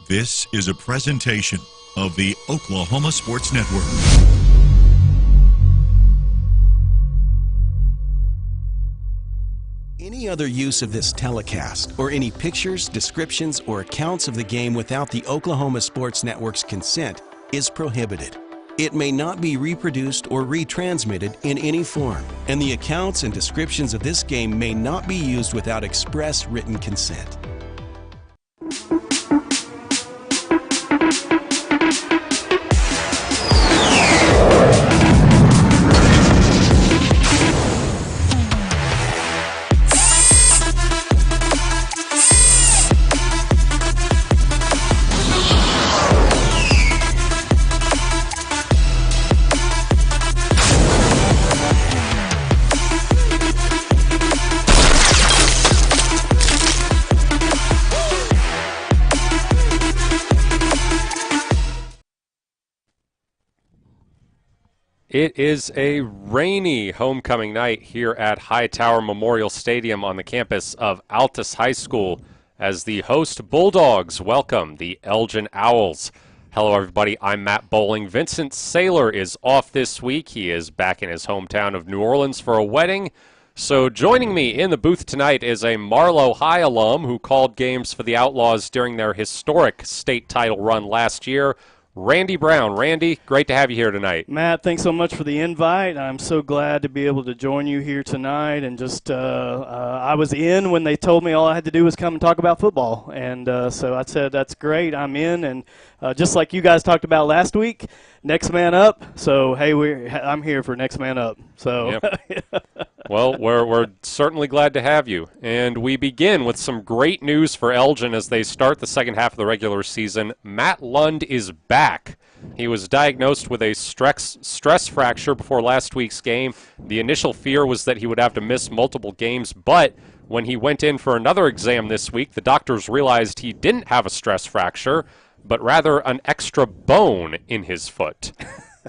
This is a presentation of the Oklahoma Sports Network. Any other use of this telecast or any pictures, descriptions, or accounts of the game without the Oklahoma Sports Network's consent is prohibited. It may not be reproduced or retransmitted in any form, and the accounts and descriptions of this game may not be used without express written consent. It is a rainy homecoming night here at Hightower Memorial Stadium on the campus of Altus High School as the host Bulldogs welcome the Elgin Owls. Hello, everybody. I'm Matt Bowling. Vincent Saylor is off this week. He is back in his hometown of New Orleans for a wedding. So joining me in the booth tonight is a Marlow High alum who called games for the Outlaws during their historic state title run last year, Randy Brown. Randy, great to have you here tonight. Matt, thanks so much for the invite. I'm so glad to be able to join you here tonight. And just I was in when they told me all I had to do was come and talk about football. And so I said, that's great, I'm in. And just like you guys talked about last week, next man up. So, hey, I'm here for next man up. So, yep. Well, we're certainly glad to have you. And we begin with some great news for Elgin as they start the second half of the regular season. Matt Lund is back. He was diagnosed with a stress fracture before last week's game. The initial fear was that he would have to miss multiple games, but when he went in for another exam this week, the doctors realized he didn't have a stress fracture, but rather an extra bone in his foot.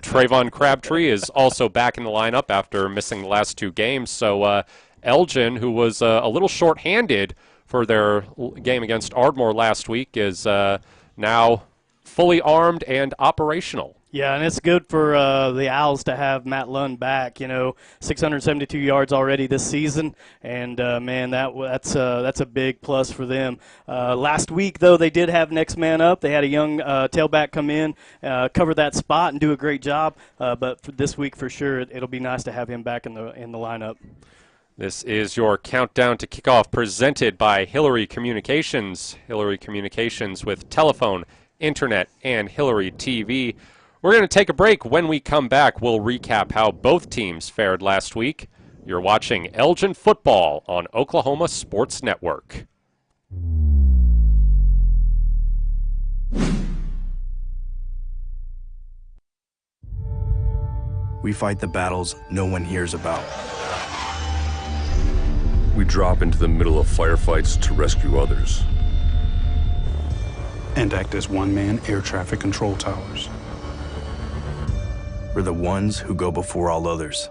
Trayvon Crabtree is also back in the lineup after missing the last two games. So Elgin, who was a little short-handed for their game against Ardmore last week, is now fully armed and operational. Yeah, and it's good for the Owls to have Matt Lund back. 672 yards already this season, and man, that's a big plus for them. Last week, though, they did have next man up. They had a young tailback come in, cover that spot, and do a great job. But for this week, for sure, it'll be nice to have him back in the lineup. This is your countdown to kickoff presented by Hillary Communications. Hillary Communications with telephone, internet, and Hillary TV. We're going to take a break. When we come back, we'll recap how both teams fared last week. You're watching Elgin football on Oklahoma Sports Network. We fight the battles no one hears about. We drop into the middle of firefights to rescue others. And act as one-man air traffic control towers. We're the ones who go before all others.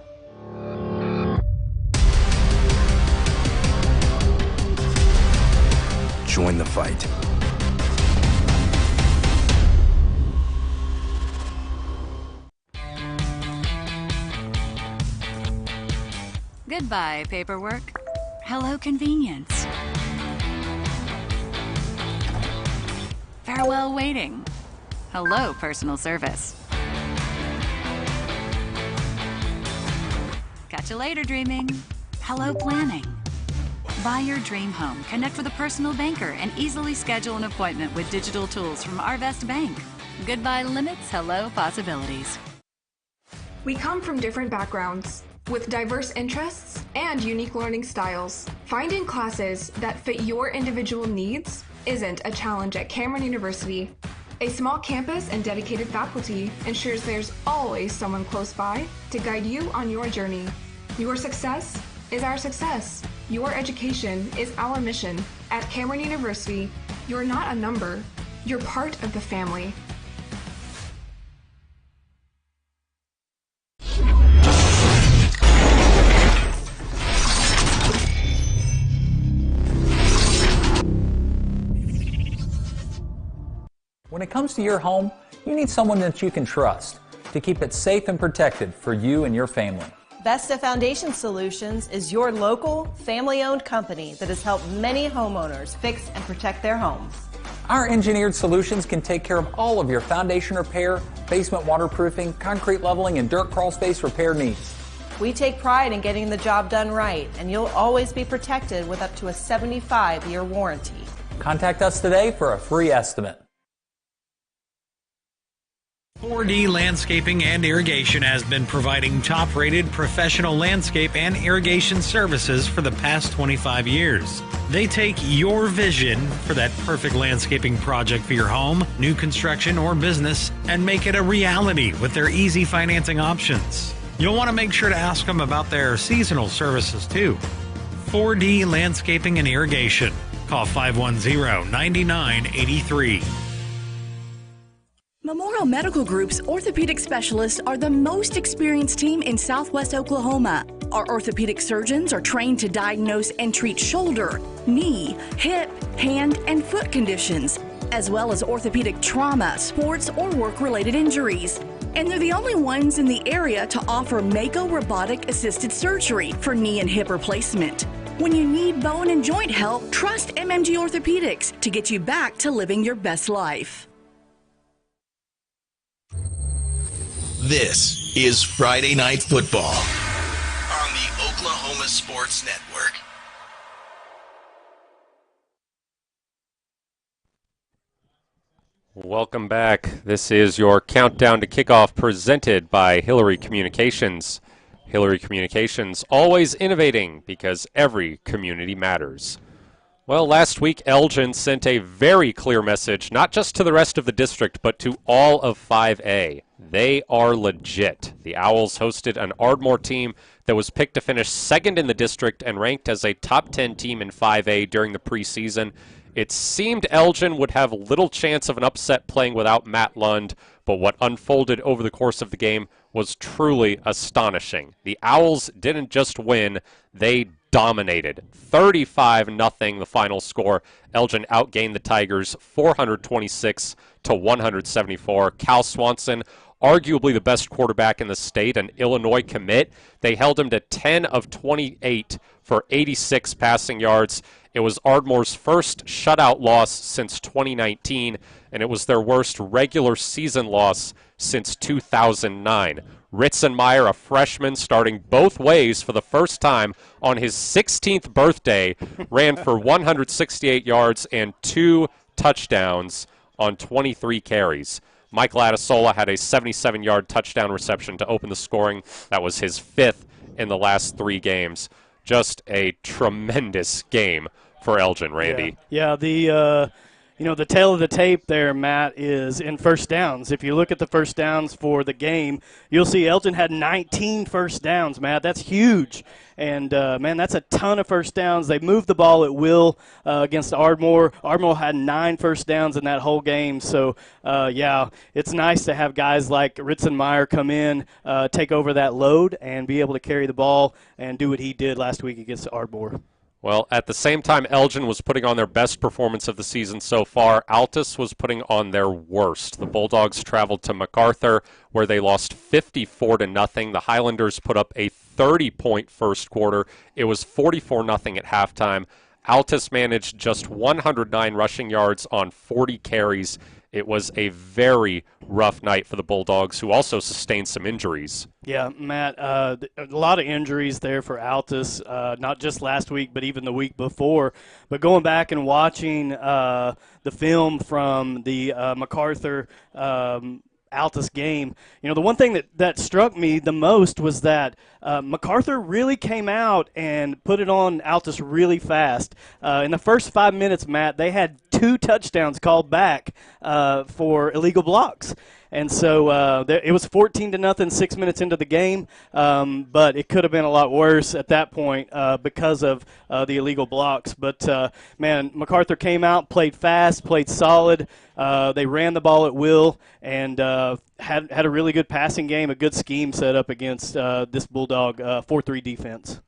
Join the fight. Goodbye, paperwork. Hello, convenience. Farewell, waiting. Hello, personal service. Catch you later, dreaming. Hello, planning. Buy your dream home, connect with a personal banker, and easily schedule an appointment with digital tools from Arvest Bank. Goodbye limits, hello possibilities. We come from different backgrounds, with diverse interests and unique learning styles. Finding classes that fit your individual needs isn't a challenge at Cameron University. A small campus and dedicated faculty ensures there's always someone close by to guide you on your journey. Your success is our success. Your education is our mission. At Cameron University, you're not a number, you're part of the family. it comes to your home, you need someone that you can trust to keep it safe and protected for you and your family. Vesta Foundation Solutions is your local, family-owned company that has helped many homeowners fix and protect their homes. Our engineered solutions can take care of all of your foundation repair, basement waterproofing, concrete leveling, and dirt crawl space repair needs. We take pride in getting the job done right, and you'll always be protected with up to a 75-year warranty. Contact us today for a free estimate. 4D Landscaping and Irrigation has been providing top-rated professional landscape and irrigation services for the past 25 years. They take your vision for that perfect landscaping project for your home, new construction, or business and make it a reality with their easy financing options. You'll want to make sure to ask them about their seasonal services too. 4D Landscaping and Irrigation. Call 510-9983. Memorial Medical Group's orthopedic specialists are the most experienced team in Southwest Oklahoma. Our orthopedic surgeons are trained to diagnose and treat shoulder, knee, hip, hand, and foot conditions, as well as orthopedic trauma, sports, or work-related injuries. And they're the only ones in the area to offer Mako robotic-assisted surgery for knee and hip replacement. When you need bone and joint help, trust MMG Orthopedics to get you back to living your best life. This is Friday Night Football on the Oklahoma Sports Network. Welcome back. This is your countdown to kickoff presented by Hillary Communications. Hillary Communications, always innovating because every community matters. Well, last week, Elgin sent a very clear message, not just to the rest of the district, but to all of 5A. They are legit. The Owls hosted an Ardmore team that was picked to finish second in the district and ranked as a top 10 team in 5A during the preseason. It seemed Elgin would have little chance of an upset playing without Matt Lund, but what unfolded over the course of the game was truly astonishing. The Owls didn't just win, they dominated. 35-0 the final score. Elgin outgained the Tigers 426 to 174. Cal Swanson, arguably the best quarterback in the state, an Illinois commit. They held him to 10 of 28 for 86 passing yards. It was Ardmore's first shutout loss since 2019, and it was their worst regular season loss since 2009. Ritzenmeyer, a freshman, starting both ways for the first time on his 16th birthday, ran for 168 yards and 2 touchdowns on 23 carries. Mike Ladisola had a 77-yard touchdown reception to open the scoring. That was his 5th in the last 3 games. Just a tremendous game for Elgin, Randy. Yeah, the tail of the tape there, Matt, is in first downs. If you look at the first downs for the game, you'll see Elgin had 19 first downs, Matt. That's huge. And, man, that's a ton of first downs. They moved the ball at will against Ardmore. Ardmore had 9 first downs in that whole game. So, yeah, it's nice to have guys like Ritzenmeyer come in, take over that load, and be able to carry the ball and do what he did last week against Ardmore. Well, at the same time Elgin was putting on their best performance of the season so far, Altus was putting on their worst. The Bulldogs traveled to MacArthur, where they lost 54-0. The Highlanders put up a 30-point first quarter. It was 44-0 at halftime. Altus managed just 109 rushing yards on 40 carries. It was a very rough night for the Bulldogs, who also sustained some injuries. Yeah, Matt, a lot of injuries there for Altus, not just last week, but even the week before. But going back and watching the film from the MacArthur Altus game, the one thing that struck me the most was that MacArthur really came out and put it on Altus really fast. In the first 5 minutes, Matt, they had 2 touchdowns called back for illegal blocks. And so it was 14-0 6 minutes into the game, but it could have been a lot worse at that point because of the illegal blocks. But, man, MacArthur came out, played fast, played solid. They ran the ball at will and had a really good passing game, a good scheme set up against this Bulldog 4-3 defense.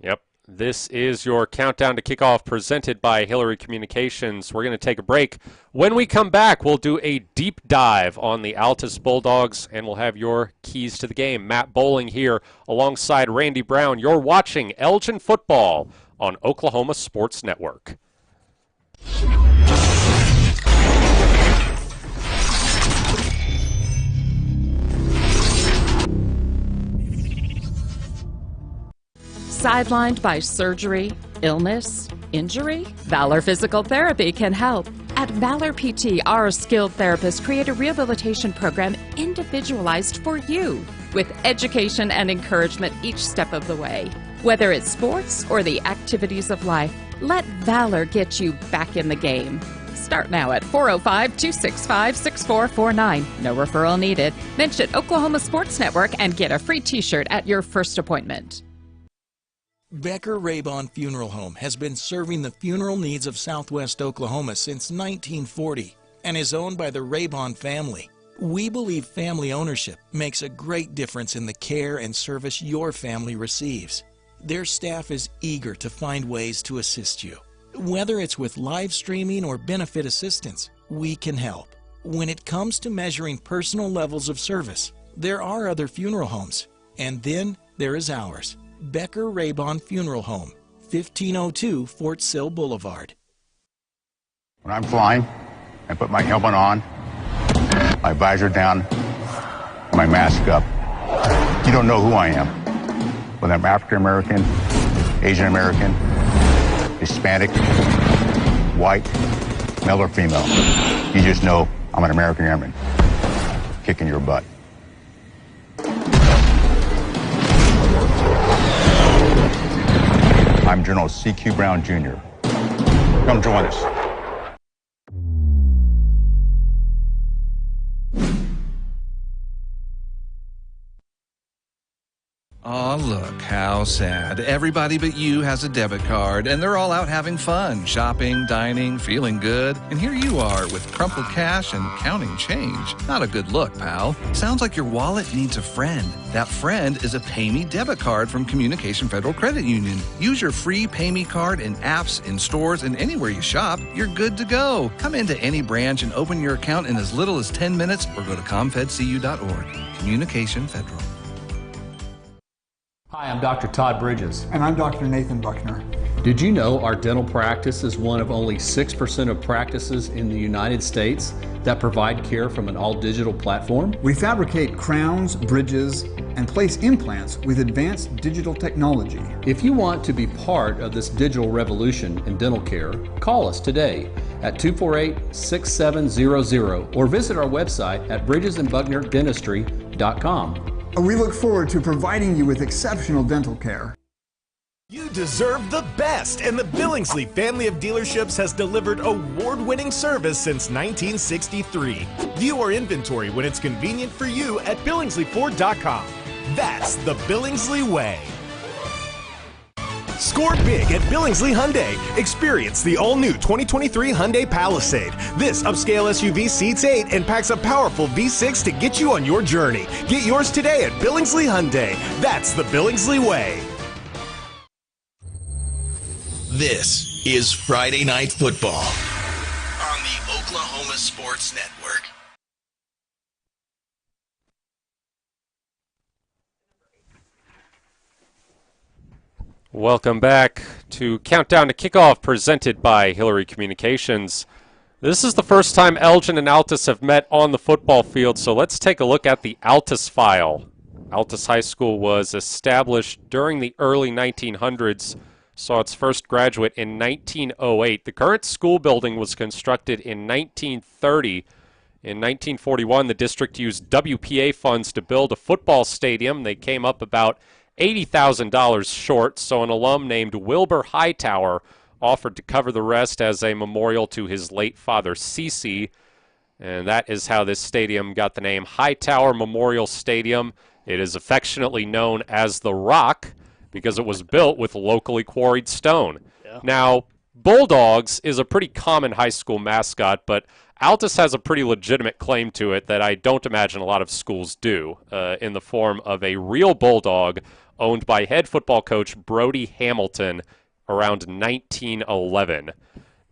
Yep. This is your countdown to kickoff presented by Hillary Communications. We're going to take a break. When we come back, we'll do a deep dive on the Altus Bulldogs, and we'll have your keys to the game. Matt Bowling here alongside Randy Brown. You're watching Elgin football on Oklahoma Sports Network. Sidelined by surgery, illness, injury? Valor Physical Therapy can help. At Valor PT, our skilled therapists create a rehabilitation program individualized for you, with education and encouragement each step of the way. Whether it's sports or the activities of life, let Valor get you back in the game. Start now at 405-265-6449. No referral needed. Mention Oklahoma Sports Network and get a free t-shirt at your first appointment. Becker Raybon Funeral Home has been serving the funeral needs of Southwest Oklahoma since 1940 and is owned by the Raybon family. We believe family ownership makes a great difference in the care and service your family receives. Their staff is eager to find ways to assist you. Whether it's with live streaming or benefit assistance, we can help. When it comes to measuring personal levels of service, there are other funeral homes, and then there is ours. Becker Raybon Funeral Home, 1502 Fort Sill Boulevard. When I'm flying, I put my helmet on, my visor down, and my mask up. You don't know who I am. Whether I'm African American, Asian American, Hispanic, white, male or female. You just know I'm an American Airman kicking your butt. I'm General C.Q. Brown, Jr. Come join us. Aw, look, how sad. Everybody but you has a debit card, and they're all out having fun, shopping, dining, feeling good. And here you are with crumpled cash and counting change. Not a good look, pal. Sounds like your wallet needs a friend. That friend is a PayMe debit card from Communication Federal Credit Union. Use your free PayMe card in apps, in stores, and anywhere you shop. You're good to go. Come into any branch and open your account in as little as 10 minutes or go to comfedcu.org. Communication Federal. Hi, I'm Dr. Todd Bridges. And I'm Dr. Nathan Buckner. Did you know our dental practice is one of only 6% of practices in the United States that provide care from an all-digital platform? We fabricate crowns, bridges, and place implants with advanced digital technology. If you want to be part of this digital revolution in dental care, call us today at 248-6700 or visit our website at bridgesandbucknerdentistry.com. We look forward to providing you with exceptional dental care. You deserve the best, and the Billingsley family of dealerships has delivered award-winning service since 1963. View our inventory when it's convenient for you at BillingsleyFord.com. That's the Billingsley way. Score big at Billingsley Hyundai. Experience the all-new 2023 Hyundai Palisade. This upscale SUV seats 8 and packs a powerful V6 to get you on your journey. Get yours today at Billingsley Hyundai. That's the Billingsley way. This is Friday Night Football on the Oklahoma Sports Network. Welcome back to Countdown to Kickoff presented by Hillary Communications. This is the first time Elgin and Altus have met on the football field, so let's take a look at the Altus file. Altus High School was established during the early 1900s, saw its first graduate in 1908. The current school building was constructed in 1930. In 1941, the district used WPA funds to build a football stadium. They came up about $80,000 short, so an alum named Wilbur Hightower offered to cover the rest as a memorial to his late father, C.C., and that is how this stadium got the name Hightower Memorial Stadium. It is affectionately known as The Rock because it was built with locally quarried stone. Yeah. Now, Bulldogs is a pretty common high school mascot, but Altus has a pretty legitimate claim to it that I don't imagine a lot of schools do, in the form of a real bulldog owned by head football coach Brody Hamilton around 1911.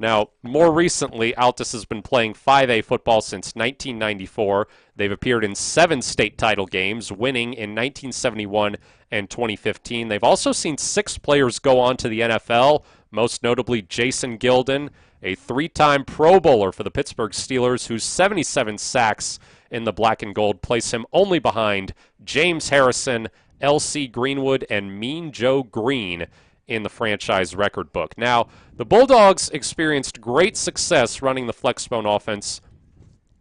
Now, more recently, Altus has been playing 5A football since 1994. They've appeared in 7 state title games, winning in 1971 and 2015. They've also seen 6 players go on to the NFL, most notably Jason Gilden, a 3-time Pro Bowler for the Pittsburgh Steelers, whose 77 sacks in the black and gold place him only behind James Harrison, L.C. Greenwood, and Mean Joe Green in the franchise record book. Now, the Bulldogs experienced great success running the Flexbone offense,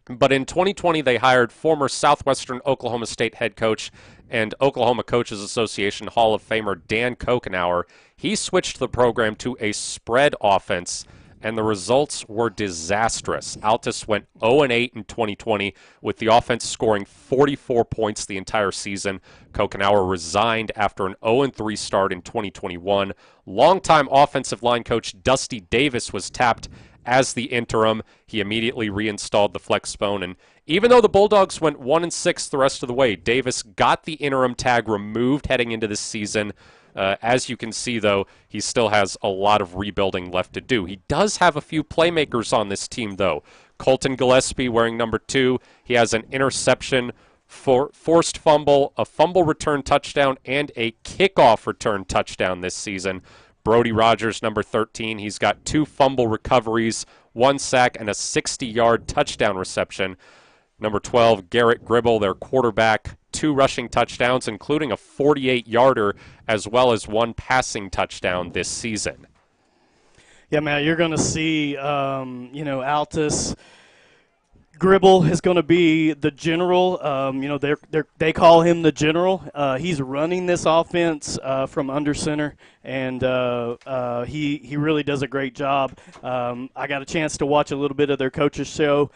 but in 2020 they hired former Southwestern Oklahoma State head coach and Oklahoma Coaches Association Hall of Famer Dan Kokenauer. He switched the program to a spread offense, and the results were disastrous. Altus went 0-8 in 2020, with the offense scoring 44 points the entire season. Kokenauer resigned after an 0-3 start in 2021. Longtime offensive line coach Dusty Davis was tapped as the interim. He immediately reinstalled the Flexbone, and even though the Bulldogs went 1-6 the rest of the way, Davis got the interim tag removed heading into this season. As you can see, though, he still has a lot of rebuilding left to do. He does have a few playmakers on this team, though. Colton Gillespie wearing number 2. He has an interception, forced fumble, a fumble return touchdown, and a kickoff return touchdown this season. Brody Rogers, number 13. He's got 2 fumble recoveries, 1 sack, and a 60-yard touchdown reception. Number 12, Garrett Gribble, their quarterback, 2 rushing touchdowns, including a 48-yarder, as well as 1 passing touchdown this season. Yeah, Matt, you're going to see, Altus. Gribble is going to be the general. They call him the general. He's running this offense from under center, and he really does a great job. I got a chance to watch a little bit of their coaches show.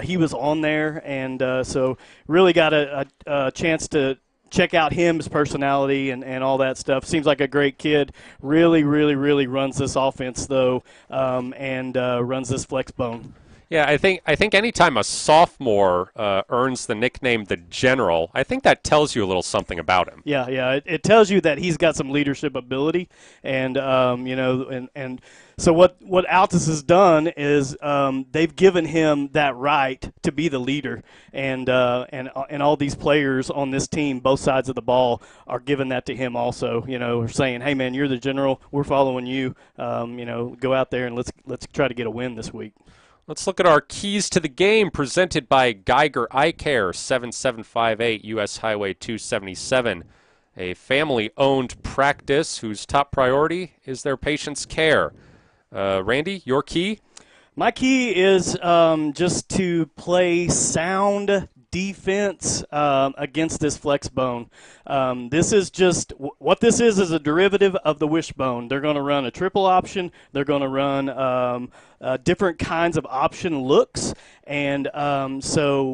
He was on there, and so really got a chance to check out his personality and all that stuff. Seems like a great kid. Really, really, really runs this offense, though, and runs this Flexbone. Yeah, I think anytime a sophomore earns the nickname the General, I think that tells you a little something about him. Yeah, it tells you that he's got some leadership ability, and so what Altus has done is they've given him that right to be the leader, and all these players on this team, both sides of the ball, are giving that to him also. Saying, hey man, you're the general, we're following you. Go out there and let's try to get a win this week. Let's look at our keys to the game presented by Geiger Eye Care, 7758 U.S. Highway 277, a family-owned practice whose top priority is their patients' care. Randy, your key? My key is just to play sound defense against this Flexbone. This is just what this is a derivative of the wishbone. They're going to run a triple option. They're going to run different kinds of option looks, and so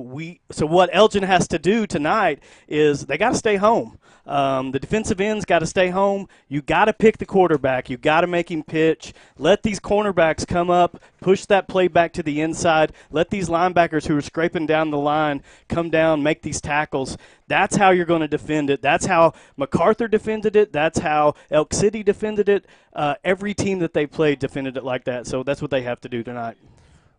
what Elgin has to do tonight is they got to stay home. The defensive ends got to stay home. You got to pick the quarterback. You got to make him pitch. Let these cornerbacks come up, push that play back to the inside. Let these linebackers who are scraping down the line come down, make these tackles. That's how you're going to defend it. That's how MacArthur defended it. That's how Elk City defended it. Every team that they played defended it like that. So that's what they have to do tonight.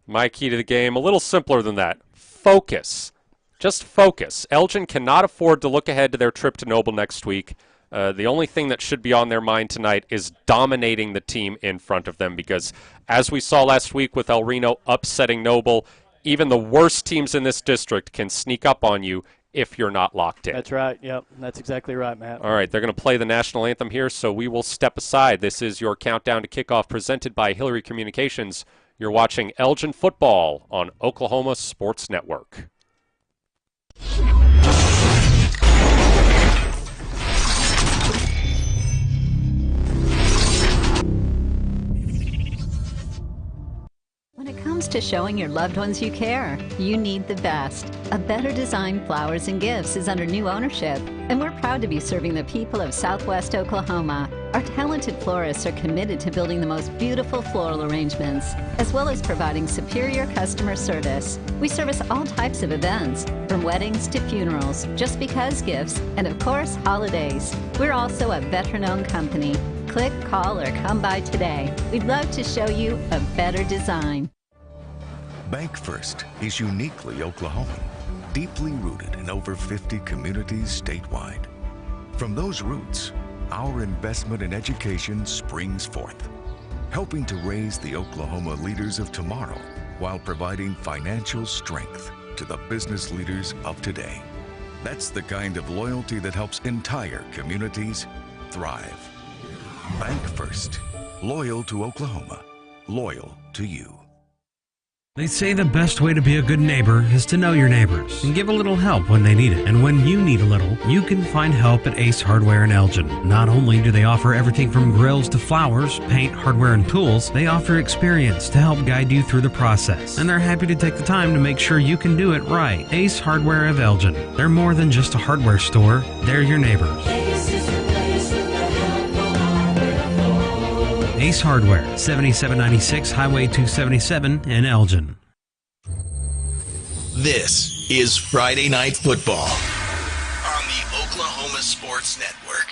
My key to the game, a little simpler than that. Focus. Just focus. Elgin cannot afford to look ahead to their trip to Noble next week. The only thing that should be on their mind tonight is dominating the team in front of them, because as we saw last week with El Reno upsetting Noble, even the worst teams in this district can sneak up on you if you're not locked in. That's right. Yep, that's exactly right, Matt. All right, they're going to play the national anthem here, so we will step aside. This is your countdown to kickoff presented by Hillary Communications. You're watching Elgin football on Oklahoma Sports Network. When it comes to showing your loved ones you care, you need the best. A Better Design Flowers and Gifts is under new ownership, and we're proud to be serving the people of Southwest Oklahoma. Our talented florists are committed to building the most beautiful floral arrangements, as well as providing superior customer service. We service all types of events, from weddings to funerals, just because gifts, and of course, holidays. We're also a veteran-owned company. Click, call, or come by today. We'd love to show you a better design. Bank First is uniquely Oklahoman, deeply rooted in over 50 communities statewide. From those roots, our investment in education springs forth, helping to raise the Oklahoma leaders of tomorrow while providing financial strength to the business leaders of today. That's the kind of loyalty that helps entire communities thrive. Bank First, loyal to Oklahoma, loyal to you. They say the best way to be a good neighbor is to know your neighbors and give a little help when they need it. And when you need a little, you can find help at Ace Hardware in Elgin. Not only do they offer everything from grills to flowers, paint, hardware, and tools, they offer experience to help guide you through the process. And they're happy to take the time to make sure you can do it right. Ace Hardware of Elgin. They're more than just a hardware store, they're your neighbors. Ace Hardware, 7796 Highway 277 in Elgin. This is Friday Night Football on the Oklahoma Sports Network.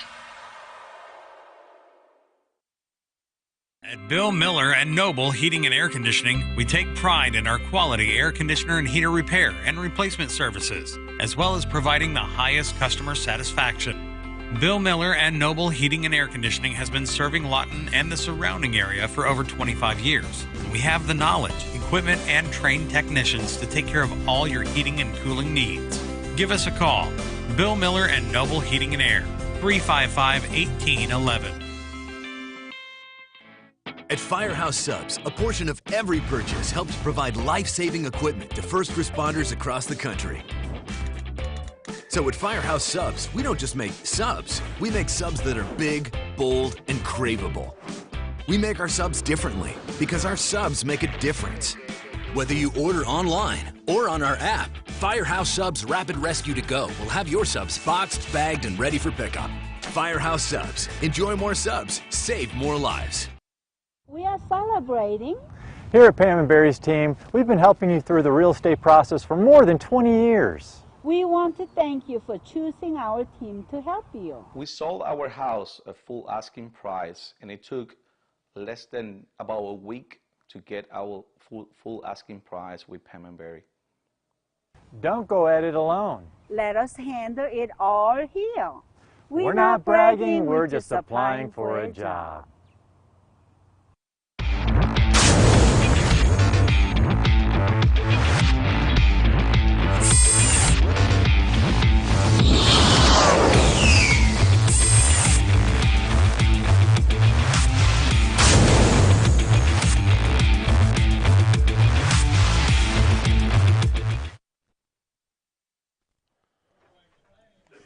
At Bill Miller and Noble Heating and Air Conditioning, we take pride in our quality air conditioner and heater repair and replacement services, as well as providing the highest customer satisfaction. Bill Miller and Noble Heating and Air Conditioning has been serving Lawton and the surrounding area for over 25 years. We have the knowledge, equipment, and trained technicians to take care of all your heating and cooling needs. Give us a call. Bill Miller and Noble Heating and Air, 355-1811. At Firehouse Subs, a portion of every purchase helps provide life-saving equipment to first responders across the country. So at Firehouse Subs, we don't just make subs. We make subs that are big, bold, and craveable. We make our subs differently because our subs make a difference. Whether you order online or on our app, Firehouse Subs Rapid Rescue to Go will have your subs boxed, bagged, and ready for pickup. Firehouse Subs. Enjoy more subs. Save more lives. We are celebrating. Here at Pam & Barry's team, we've been helping you through the real estate process for more than 20 years. We want to thank you for choosing our team to help you. We sold our house at full asking price, and it took less than about a week to get our full asking price with Pam & Barry. Don't go at it alone. Let us handle it all here. We're not bragging, we're just applying for a job.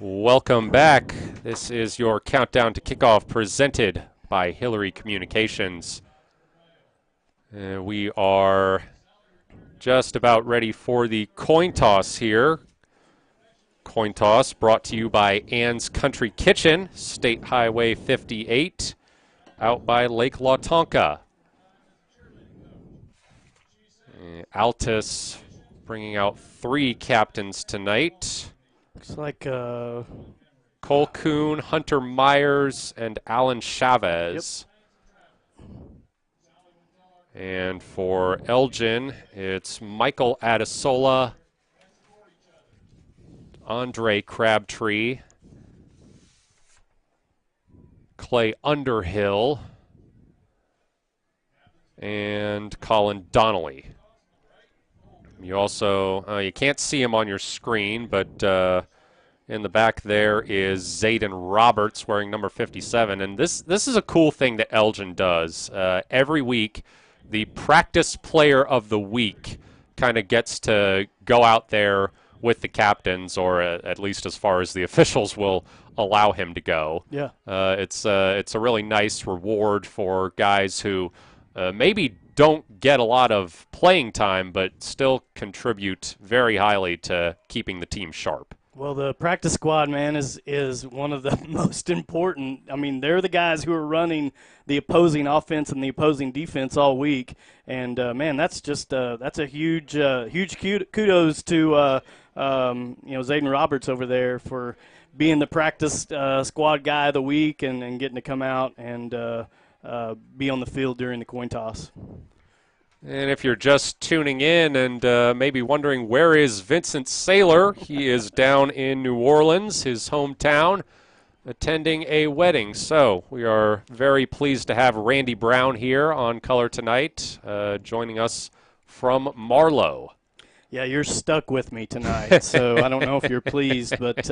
Welcome back. This is your countdown to kickoff presented by Hillary Communications. We are just about ready for the coin toss here. Coin toss brought to you by Ann's Country Kitchen, State Highway 58, out by Lake Lawtonka. Altus bringing out 3 captains tonight. Looks like Cole Kuhn, Hunter Myers, and Alan Chavez. Yep. And for Elgin, it's Michael Adesola, Andre Crabtree, Clay Underhill, and Colin Donnelly. You also, you can't see him on your screen, but in the back there is Zayden Roberts wearing number 57. And this is a cool thing that Elgin does. Every week, the practice player of the week kind of gets to go out there with the captains, or at least as far as the officials will allow him to go. Yeah. It's a really nice reward for guys who maybe don't get a lot of playing time, but still contribute very highly to keeping the team sharp. Well, the practice squad, man, is one of the most important. I mean, they're the guys who are running the opposing offense and the opposing defense all week. And, man, that's just that's a huge kudos to, Zayden Roberts over there for being the practice squad guy of the week and getting to come out and be on the field during the coin toss. And if you're just tuning in and maybe wondering where is Vincent Saylor, he is down in New Orleans, his hometown, attending a wedding. So we are very pleased to have Randy Brown here on Color Tonight, joining us from Marlow. Yeah, you're stuck with me tonight, so I don't know if you're pleased, but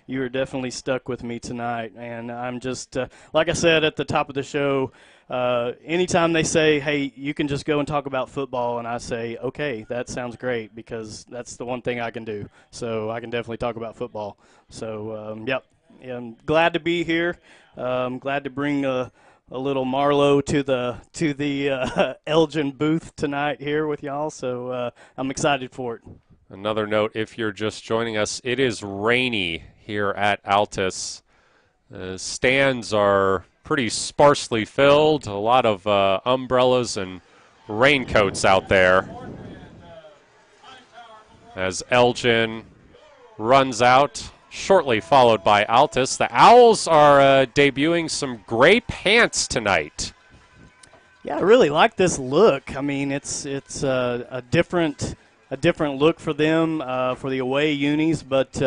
you're definitely stuck with me tonight. And I'm just, like I said at the top of the show, anytime they say, hey, you can just go and talk about football, and I say, okay, that sounds great, because that's the one thing I can do. So I can definitely talk about football. So, yep, I'm glad to be here. I'm glad to bring a little Marlowe to the Elgin booth tonight here with y'all, so I'm excited for it. Another note, if you're just joining us, it is rainy here at Altus. Stands are pretty sparsely filled, a lot of umbrellas and raincoats out there as Elgin runs out, shortly followed by Altus. The Owls are debuting some gray pants tonight. Yeah, I really like this look. I mean, it's a different look for them for the away unis, but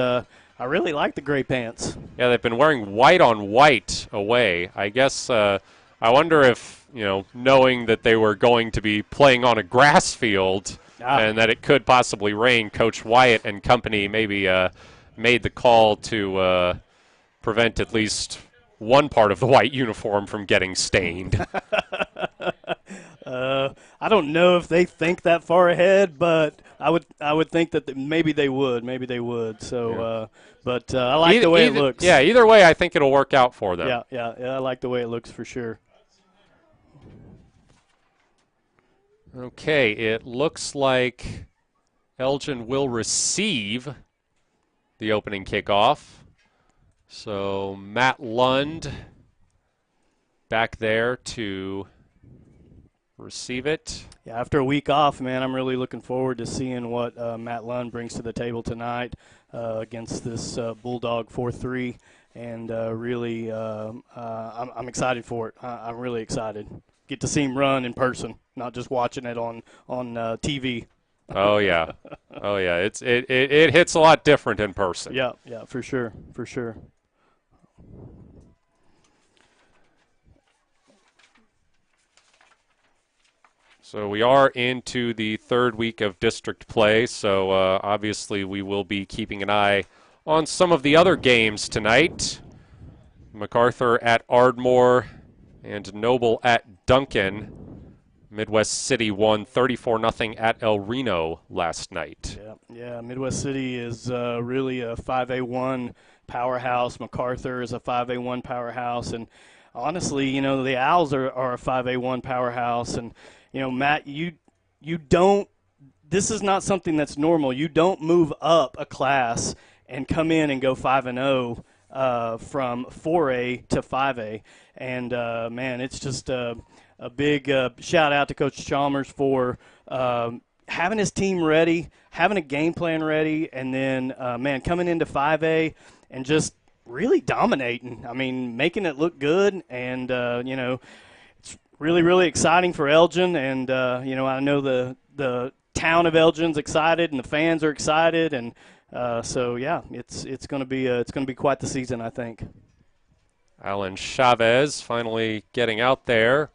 I really like the gray pants. Yeah, they've been wearing white on white away. I guess I wonder if, knowing that they were going to be playing on a grass field and that it could possibly rain, Coach Wyatt and company maybe made the call to prevent at least one part of the white uniform from getting stained. I don't know if they think that far ahead, but I would think that maybe they would. So, but I like the way it looks. Yeah, either way, I think it'll work out for them. Yeah, I like the way it looks for sure. Okay, it looks like Elgin will receive the opening kickoff. So Matt Lund back there to receive it. Yeah, after a week off, man, I'm really looking forward to seeing what Matt Lund brings to the table tonight against this Bulldog 4-3. And really, I'm excited for it. I'm really excited. Get to see him run in person, not just watching it on TV. Oh yeah, it hits a lot different in person. Yeah, for sure. So we are into the third week of district play, so obviously we will be keeping an eye on some of the other games tonight. MacArthur at Ardmore and Noble at Duncan. Midwest City won 34-0 at El Reno last night. Yeah, Midwest City is really a 5A1 powerhouse. MacArthur is a 5A1 powerhouse. And honestly, the Owls are a 5A1 powerhouse. And, Matt, you don't – this is not something that's normal. You don't move up a class and come in and go 5-0 from 4A to 5A. And, man, it's just a big shout out to Coach Chalmers for having his team ready, having a game plan ready, and then, coming into 5A and just really dominating. I mean, making it look good, and, it's really, really exciting for Elgin. And, I know the town of Elgin's excited and the fans are excited. And so, yeah, it's going to be quite the season, I think. Alan Chavez finally getting out there,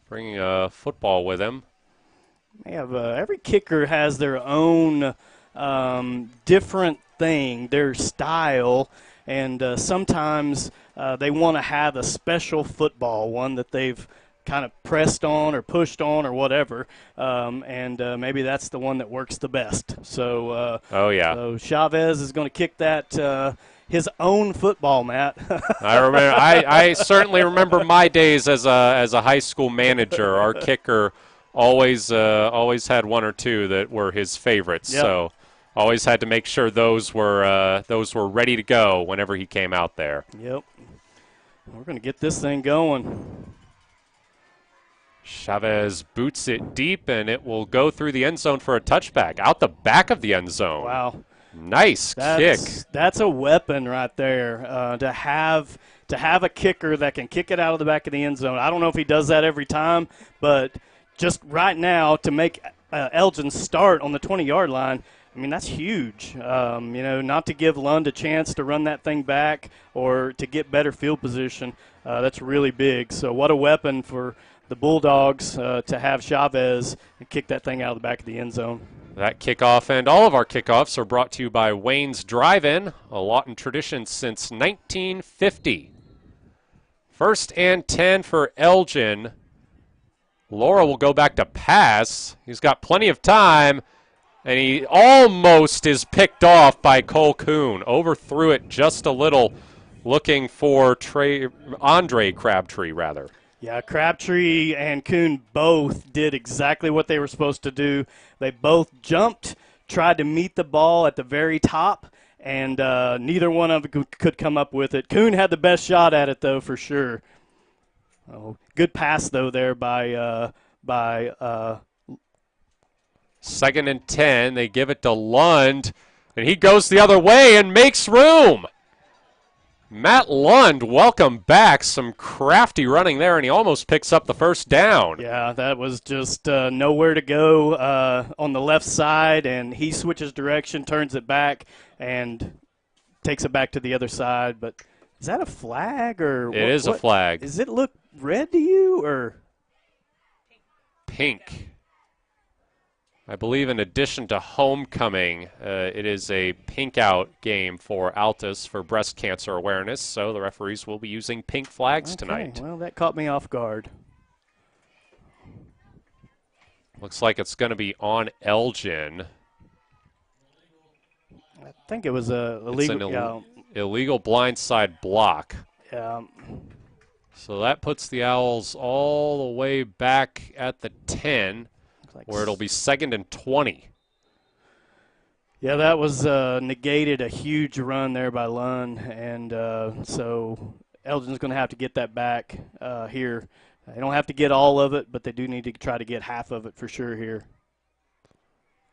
bringing a football with him. They have every kicker has their own different thing, their style, and sometimes they want to have a special football, one that they've kind of pressed on or pushed on or whatever, and maybe that's the one that works the best. So, so Chavez is going to kick that. His own football, Matt. I remember. I certainly remember my days as a high school manager. Our kicker always had one or two that were his favorites. Yep. So Always had to make sure those were ready to go whenever he came out there. Yep. We're going to get this thing going. Chavez boots it deep, and it will go through the end zone for a touchback. Out the back of the end zone. Wow. Nice kick. That's a weapon right there, to have a kicker that can kick it out of the back of the end zone. I don't know if he does that every time, but just right now to make Elgin start on the 20-yard line, I mean, that's huge. Not to give Lund a chance to run that thing back or to get better field position, that's really big. So what a weapon for the Bulldogs to have Chavez and kick that thing out of the back of the end zone. That kickoff and all of our kickoffs are brought to you by Wayne's Drive-In, a Lawton tradition since 1950. 1st and 10 for Elgin. Laura will go back to pass. He's got plenty of time, and he almost is picked off by Cole Kuhn. Overthrew it just a little, looking for Andre Crabtree, rather. Yeah, Crabtree and Kuhn both did exactly what they were supposed to do. They both jumped, tried to meet the ball at the very top, and neither one of them could come up with it. Kuhn had the best shot at it, though, for sure. Oh, good pass, though, there by 2nd and 10. They give it to Lund, and he goes the other way and makes room. Matt Lund, welcome back. Some crafty running there, and he almost picks up the first down. Yeah, that was just nowhere to go on the left side, and he switches direction, turns it back, and takes it back to the other side. But is that a flag? Or It is a flag. Does it look red to you? Or pink? I believe in addition to homecoming, it is a pink out game for Altus for breast cancer awareness, so the referees will be using pink flags tonight. Well, that caught me off guard. Looks like it's going to be on Elgin. I think it was a illegal. It's an illegal blindside block. Yeah. So that puts the Owls all the way back at the 10. Where it'll be 2nd and 20. Yeah, that was negated a huge run there by Lund, and so Elgin's going to have to get that back here. They don't have to get all of it, but they do need to try to get half of it for sure here.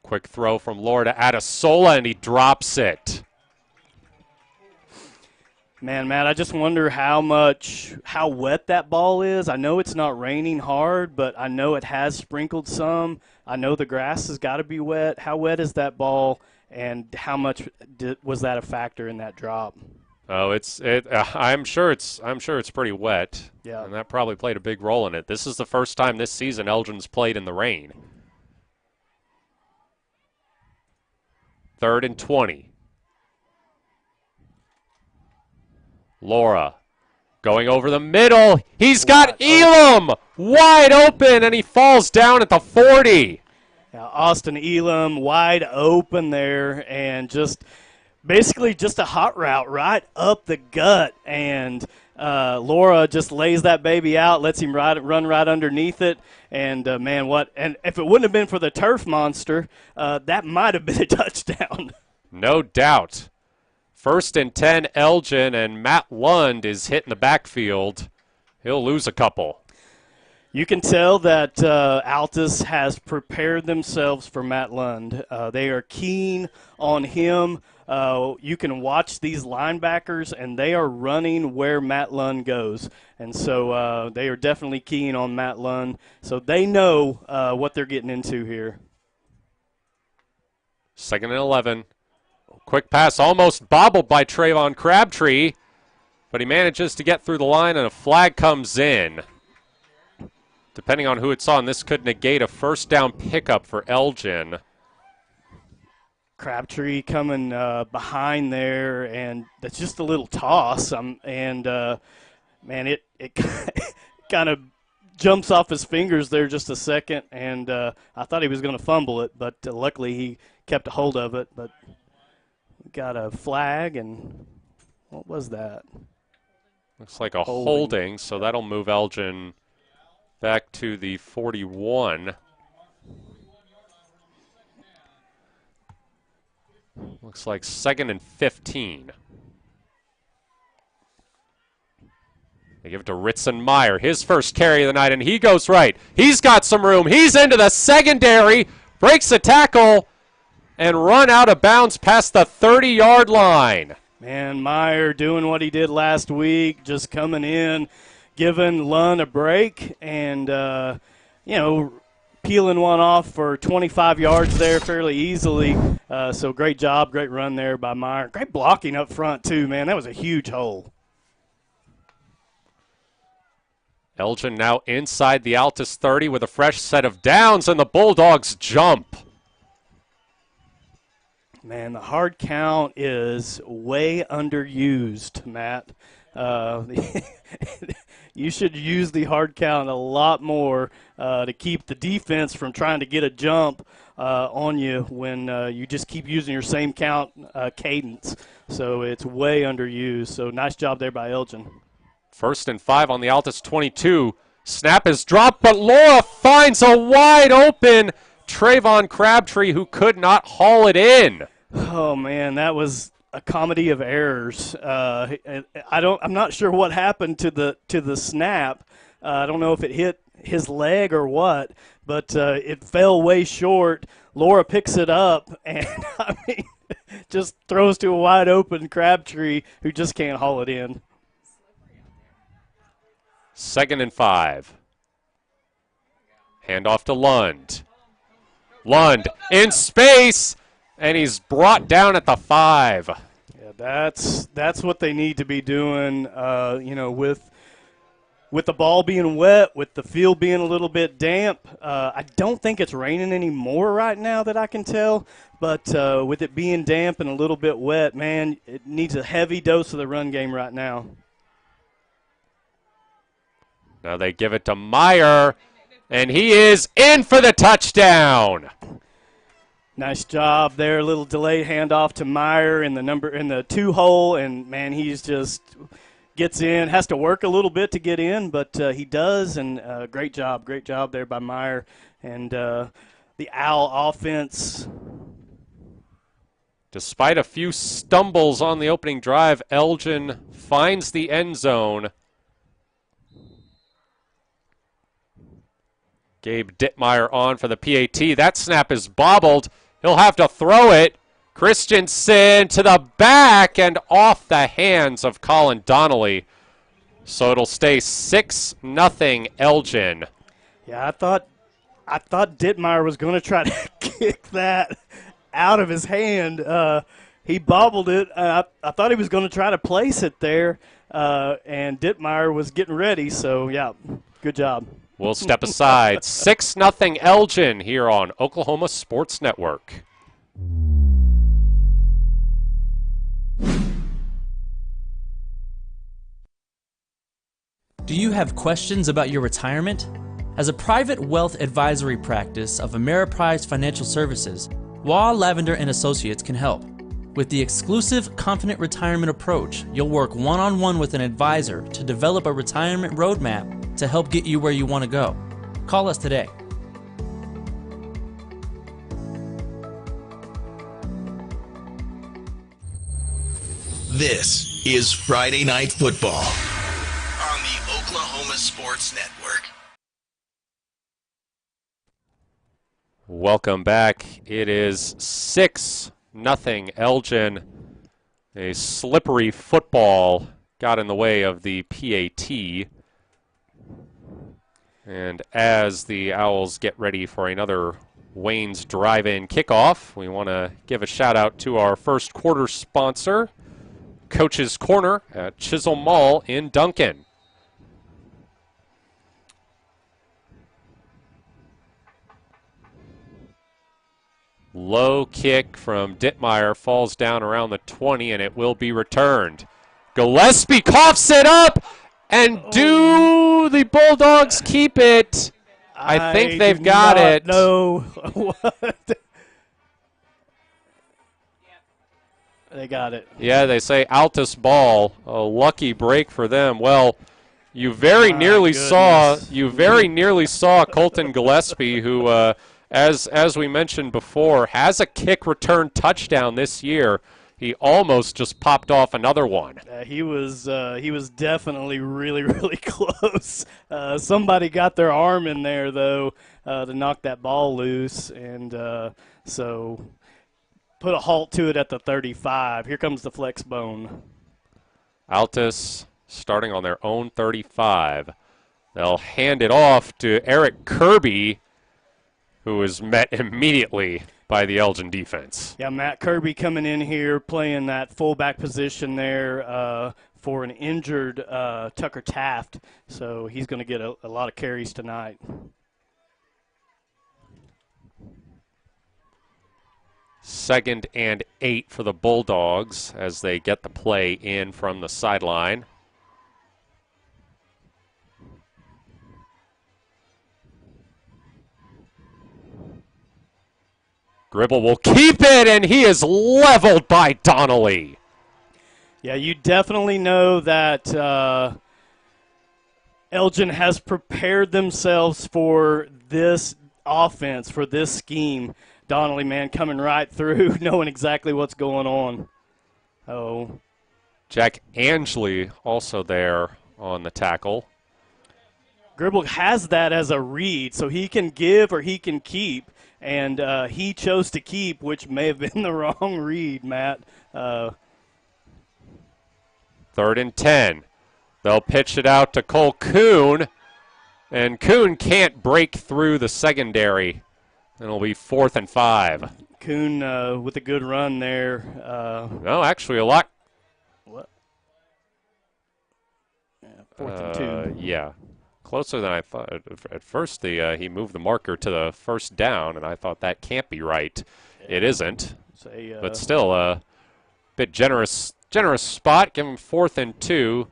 Quick throw from Laura to Adesola, and he drops it. Man, Matt, I just wonder how wet that ball is. I know it's not raining hard, but I know it has sprinkled some. I know the grass has got to be wet. How wet is that ball, and how much was that a factor in that drop? Oh, I'm sure it's pretty wet. Yeah, and that probably played a big role in it. This is the first time this season Elgin's played in the rain. 3rd and 20. Laura going over the middle. He's got Elam wide open, and he falls down at the 40. Yeah, Austin Elam wide open there, and basically just a hot route right up the gut. And Laura just lays that baby out, lets him run right underneath it. And, and if it wouldn't have been for the turf monster, that might have been a touchdown. No doubt. 1st and 10, Elgin, and Matt Lund is hitting the backfield. He'll lose a couple. You can tell that Altus has prepared themselves for Matt Lund. They are keen on him. You can watch these linebackers, and they are running where Matt Lund goes. And so they are definitely keen on Matt Lund. So they know what they're getting into here. 2nd and 11. Quick pass almost bobbled by Trayvon Crabtree, but he manages to get through the line, and a flag comes in. Depending on who it's on, this could negate a first down pickup for Elgin. Crabtree coming behind there, and that's just a little toss. It kind of jumps off his fingers there just a second, and I thought he was going to fumble it, but luckily he kept a hold of it. But got a flag, and what was that? Looks like a holding, so that'll move Elgin back to the 41. Looks like 2nd and 15. They give it to Ritson Meyer, his first carry of the night, and he goes right. He's got some room. He's into the secondary, breaks the tackle, and run out of bounds past the 30-yard line. Man, Meyer doing what he did last week, just coming in, giving Lund a break, and, peeling one off for 25 yards there fairly easily. So great job, great run there by Meyer. Great blocking up front, too, man. That was a huge hole. Elgin now inside the Altus 30 with a fresh set of downs, and the Bulldogs jump. Man, the hard count is way underused, Matt. You should use the hard count a lot more to keep the defense from trying to get a jump on you when you just keep using your same count cadence. So it's way underused. So nice job there by Elgin. 1st and 5 on the Altus 22. Snap is dropped, but Laura finds a wide open Trayvon Crabtree who could not haul it in. Oh man, that was a comedy of errors. I'm not sure what happened to the snap. I don't know if it hit his leg or what, but it fell way short. Laura picks it up and just throws to a wide open Crabtree who just can't haul it in. 2nd and 5. Handoff to Lund. Lund in space, and he's brought down at the 5. Yeah, that's what they need to be doing. With the ball being wet, with the field being a little bit damp. I don't think it's raining anymore right now that I can tell, but with it being damp and a little bit wet, man, it needs a heavy dose of the run game right now. Now they give it to Meyer, and he is in for the touchdown. Nice job there. A little delayed handoff to Meyer in the 2 hole, and man, he's just gets in. Has to work a little bit to get in, but he does. And great job there by Meyer and the Owl offense. Despite a few stumbles on the opening drive, Elgin finds the end zone. Gabe Dittmeyer on for the PAT. That snap is bobbled. He'll have to throw it. Christensen to the back and off the hands of Colin Donnelly. So it'll stay 6-0 Elgin. Yeah, I thought Dittmeyer was going to try to kick that out of his hand. He bobbled it. I thought he was going to try to place it there, and Dittmeyer was getting ready. So, yeah, good job. We'll step aside. 6-0 Elgin here on Oklahoma Sports Network. Do you have questions about your retirement? As a private wealth advisory practice of Ameriprise Financial Services, Waugh, Lavender & Associates can help. With the exclusive Confident Retirement approach, you'll work one-on-one with an advisor to develop a retirement roadmap to help get you where you want to go. Call us today. This is Friday Night Football on the Oklahoma Sports Network. Welcome back. It is 6-0 Elgin. A slippery football got in the way of the PAT. And as the Owls get ready for another Wayne's Drive-In kickoff, we want to give a shout-out to our first quarter sponsor, Coach's Corner at Chisholm Mall in Duncan. Low kick from Dittmeyer falls down around the 20, and it will be returned. Gillespie coughs it up, and do the Bulldogs keep it? I think they've got it. No, what? They got it. Yeah, they say Altus ball. A lucky break for them. Well, you very nearly saw Colton Gillespie, who as we mentioned before, has a kick return touchdown this year. He almost just popped off another one. He was definitely really, really close. Somebody got their arm in there, though, to knock that ball loose, and so put a halt to it at the 35. Here comes the flex bone. Altus starting on their own 35. They'll hand it off to Eric Kirby, who is met immediately by the Elgin defense. Yeah, Matt Kirby coming in here playing that fullback position there for an injured Tucker Taft, so he's going to get a lot of carries tonight. Second and 8 for the Bulldogs as they get the play in from the sideline. Gribble will keep it, and he is leveled by Donnelly. Yeah, you definitely know that Elgin has prepared themselves for this offense, for this scheme. Donnelly, man, coming right through, knowing exactly what's going on. Oh. Jack Angley also there on the tackle. Gribble has that as a read, so he can give or he can keep, and he chose to keep, which may have been the wrong read, Matt. 3rd and 10. They'll pitch it out to Cole Kuhn, and Kuhn can't break through the secondary. It'll be 4th and 5. Kuhn with a good run there. No, actually a lot. What? Yeah, 4th and 2. Yeah, closer than I thought. At first, he moved the marker to the first down, and I thought that can't be right. Yeah. It isn't, but still a bit generous spot. Give them 4th and 2.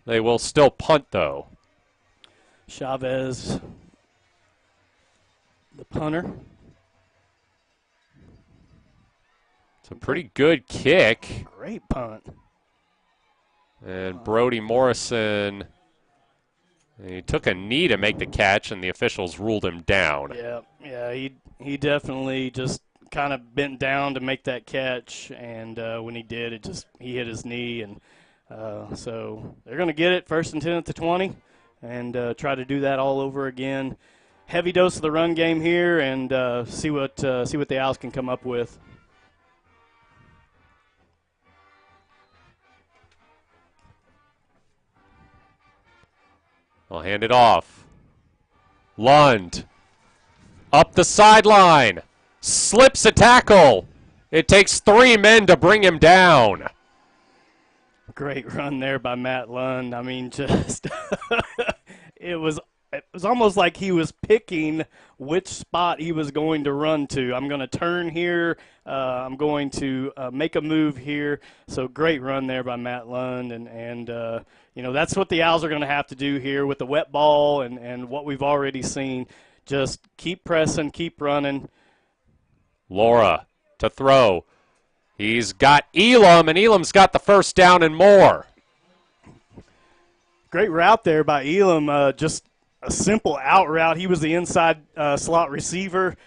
They will still punt, though. Chavez, the punter. It's a pretty good kick. Great punt. And Brody Morrison, he took a knee to make the catch, and the officials ruled him down. Yeah, he definitely just kind of bent down to make that catch, and when he did, he hit his knee, and so they're going to get it 1st and 10 at the 20, and try to do that all over again. Heavy dose of the run game here, and see what the Owls can come up with. I'll hand it off. Lund up the sideline, slips a tackle. It takes 3 men to bring him down. Great run there by Matt Lund. I mean, just it was almost like he was picking which spot he was going to run to. I'm going to turn here. I'm going to make a move here. So great run there by Matt Lund. And that's what the Owls are going to have to do here with the wet ball and what we've already seen. Just keep pressing, keep running. Laura to throw. He's got Elam, and Elam's got the first down and more. Great route there by Elam. Just a simple out route. He was the inside slot receiver.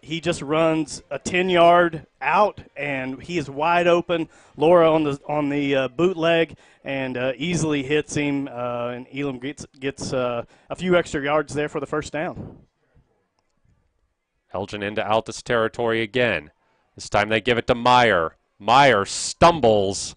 He just runs a 10-yard out, and he is wide open. Laura on the bootleg and easily hits him, and Elam gets a few extra yards there for the first down. Elgin into Altus territory again. This time they give it to Meyer. Meyer stumbles,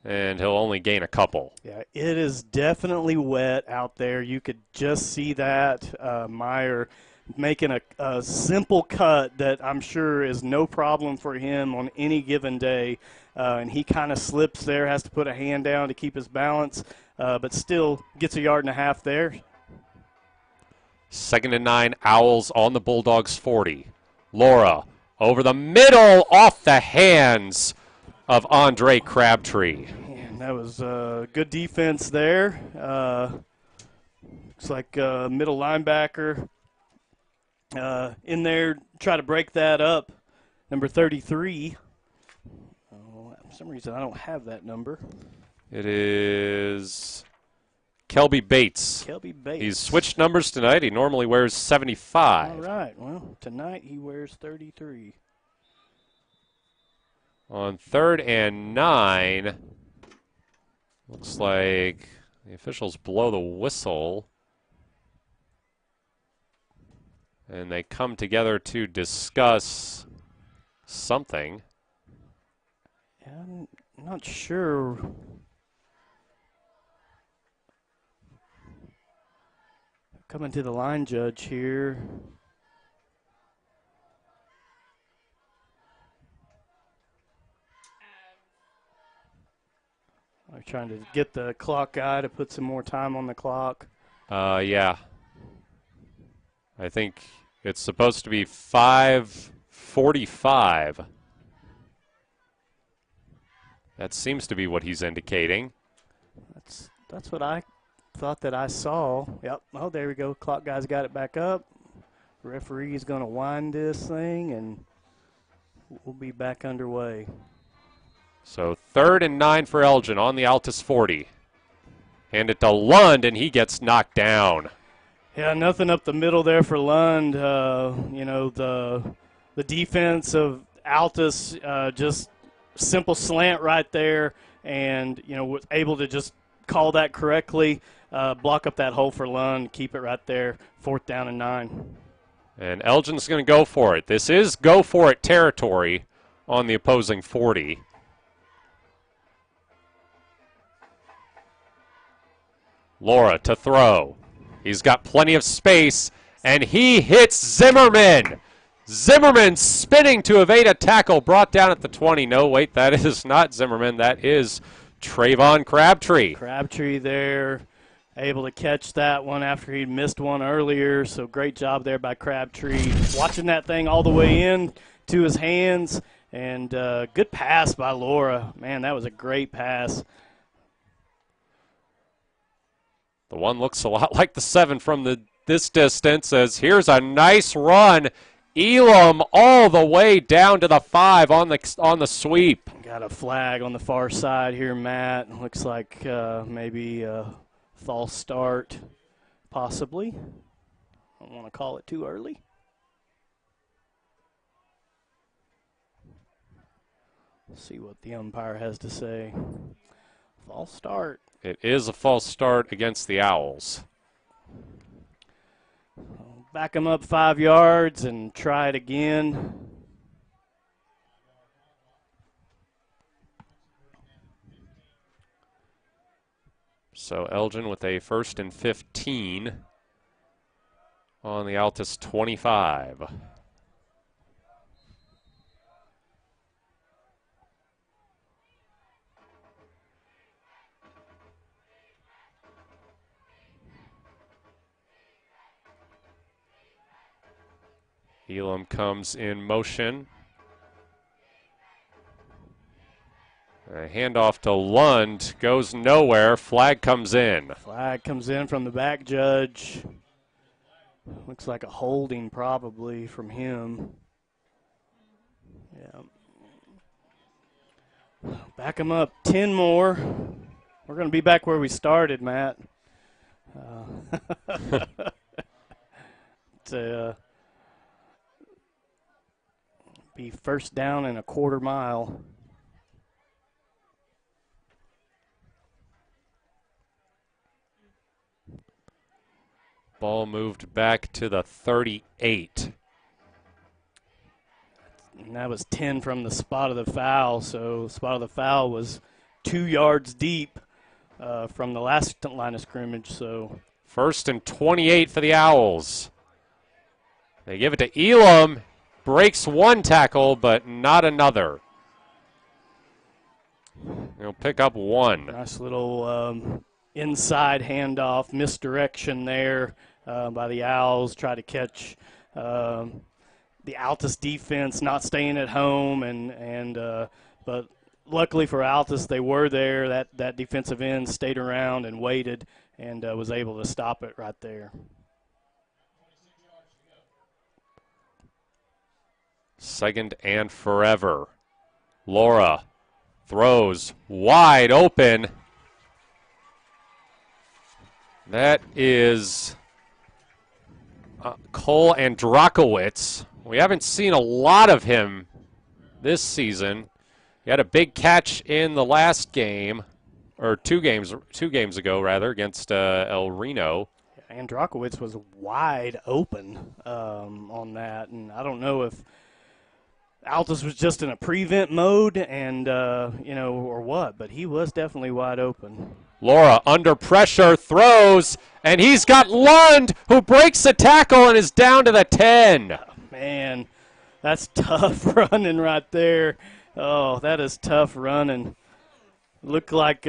and he'll only gain a couple. Yeah, it is definitely wet out there. You could just see that. Meyer making a simple cut that I'm sure is no problem for him on any given day. And he kind of slips there, has to put a hand down to keep his balance, but still gets 1.5 yards there. 2nd and 9, Owls on the Bulldogs 40. Laura over the middle, off the hands of Andre Crabtree. Man, that was good defense there. Looks like middle linebacker in there, try to break that up. Number 33. Oh, for some reason I don't have that number. It is Kelby Bates. Kelby Bates. He's switched numbers tonight. He normally wears 75. All right. Well, tonight he wears 33. On 3rd and 9, looks like the officials blow the whistle. And they come together to discuss something. Yeah, I'm not sure. Coming to the line judge here. I'm trying to get the clock guy to put some more time on the clock. Yeah. I think it's supposed to be 5:45. That seems to be what he's indicating. That's what I thought that I saw. Yep. Oh, there we go. Clock guy's got it back up. Referee's going to wind this thing, and we'll be back underway. So 3rd and 9 for Elgin on the Altus 40. Hand it to Lund, and he gets knocked down. Yeah, nothing up the middle there for Lund. You know, the defense of Altus, just simple slant right there, and, you know, was able to just call that correctly, block up that hole for Lund, keep it right there, 4th down and 9. And Elgin's going to go for it. This is go for it territory on the opposing 40. Laura to throw. He's got plenty of space, and he hits Zimmerman. Zimmerman spinning to evade a tackle, brought down at the 20. No, wait, that is not Zimmerman. That is Trayvon Crabtree. Crabtree there, able to catch that one after he missed one earlier, so great job there by Crabtree. Watching that thing all the way in to his hands, and good pass by Laura. Man, that was a great pass. The one looks a lot like the 7 from this distance, as here's a nice run. Elam all the way down to the 5 on the sweep. Got a flag on the far side here, Matt. Looks like maybe a false start, possibly. I don't want to call it too early. Let's see what the umpire has to say. False start. It is a false start against the Owls. Back them up 5 yards and try it again. So Elgin with a 1st and 15 on the Altus 25. Elam comes in motion. A handoff to Lund goes nowhere. Flag comes in. Flag comes in from the back judge. Looks like a holding probably from him. Yeah. Back him up 10 more. We're going to be back where we started, Matt. It's be 1st down and a 1/4 mile. Ball moved back to the 38. And that was 10 from the spot of the foul. So spot of the foul was 2 yards deep from the last line of scrimmage. So 1st and 28 for the Owls. They give it to Elam. Breaks one tackle, but not another. He'll pick up 1. Nice little inside handoff, misdirection there by the Owls. Try to catch the Altus defense not staying at home, but luckily for Altus, they were there. That defensive end stayed around and waited and was able to stop it right there. 2nd and forever. Laura throws wide open. That is Cole Andrakowitz. We haven't seen a lot of him this season. He had a big catch in the last game, or two games ago, rather, against El Reno. Andrakowitz was wide open on that, and I don't know if Altus was just in a prevent mode and, or what, but he was definitely wide open. Laura under pressure, throws, and he's got Lund, who breaks the tackle and is down to the 10. Man, that's tough running right there. Oh, that is tough running. Looked like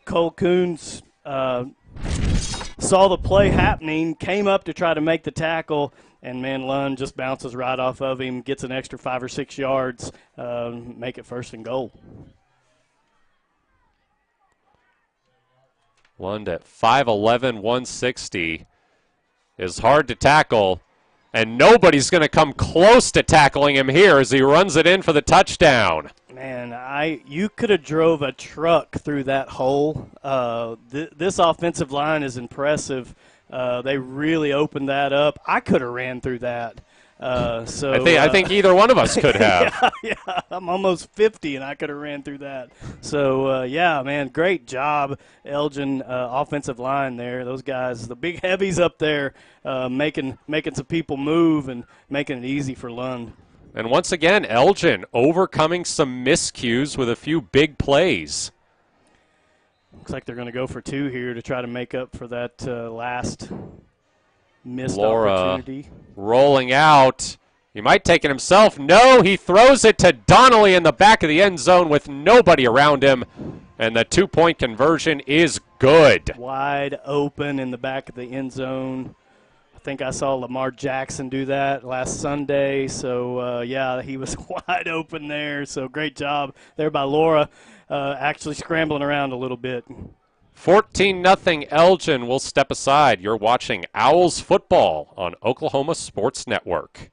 Cole Coons saw the play happening, came up to try to make the tackle, and, man, Lund just bounces right off of him, gets an extra 5 or 6 yards, make it 1st and goal. Lund at 5'11", 160 is hard to tackle, and nobody's going to come close to tackling him here as he runs it in for the touchdown. Man, you could have drove a truck through that hole. This offensive line is impressive. They really opened that up. I could have ran through that. I think either one of us could have. yeah, I'm almost 50, and I could have ran through that. So, man, great job, Elgin, offensive line there. Those guys, the big heavies up there, making some people move and making it easy for Lund. And once again, Elgin overcoming some miscues with a few big plays. Looks like they're going to go for 2 here to try to make up for that last missed Laura opportunity. Rolling out. He might take it himself. No, he throws it to Donnelly in the back of the end zone with nobody around him. And the 2-point conversion is good. Wide open in the back of the end zone. I think I saw Lamar Jackson do that last Sunday. So, he was wide open there. So, great job there by Laura, actually scrambling around a little bit. 14-0 Elgin will step aside. You're watching Owls football on Oklahoma Sports Network.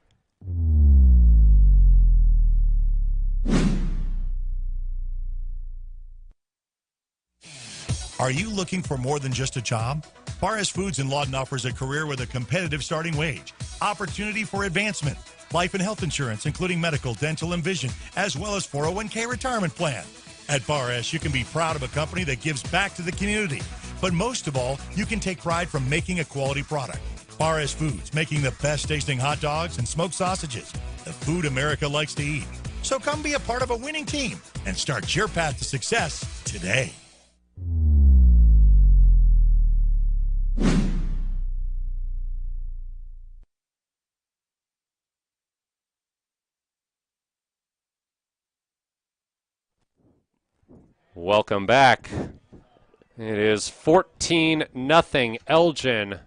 Are you looking for more than just a job? Forrest Foods in Lawton offers a career with a competitive starting wage, opportunity for advancement, life and health insurance, including medical, dental, and vision, as well as 401k retirement plan. At Bar S, you can be proud of a company that gives back to the community. But most of all, you can take pride from making a quality product. Bar S Foods, making the best tasting hot dogs and smoked sausages. The food America likes to eat. So come be a part of a winning team and start your path to success today. Welcome back. It is 14-0 Elgin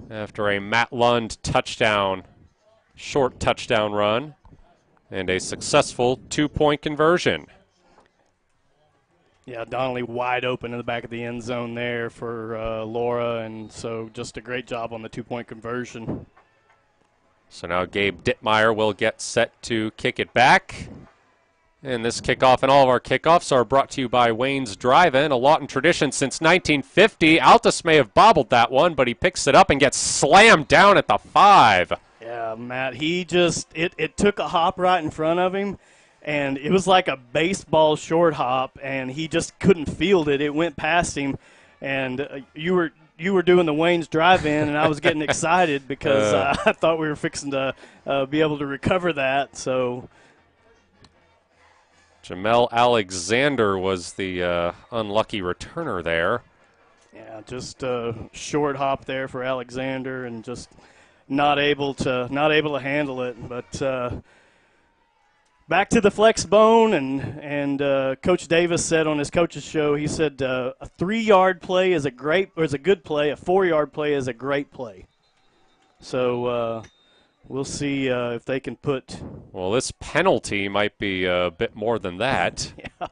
after a Matt Lund touchdown, short touchdown run, and a successful 2-point conversion. Yeah, Donnelly wide open in the back of the end zone there for Laura, and so just a great job on the 2-point conversion. So now Gabe Dittmeyer will get set to kick it back. And this kickoff and all of our kickoffs are brought to you by Wayne's Drive-In, a Lawton tradition since 1950. Altus may have bobbled that one, but he picks it up and gets slammed down at the 5. Yeah, Matt, he just, it took a hop right in front of him, and it was like a baseball short hop, and he just couldn't field it. It went past him, and you were doing the Wayne's Drive-In, and I was getting excited because I thought we were fixing to be able to recover that, so... Jamel Alexander was the unlucky returner there. Yeah, just a short hop there for Alexander, and just not able to handle it. But back to the flex bone, and Coach Davis said on his coach's show, he said a 3-yard play is a good play. A 4-yard play is a great play. So. We'll see if they can put... Well, this penalty might be a bit more than that. Yeah.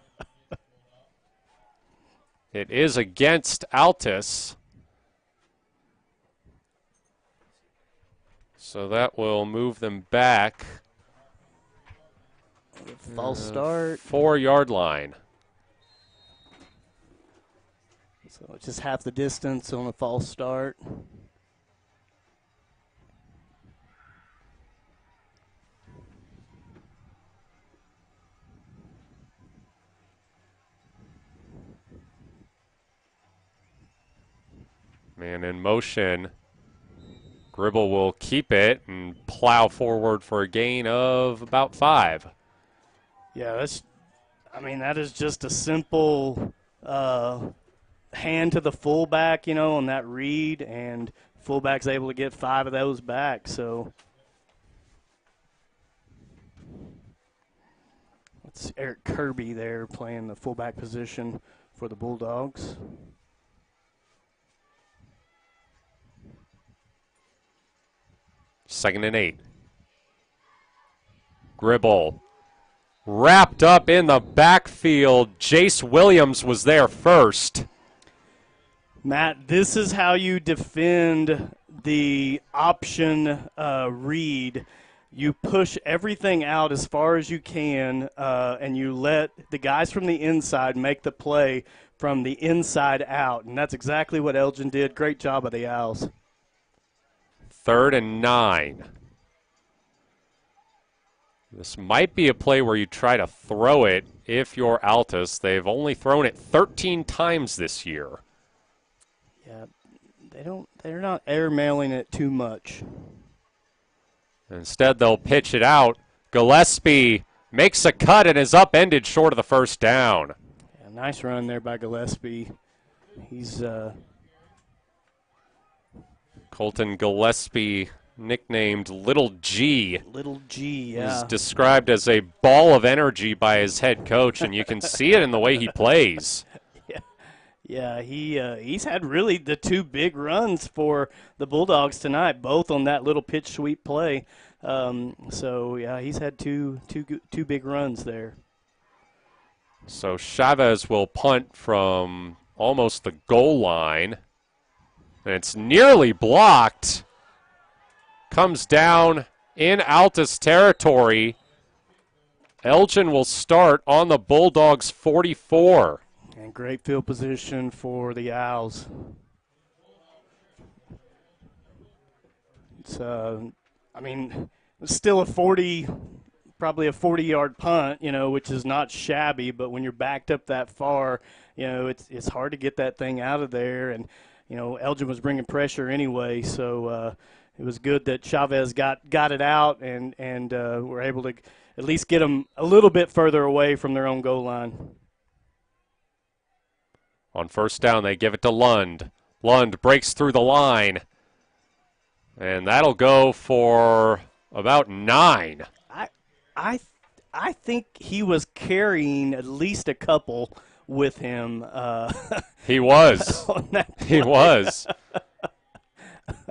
It is against Altus. So that will move them back. False start. 4-yard line. So it's just half the distance on a false start. Man in motion. Gribble will keep it and plow forward for a gain of about 5. Yeah, that is just a simple hand to the fullback, on that read, and fullback's able to get 5 of those back. So it's Eric Kirby there playing the fullback position for the Bulldogs. Second and 8. Gribble wrapped up in the backfield. Jace Williams was there first. Matt, this is how you defend the option read. You push everything out as far as you can, and you let the guys from the inside make the play from the inside out. And that's exactly what Elgin did. Great job of the Owls. 3rd and 9. This might be a play where you try to throw it if you're Altus. They've only thrown it 13 times this year. Yeah, they're not airmailing it too much. Instead, they'll pitch it out. Gillespie makes a cut and is upended short of the first down. Yeah, nice run there by Gillespie. He's Colton Gillespie, nicknamed Little G. Little G, yeah. Is described as a ball of energy by his head coach, and you can see it in the way he plays. Yeah, he's had really the 2 big runs for the Bulldogs tonight, both on that little pitch sweep play. So yeah, he's had two big runs there. So Chavez will punt from almost the goal line. And it's nearly blocked. Comes down in Altus territory. Elgin will start on the Bulldogs 44. And great field position for the Owls. It's, it's still probably a 40-yard punt, which is not shabby, but when you're backed up that far, it's hard to get that thing out of there. And Elgin was bringing pressure anyway, so it was good that Chavez got it out and were able to at least get them a little bit further away from their own goal line. On first down, they give it to Lund. Lund breaks through the line, and that'll go for about 9. I think he was carrying at least a couple with him. He was. He was.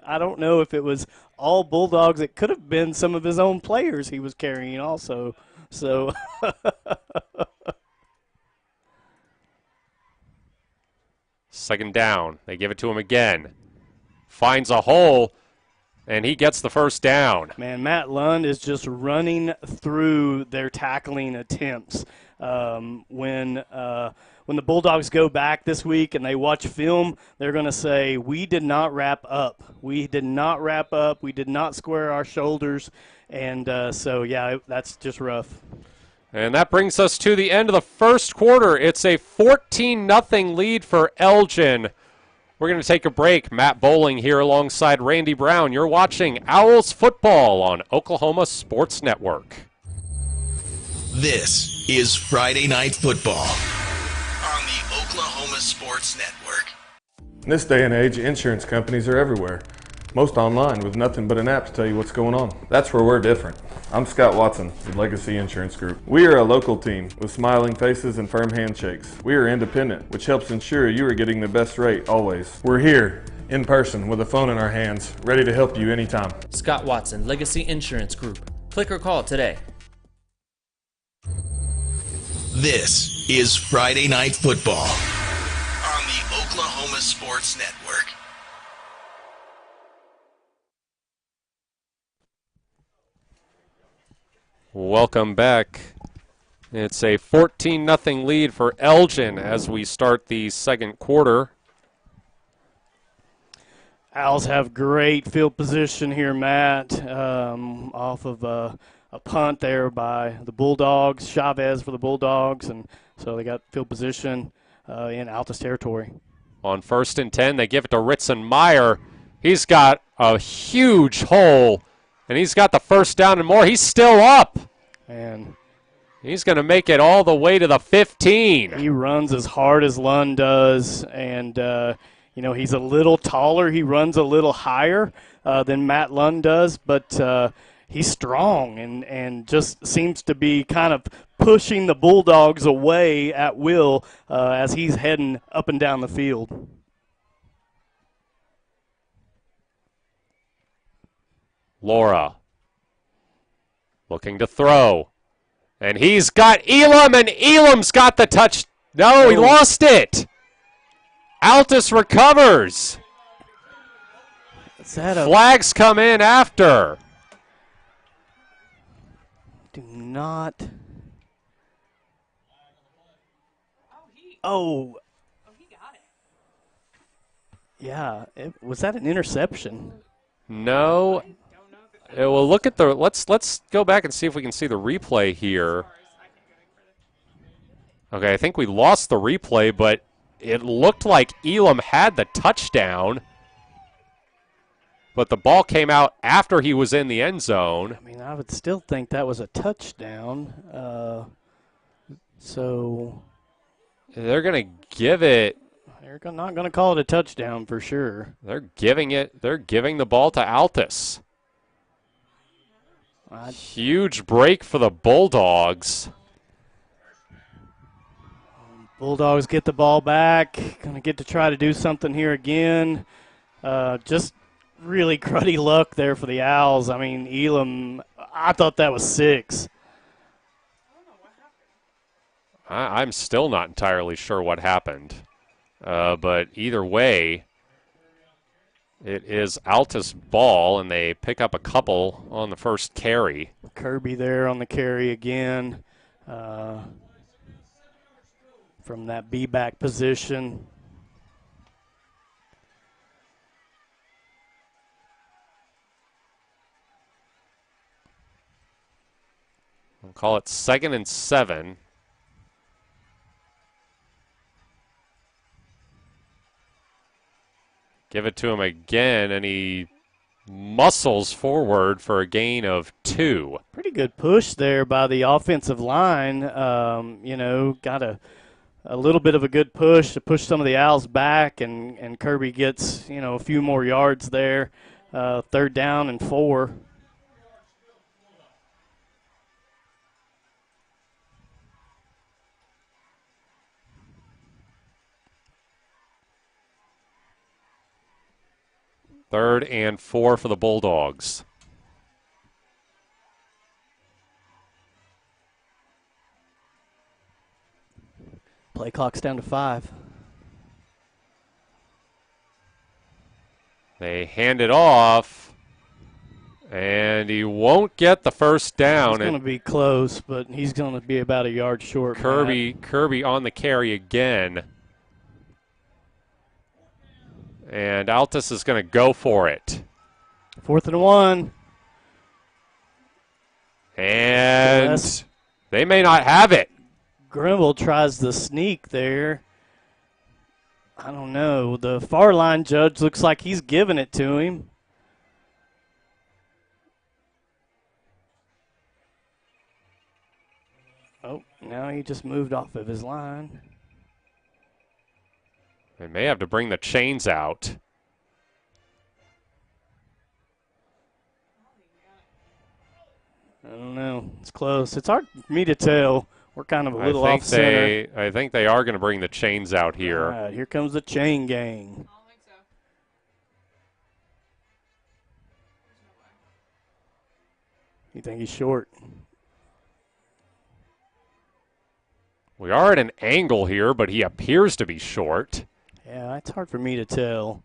I don't know if it was all Bulldogs. It could have been some of his own players he was carrying also. So second down. They give it to him again. Finds a hole, and he gets the first down. Man, Matt Lund is just running through their tackling attempts. When the Bulldogs go back this week and they watch film, they're going to say, we did not wrap up. We did not wrap up. We did not square our shoulders. And so, yeah, that's just rough. And that brings us to the end of the first quarter. It's a 14-0 lead for Elgin. We're going to take a break. Matt Bowling here alongside Randy Brown. You're watching Owls football on Oklahoma Sports Network. This is Friday Night Football on the Oklahoma Sports Network. In this day and age, insurance companies are everywhere. Most online with nothing but an app to tell you what's going on. That's where we're different. I'm Scott Watson with Legacy Insurance Group. We are a local team with smiling faces and firm handshakes. We are independent, which helps ensure you are getting the best rate always. We're here in person with a phone in our hands, ready to help you anytime. Scott Watson, Legacy Insurance Group. Click or call today. This is Friday Night Football on the Oklahoma Sports Network. Welcome back. It's a 14-0 lead for Elgin as we start the second quarter. Owls have great field position here, Matt, off of a punt there by the Bulldogs, Chavez for the Bulldogs, and so they got field position in Altus territory. On 1st and 10, they give it to Ritzenmeyer. He's got a huge hole, and he's got the first down and more. He's still up. And he's going to make it all the way to the 15. He runs as hard as Lund does, and he's a little taller. He runs a little higher than Matt Lund does, but he's strong and just seems to be kind of pushing the Bulldogs away at will as he's heading up and down the field. Laura looking to throw. And he's got Elam, and Elam's got the touch. No, he lost it. Altus recovers. Flags come in after. Do not. Oh. He got it. Yeah. Was that an interception? No. Well, look at the. Let's go back and see if we can see the replay here. Okay, I think we lost the replay, but it looked like Elam had the touchdown. But the ball came out after he was in the end zone. I mean, I would still think that was a touchdown. So they're going to give it. They're not going to call it a touchdown for sure. They're giving the ball to Altus. Huge break for the Bulldogs. Bulldogs get the ball back. Going to get to try to do something here again. Just really cruddy luck there for the Owls. I mean, Elam, I thought that was 6. I'm still not entirely sure what happened. But either way, it is Altus ball, and they pick up a couple on the first carry. Kirby there on the carry again from that B-back position. We'll call it 2nd and 7. Give it to him again, and he muscles forward for a gain of 2. Pretty good push there by the offensive line. Got a little bit of a good push to push some of the Owls back, and Kirby gets, a few more yards there. 3rd down and 4. Third and 4 for the Bulldogs. Play clock's down to 5. They hand it off, and he won't get the first down. It's going to be close, but he's going to be about a yard short. Kirby on the carry again. And Altus is going to go for it. 4th and 1. And they may not have it. Grimble tries the sneak there. I don't know. The far line judge looks like he's giving it to him. Oh, now he just moved off of his line. They may have to bring the chains out. I don't know. It's close. It's hard for me to tell. We're kind of a little off center. I think they are going to bring the chains out here. All right, here comes the chain gang. You think he's short? We are at an angle here, but he appears to be short. Yeah, it's hard for me to tell.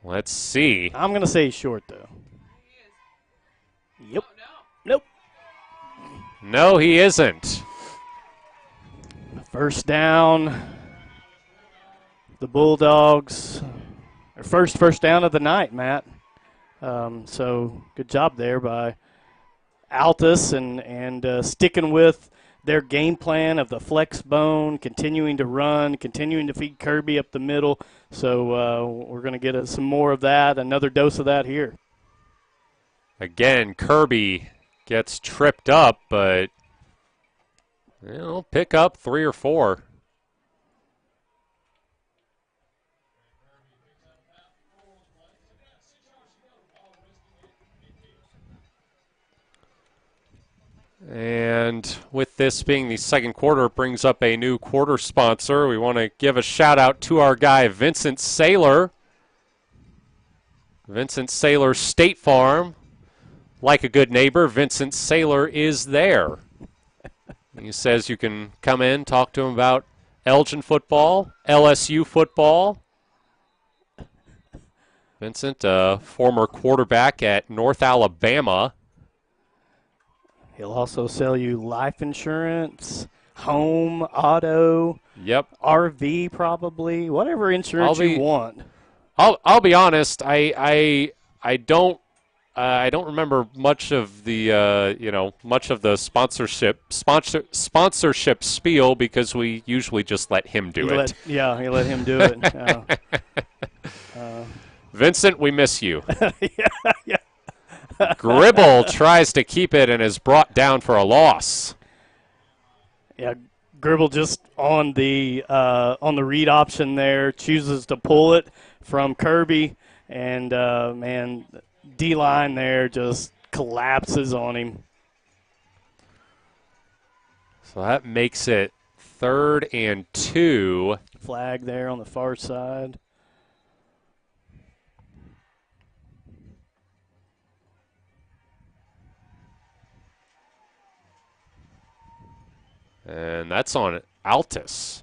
Let's see. I'm going to say he's short, though. Yep. Nope. No, he isn't. 1st down. The Bulldogs First down of the night, Matt. So good job there by Altus and sticking with their game plan of the flex bone, continuing to run, continuing to feed Kirby up the middle. So we're going to get some more of that, another dose of that here. Again, Kirby gets tripped up, but pick up 3 or 4. And with this being the second quarter, it brings up a new quarter sponsor. We want to give a shout out to our guy, Vincent Saylor. Vincent Saylor State Farm. Like a good neighbor, Vincent Saylor is there. He says you can come in, talk to him about Elgin football, LSU football. Vincent, former quarterback at North Alabama. He'll also sell you life insurance, home, auto, RV probably, whatever insurance you want. I'll be honest, I don't remember much of the sponsorship spiel because we usually just let him do it. You let him do it. Vincent, we miss you. Yeah. Gribble tries to keep it and is brought down for a loss. Yeah, Gribble just on the read option there chooses to pull it from Kirby, and D-line there just collapses on him. So that makes it 3rd and 2. Flag there on the far side. And that's on Altus.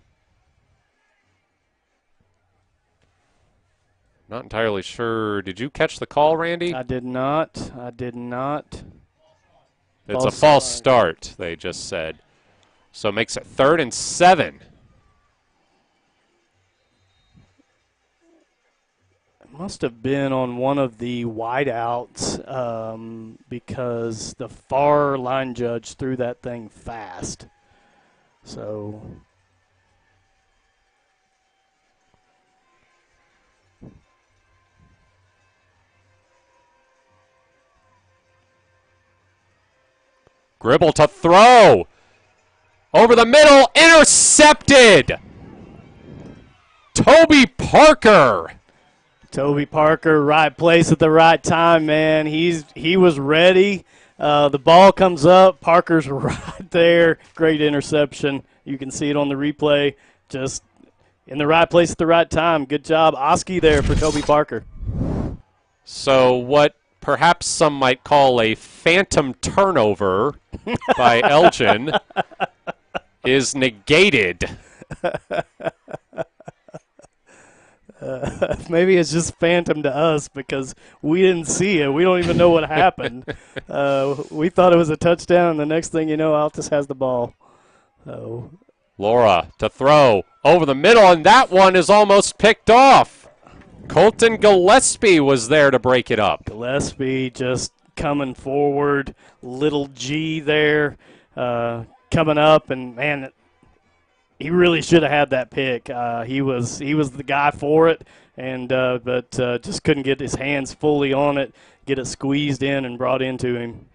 Not entirely sure. Did you catch the call, Randy? I did not. It's a false start, they just said. So it makes it 3rd and 7. It must have been on one of the wideouts because the far line judge threw that thing fast. So Gribble to throw. Over the middle, intercepted. Toby Parker. Toby Parker, right place at the right time, man. He was ready. The ball comes up. Parker's right there. Great interception. You can see it on the replay. Just in the right place at the right time. Good job, Oski, there for Toby Parker. So what perhaps some might call a phantom turnover by Elgin is negated. Maybe it's just phantom to us because we didn't see it. We don't even know what happened. We thought it was a touchdown, and the next thing you know, Altus has the ball. Laura to throw over the middle, and that one is almost picked off. Colton Gillespie was there to break it up. Gillespie just coming forward. Little G there coming up, and, man, he really should have had that pick. He was the guy for it, and but just couldn't get his hands fully on it, get it squeezed in and brought into him.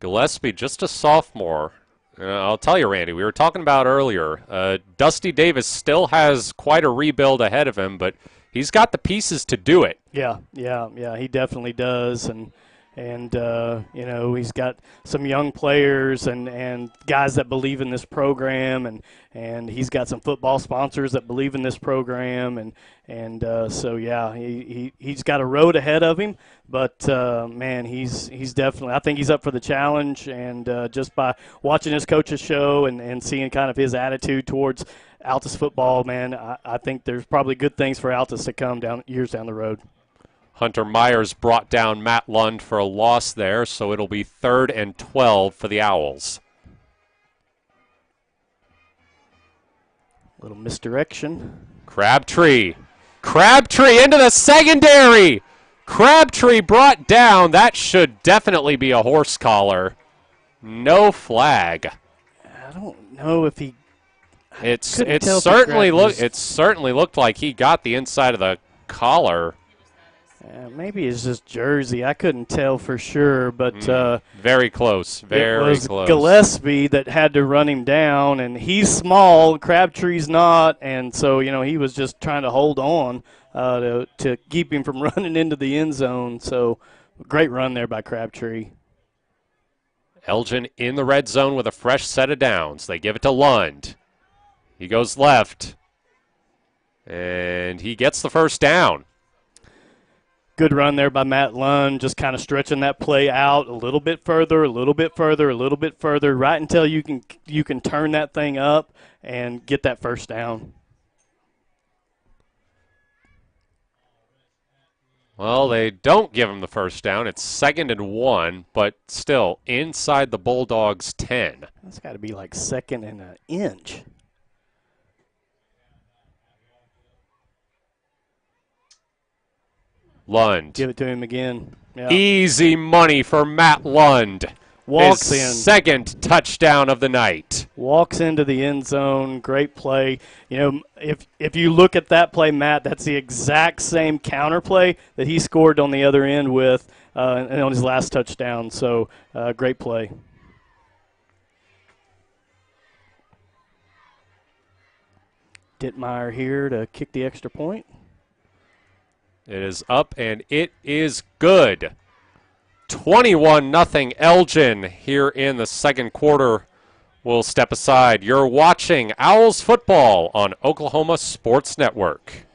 Gillespie, just a sophomore. I'll tell you, Randy, we were talking about earlier, Dusty Davis still has quite a rebuild ahead of him, but he's got the pieces to do it. Yeah, he definitely does, and he's got some young players and guys that believe in this program, and he's got some football sponsors that believe in this program, and so yeah, he's got a road ahead of him, but man, he's definitely, I think he's up for the challenge, and just by watching his coach's show and seeing kind of his attitude towards Altus football, man, I think there's probably good things for Altus to come years down the road. Hunter Myers brought down Matt Lund for a loss there, so it'll be 3rd and 12 for the Owls. Little misdirection. Crabtree Crabtree into the secondary. Crabtree brought down. That should definitely be a horse collar. No flag. I don't know if he. It certainly looked like he got the inside of the collar. Maybe it's just jersey. I couldn't tell for sure, but very close. Very it was close. Gillespie that had to run him down, and he's small. Crabtree's not, and so he was just trying to hold on to keep him from running into the end zone. So great run there by Crabtree. Elgin in the red zone with a fresh set of downs. They give it to Lund. He goes left, and he gets the first down. Good run there by Matt Lund, just kind of stretching that play out a little bit further, a little bit further, a little bit further, right until you can turn that thing up and get that first down. Well, they don't give him the first down. It's 2nd and 1, but still inside the Bulldogs' 10. That's got to be like 2nd and an inch. Lund. Give it to him again. Yep. Easy money for Matt Lund. Walks His in. second touchdown of the night. Walks into the end zone. Great play. If you look at that play, Matt, that's the exact same counter play that he scored on the other end with and on his last touchdown. So great play. Dittmeyer here to kick the extra point. It is up, and it is good. 21-0 Elgin here in the second quarter. We'll step aside. You're watching Owls football on Oklahoma Sports Network.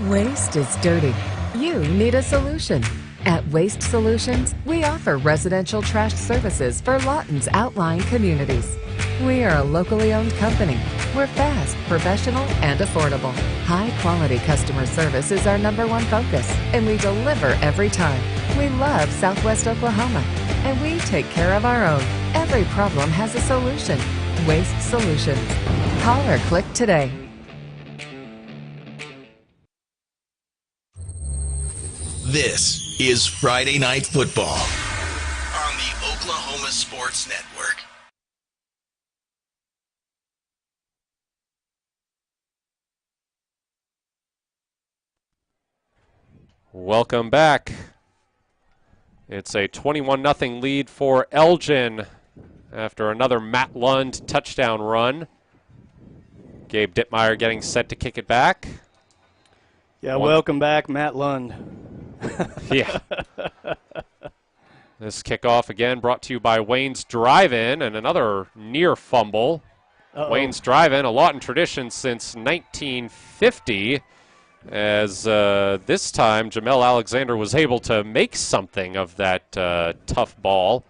Waste is dirty. You need a solution. At Waste Solutions, we offer residential trash services for Lawton's outlying communities. We are a locally owned company. We're fast, professional, and affordable. High-quality customer service is our #1 focus, and we deliver every time. We love Southwest Oklahoma, and we take care of our own. Every problem has a solution. Waste Solutions. Call or click today. This is Friday Night Football on the Oklahoma Sports Network. Welcome back. It's a 21-0 lead for Elgin after another Matt Lund touchdown run. Gabe Dittmeyer getting set to kick it back. Yeah, welcome back, Matt Lund. Yeah. This kickoff again brought to you by Wayne's Drive-In and another near fumble. Wayne's Drive-In, a Lawton tradition since 1950, as this time Jamel Alexander was able to make something of that tough ball.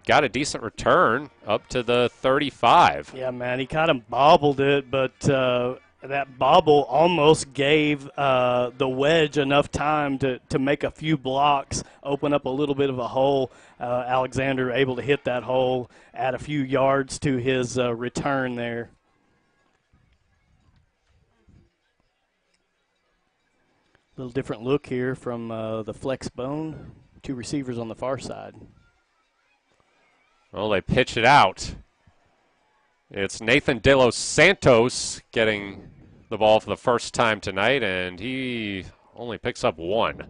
Got a decent return up to the 35. Yeah, man, he kind of bobbled it, but that bobble almost gave the wedge enough time to make a few blocks, open up a little bit of a hole. Alexander able to hit that hole, add a few yards to his return there. A little different look here from the flex bone. Two receivers on the far side. Well, they pitch it out. It's Nathan De Los Santos getting the ball for the first time tonight, and he only picks up one.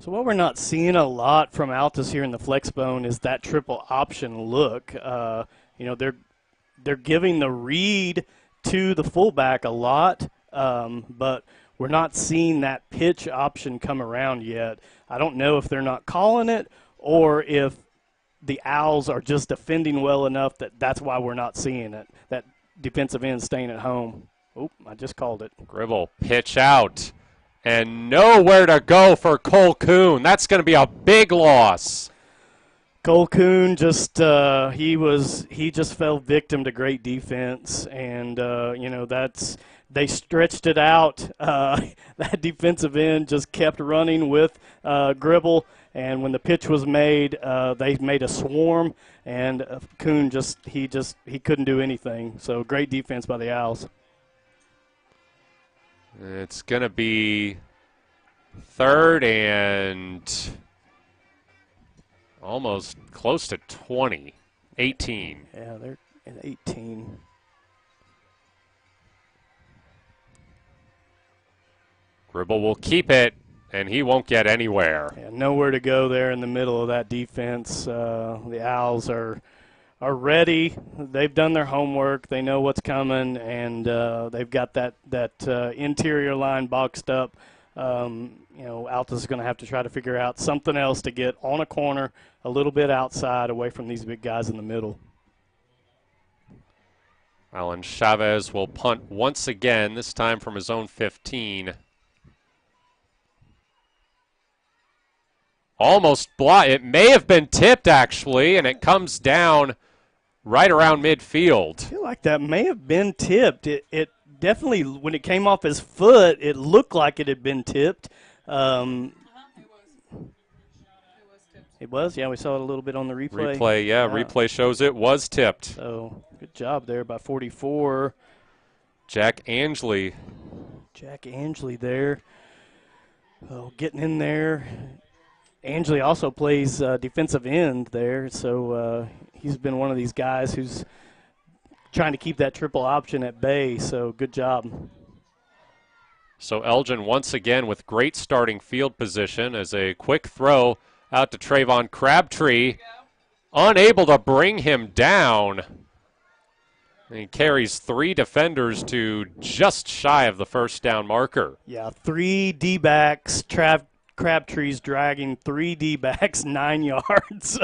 So what we're not seeing a lot from Altus here in the flex bone is that triple option look. They're giving the read to the fullback a lot, but we're not seeing that pitch option come around yet. I don't know if they're not calling it or if the Owls are just defending well enough that's why we're not seeing it. That defensive end staying at home. Oop, I just called it. Gribble, pitch out. And nowhere to go for Cole Kuhn. That's going to be a big loss. Cole Kuhn just he just fell victim to great defense, and they stretched it out. That defensive end just kept running with Gribble, and when the pitch was made, they made a swarm, and Kuhn he couldn't do anything. So great defense by the Owls. It's going to be 3rd and almost close to 20, 18. Yeah, they're at 18. Gribble will keep it, and he won't get anywhere. Yeah, nowhere to go there in the middle of that defense. The Owls are ready. They've done their homework. They know what's coming, and they've got that interior line boxed up. Altus is going to have to try to figure out something else to get on a corner a little bit outside away from these big guys in the middle. Alan Chavez will punt once again, this time from his own 15. Almost blocked. It may have been tipped, actually, and it comes down right around midfield. I feel like that may have been tipped. It definitely, when it came off his foot, it looked like it had been tipped. It was? Yeah, we saw it a little bit on the replay. Replay shows it was tipped. So, good job there by 44. Jack Angley there. Oh, getting in there. Angley also plays defensive end there, so he's been one of these guys who's trying to keep that triple option at bay, so good job. So Elgin once again with great starting field position as a quick throw out to Trayvon Crabtree. Unable to bring him down. He carries 3 defenders to just shy of the first down marker. Yeah, 3 D-backs. Crabtree's dragging 3 D-backs 9 yards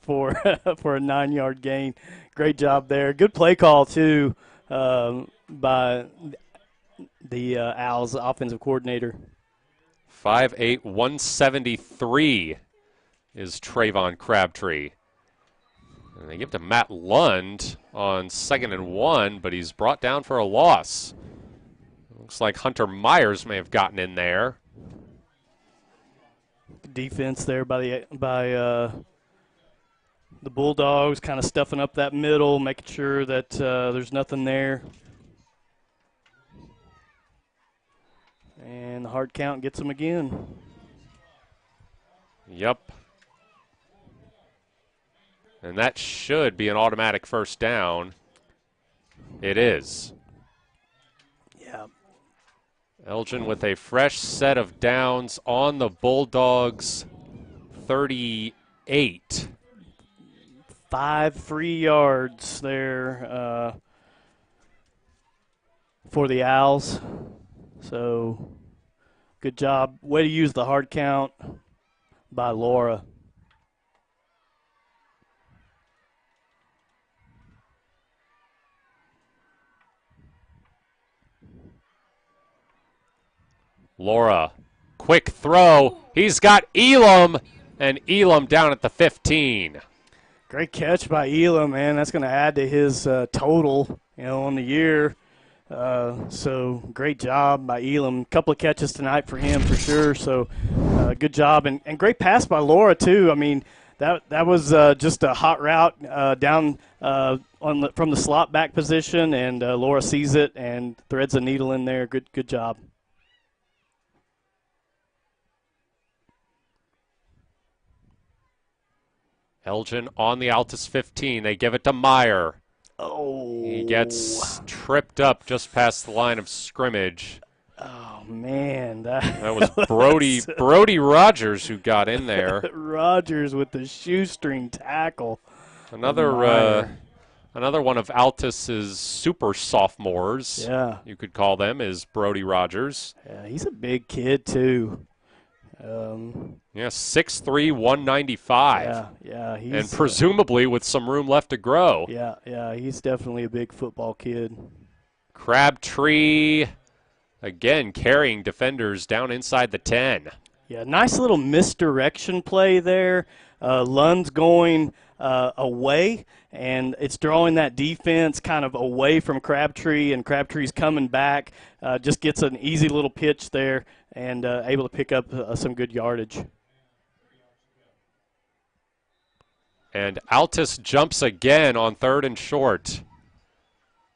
for a 9-yard gain. Great job there. Good play call, too, by the Owls offensive coordinator. 5'8", 173 is Trayvon Crabtree. And they give to Matt Lund on 2nd and 1, but he's brought down for a loss. Looks like Hunter Myers may have gotten in there. Defense there by the Bulldogs, kind of stuffing up that middle, making sure that there's nothing there. And the hard count gets them again. Yep. And that should be an automatic first down. It is. Yeah. Elgin with a fresh set of downs on the Bulldogs' 38. 5 free yards there for the Owls. So, good job. Way to use the hard count by Laura. Laura, quick throw. He's got Elam, and Elam down at the 15. Great catch by Elam, man. That's going to add to his total, on the year. So great job by Elam. Couple of catches tonight for him for sure. So good job and great pass by Laura too. I mean that was just a hot route down from the slot back position, and Laura sees it and threads a needle in there. Good job. Elgin on the Altus 15. They give it to Meyer. Oh. He gets tripped up just past the line of scrimmage. Oh, man. That was Brody Rogers who got in there. Rogers with the shoestring tackle. Another one of Altus's super sophomores, you could call them, is Brody Rogers. Yeah, he's a big kid, too. 6'3", 195. Yeah, and presumably with some room left to grow. Yeah, he's definitely a big football kid. Crabtree, again, carrying defenders down inside the 10. Yeah, nice little misdirection play there. Lund's going away, and it's drawing that defense kind of away from Crabtree, and Crabtree's coming back, just gets an easy little pitch there and able to pick up some good yardage. And Altus jumps again on 3rd and short.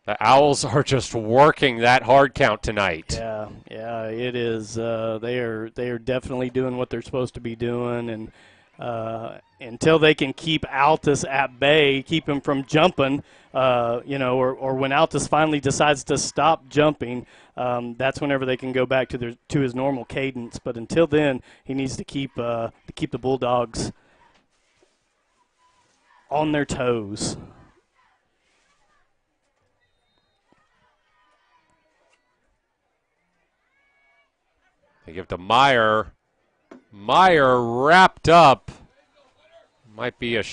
The Owls are just working that hard count tonight. Yeah, it is. They are definitely doing what they're supposed to be doing, and until they can keep Altus at bay, keep him from jumping, or when Altus finally decides to stop jumping, that's whenever they can go back to his normal cadence. But until then, he needs to keep the Bulldogs on their toes. They give to Meyer. Meyer wrapped up. Might be a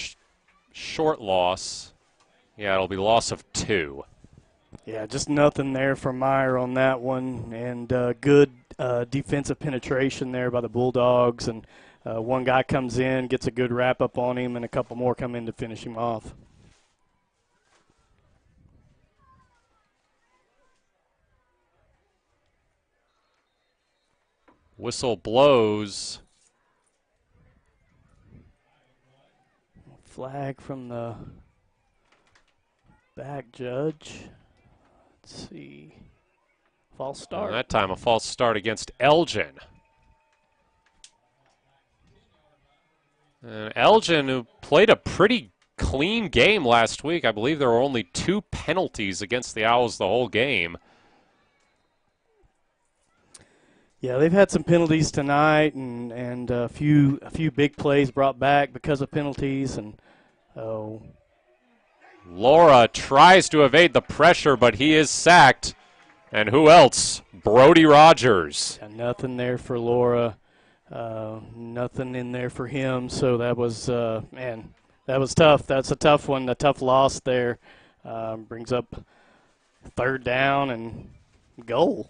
short loss. Yeah, it'll be loss of 2. Yeah, just nothing there for Meyer on that one, and good defensive penetration there by the Bulldogs. And one guy comes in, gets a good wrap up on him, and a couple more come in to finish him off. Whistle blows. Flag from the back judge. Let's see. False start. And that time a false start against Elgin. And Elgin, who played a pretty clean game last week. I believe there were only 2 penalties against the Owls the whole game. Yeah, they've had some penalties tonight, and a few big plays brought back because of penalties. And Laura tries to evade the pressure, but he is sacked. And who else? Brody Rogers. Nothing there for Laura. Nothing in there for him. So that was that was tough. That's a tough one. A tough loss there. Brings up 3rd down and goal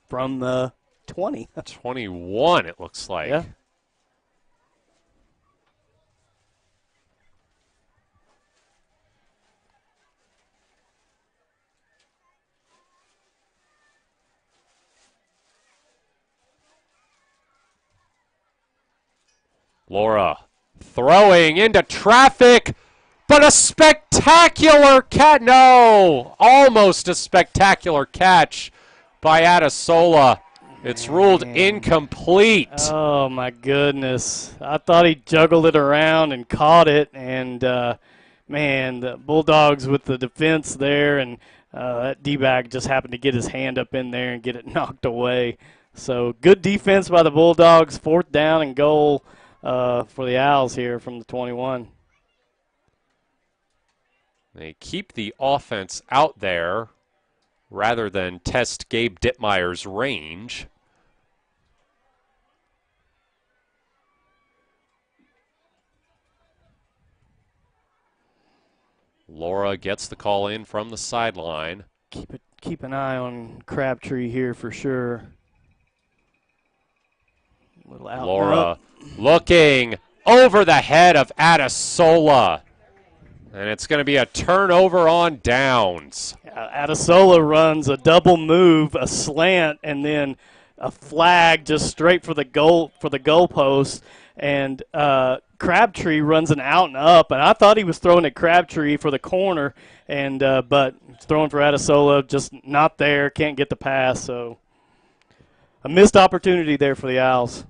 from the 20. 21, it looks like. Yeah. Laura throwing into traffic, but a spectacular almost a spectacular catch by Adesola. It's ruled incomplete. Oh, my goodness. I thought he juggled it around and caught it. And, the Bulldogs with the defense there. And that D-back just happened to get his hand up in there and get it knocked away. So good defense by the Bulldogs. 4th down and goal for the Owls here from the 21. They keep the offense out there rather than test Gabe Dittmeyer's range. Laura gets the call in from the sideline. Keep an eye on Crabtree here for sure. Laura looking over the head of Adesola. And it's going to be a turnover on downs. Adesola runs a double move, a slant, and then a flag just straight for the goalpost. And Crabtree runs an out and up, and I thought he was throwing at Crabtree for the corner, and but throwing for Adesola, just not there, can't get the pass. So a missed opportunity there for the Owls.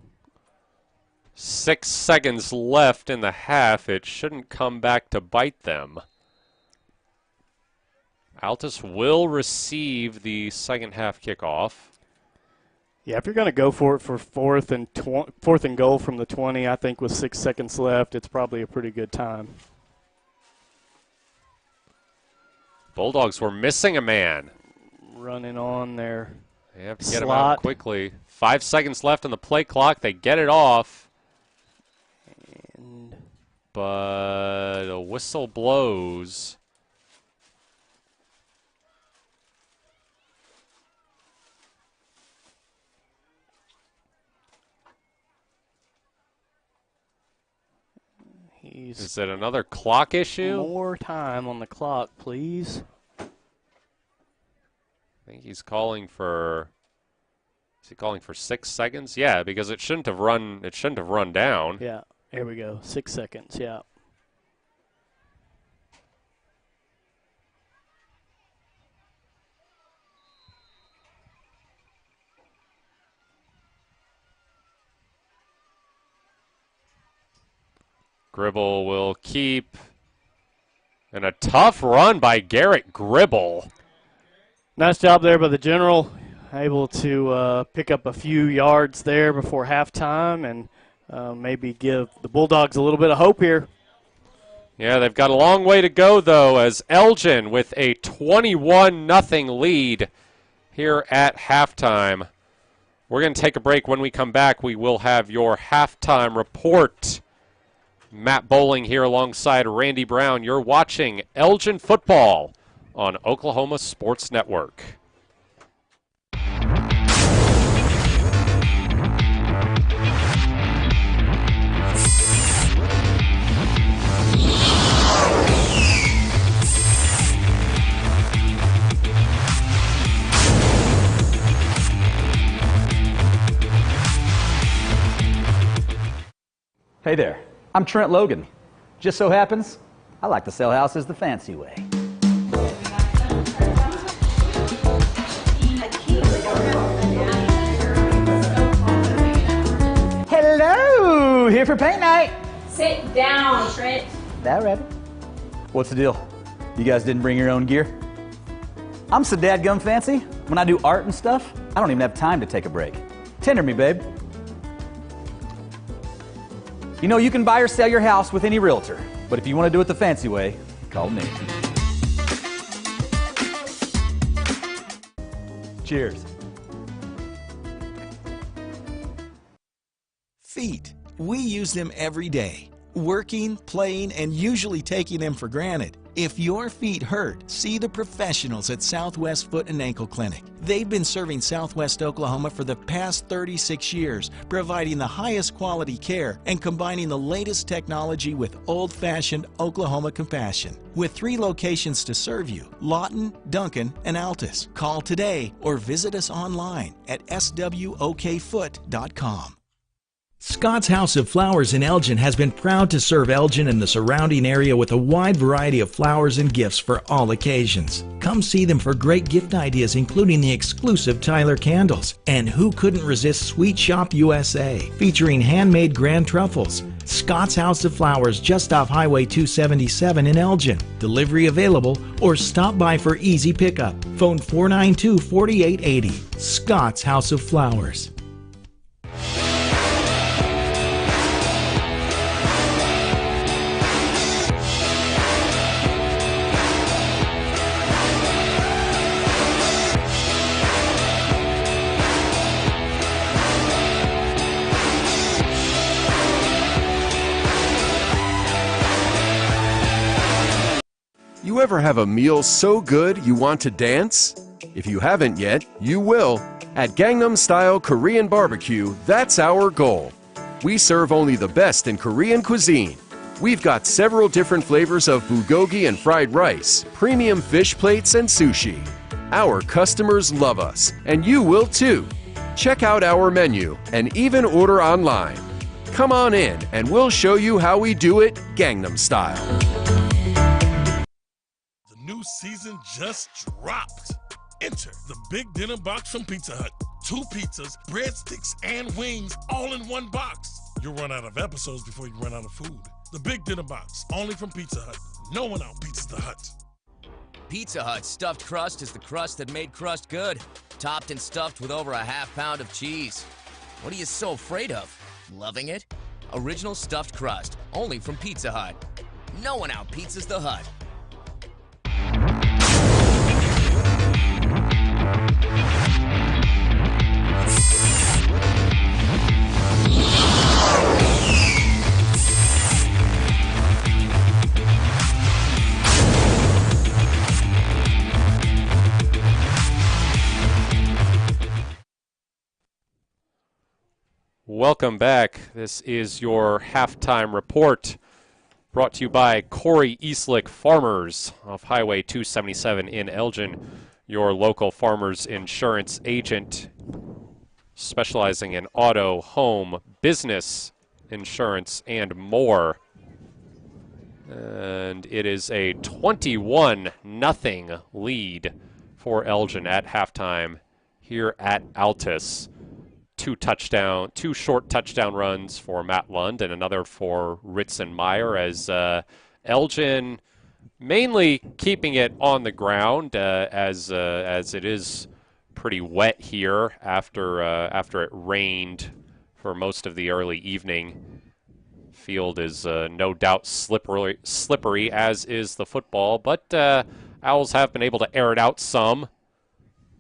6 seconds left in the half. It shouldn't come back to bite them. Altus will receive the second half kickoff. Yeah, if you're going to go for it for fourth and goal from the 20, I think with 6 seconds left, it's probably a pretty good time. Bulldogs were missing a man. Running on there. They have to get him out quickly. 5 seconds left on the play clock. They get it off. But a whistle blows. Is it another clock issue? More time on the clock, please. I think he's calling for. Is he calling for 6 seconds? Yeah, because it shouldn't have run. It shouldn't have run down. Yeah, here we go. 6 seconds. Yeah. Gribble will keep. And a tough run by Garrett Gribble. Nice job there by the General. Able to pick up a few yards there before halftime and maybe give the Bulldogs a little bit of hope here. Yeah, they've got a long way to go, though, as Elgin with a 21-0 lead here at halftime. We're going to take a break. When we come back, we will have your halftime report. Matt Bowling here alongside Randy Brown. You're watching Elgin football on Oklahoma Sports Network. Hey there, I'm Trent Logan. Just so happens, I like to sell houses the fancy way. Hello, here for paint night. Sit down, Trent. That ready? What's the deal? You guys didn't bring your own gear? I'm so dadgum fancy. When I do art and stuff, I don't even have time to take a break. Tender me, babe. You know, you can buy or sell your house with any realtor, but if you want to do it the fancy way, call me. Cheers. Feet. We use them every day, working, playing, and usually taking them for granted. If your feet hurt, see the professionals at Southwest Foot and Ankle Clinic. They've been serving Southwest Oklahoma for the past 36 years, providing the highest quality care and combining the latest technology with old-fashioned Oklahoma compassion. With 3 locations to serve you, Lawton, Duncan, and Altus. Call today or visit us online at swokfoot.com. Scott's House of Flowers in Elgin has been proud to serve Elgin and the surrounding area with a wide variety of flowers and gifts for all occasions. Come see them for great gift ideas, including the exclusive Tyler candles. And who couldn't resist Sweet Shop USA, featuring handmade grand truffles. Scott's House of Flowers, just off Highway 277 in Elgin. Delivery available, or stop by for easy pickup. Phone 492-4880. Scott's House of Flowers. You ever have a meal so good you want to dance? If you haven't yet, you will. At Gangnam Style Korean Barbecue, that's our goal. We serve only the best in Korean cuisine. We've got several different flavors of bulgogi and fried rice, premium fish plates, and sushi. Our customers love us, and you will too. Check out our menu and even order online. Come on in and we'll show you how we do it Gangnam Style. New season just dropped. Enter the Big Dinner Box from Pizza Hut. 2 pizzas, breadsticks, and wings all in one box. You'll run out of episodes before you run out of food. The Big Dinner Box, only from Pizza Hut. No one outpizzas the Hut. Pizza Hut's stuffed crust is the crust that made crust good. Topped and stuffed with over a half pound of cheese. What are you so afraid of? Loving it? Original stuffed crust, only from Pizza Hut. No one outpizzas the Hut. Welcome back. This is your halftime report Brought to you by Corey Eastlick Farmers off Highway 277 in Elgin, your local farmers insurance agent specializing in auto, home, business insurance, and more. And it is a 21-0 lead for Elgin at halftime here at Altus. Two short touchdown runs for Matt Lund and another for Ritson Meyer, as Elgin mainly keeping it on the ground as it is pretty wet here after it rained for most of the early evening. Field is no doubt slippery, as is the football, but Owls have been able to air it out some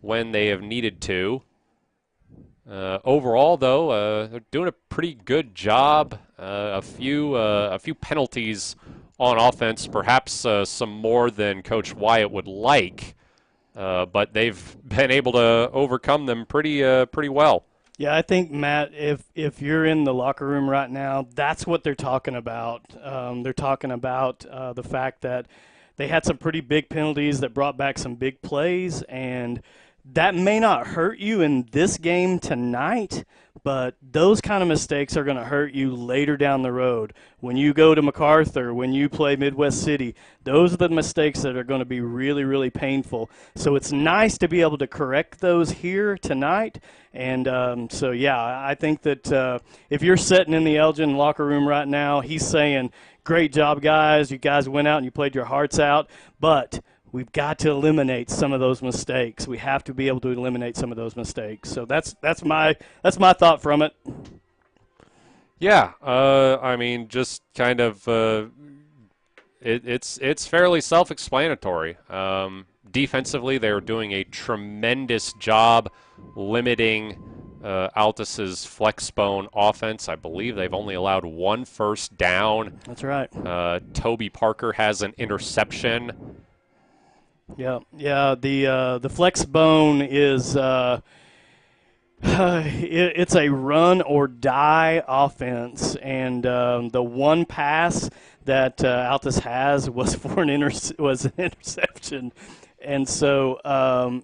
when they have needed to. Overall, though, they're doing a pretty good job. A few penalties on offense, perhaps some more than Coach Wyatt would like, but they've been able to overcome them pretty well. Yeah, I think, Matt, if you're in the locker room right now, that's what they're talking about. They're talking about the fact that they had some pretty big penalties that brought back some big plays, and that may not hurt you in this game tonight, but those kind of mistakes are going to hurt you later down the road. When you go to MacArthur, when you play Midwest City, those are the mistakes that are going to be really, really painful. So it's nice to be able to correct those here tonight. And I think that if you're sitting in the Elgin locker room right now, he's saying, great job, guys. You guys went out and you played your hearts out, but we've got to eliminate some of those mistakes. We have to be able to eliminate some of those mistakes. So that's my thought from it. Yeah, I mean, just kind of it's fairly self-explanatory. Defensively, they're doing a tremendous job limiting Altus's flexbone offense. I believe they've only allowed one first down. That's right. Toby Parker has an interception. Yeah. The flex bone is it's a run or die offense, and the one pass that Altus has was for an interception, and so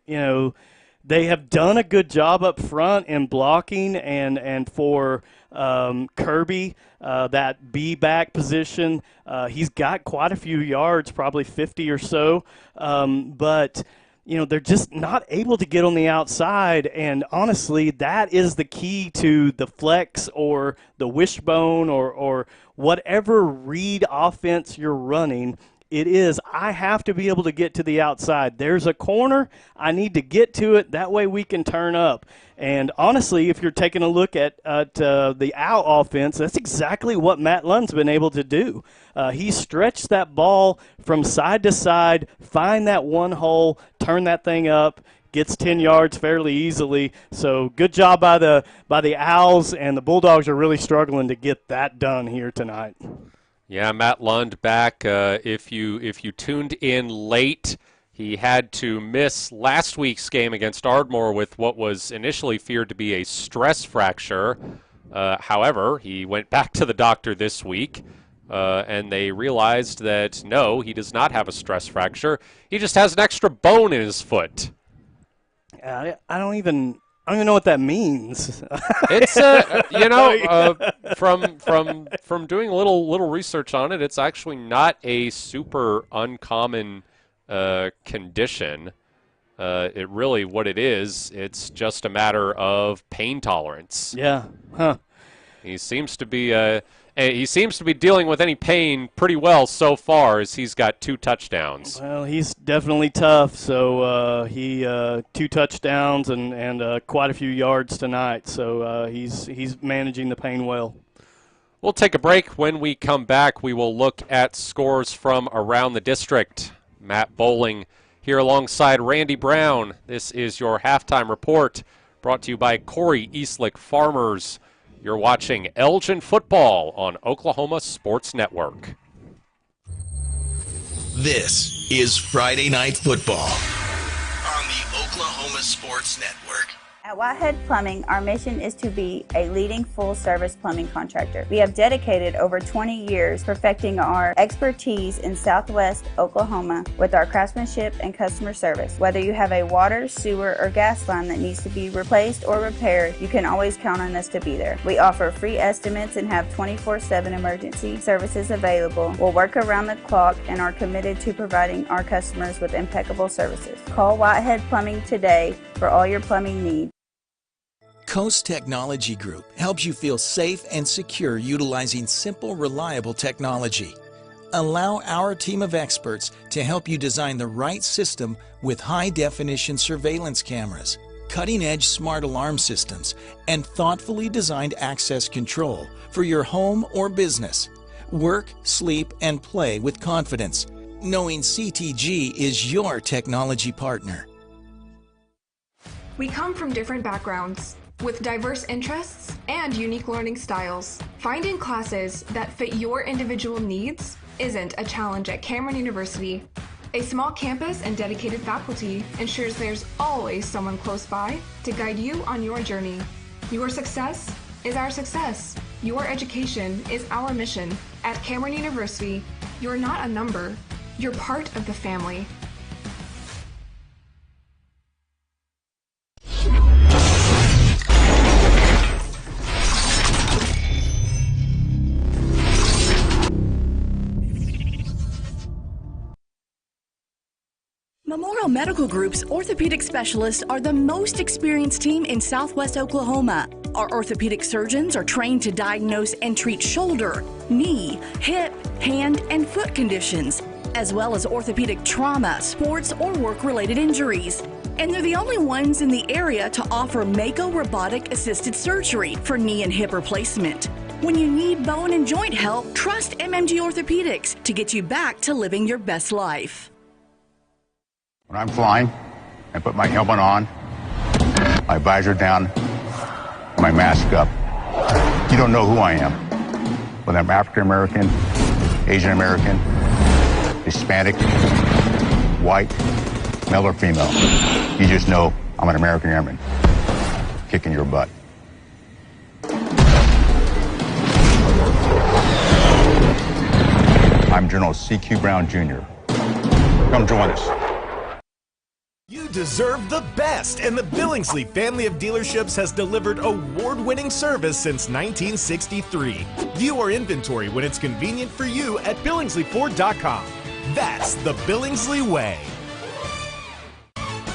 they have done a good job up front in blocking and for Kirby, that B-back position, he's got quite a few yards, probably 50 or so, but they're just not able to get on the outside, and honestly, that is the key to the flex or the wishbone or whatever read offense you're running. It is, I have to be able to get to the outside. There's a corner, I need to get to it, that way we can turn up. And honestly, if you're taking a look at the Owl offense, that's exactly what Matt Lund's been able to do. He stretched that ball from side to side, find that one hole, turn that thing up, gets 10 yards fairly easily. So good job by the Owls, and the Bulldogs are really struggling to get that done here tonight. Yeah, Matt Lund back. If you tuned in late, he had to miss last week's game against Ardmore with what was initially feared to be a stress fracture. However, he went back to the doctor this week, and they realized that, no, he does not have a stress fracture. He just has an extra bone in his foot. I don't even know what that means. It's from doing a little research on it, it's actually not a super uncommon condition. It really, what it is, it's just a matter of pain tolerance. Yeah. Huh. He seems to be dealing with any pain pretty well so far, as he's got 2 touchdowns. Well, he's definitely tough. So he 2 touchdowns and quite a few yards tonight. So he's managing the pain well. We'll take a break. When we come back, we will look at scores from around the district. Matt Bowling here alongside Randy Brown. This is your halftime report, brought to you by Corey Eastlick Farmers. You're watching Elgin football on Oklahoma Sports Network. This is Friday Night Football on the Oklahoma Sports Network. At Whitehead Plumbing, our mission is to be a leading full-service plumbing contractor. We have dedicated over 20 years perfecting our expertise in Southwest Oklahoma with our craftsmanship and customer service. Whether you have a water, sewer, or gas line that needs to be replaced or repaired, you can always count on us to be there. We offer free estimates and have 24/7 emergency services available. We'll work around the clock and are committed to providing our customers with impeccable services. Call Whitehead Plumbing today for all your plumbing needs. Coast Technology Group helps you feel safe and secure utilizing simple, reliable technology. Allow our team of experts to help you design the right system with high-definition surveillance cameras, cutting-edge smart alarm systems, and thoughtfully designed access control for your home or business. Work, sleep, and play with confidence, knowing CTG is your technology partner. We come from different backgrounds, with diverse interests and unique learning styles. Finding classes that fit your individual needs isn't a challenge at Cameron University. A small campus and dedicated faculty ensures there's always someone close by to guide you on your journey. Your success is our success. Your education is our mission. At Cameron University, you're not a number, you're part of the family. Memorial Medical Group's orthopedic specialists are the most experienced team in Southwest Oklahoma. Our orthopedic surgeons are trained to diagnose and treat shoulder, knee, hip, hand, and foot conditions, as well as orthopedic trauma, sports, or work-related injuries. And they're the only ones in the area to offer Mako robotic-assisted surgery for knee and hip replacement. When you need bone and joint help, trust MMG Orthopedics to get you back to living your best life. When I'm flying, I put my helmet on, my visor down, my mask up. You don't know who I am. Whether I'm African American, Asian American, Hispanic, white, male or female. You just know I'm an American Airman, kicking your butt. I'm General C.Q. Brown Jr. Come join us. You deserve the best, and the Billingsley family of dealerships has delivered award-winning service since 1963. View our inventory when it's convenient for you at BillingsleyFord.com. That's the Billingsley way.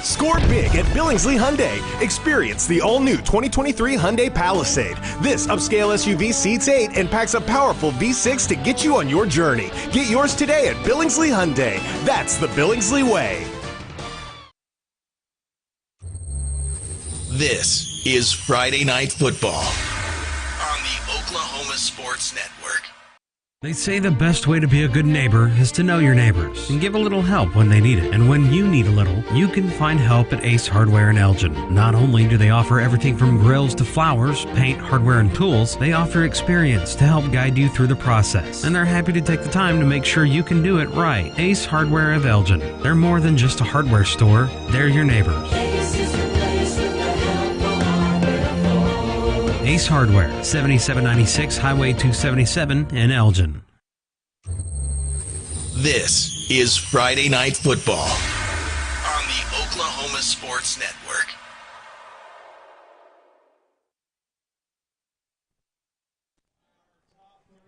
Score big at Billingsley Hyundai. Experience the all-new 2023 Hyundai Palisade. This upscale SUV seats 8 and packs a powerful V6 to get you on your journey. Get yours today at Billingsley Hyundai. That's the Billingsley way. This is Friday Night Football on the Oklahoma Sports Network. They say the best way to be a good neighbor is to know your neighbors and give a little help when they need it. And when you need a little, you can find help at Ace Hardware in Elgin. Not only do they offer everything from grills to flowers, paint, hardware, and tools, they offer experience to help guide you through the process. And they're happy to take the time to make sure you can do it right. Ace Hardware of Elgin. They're more than just a hardware store. They're your neighbors. Ace Hardware, 7796 Highway 277 in Elgin. This is Friday Night Football on the Oklahoma Sports Network.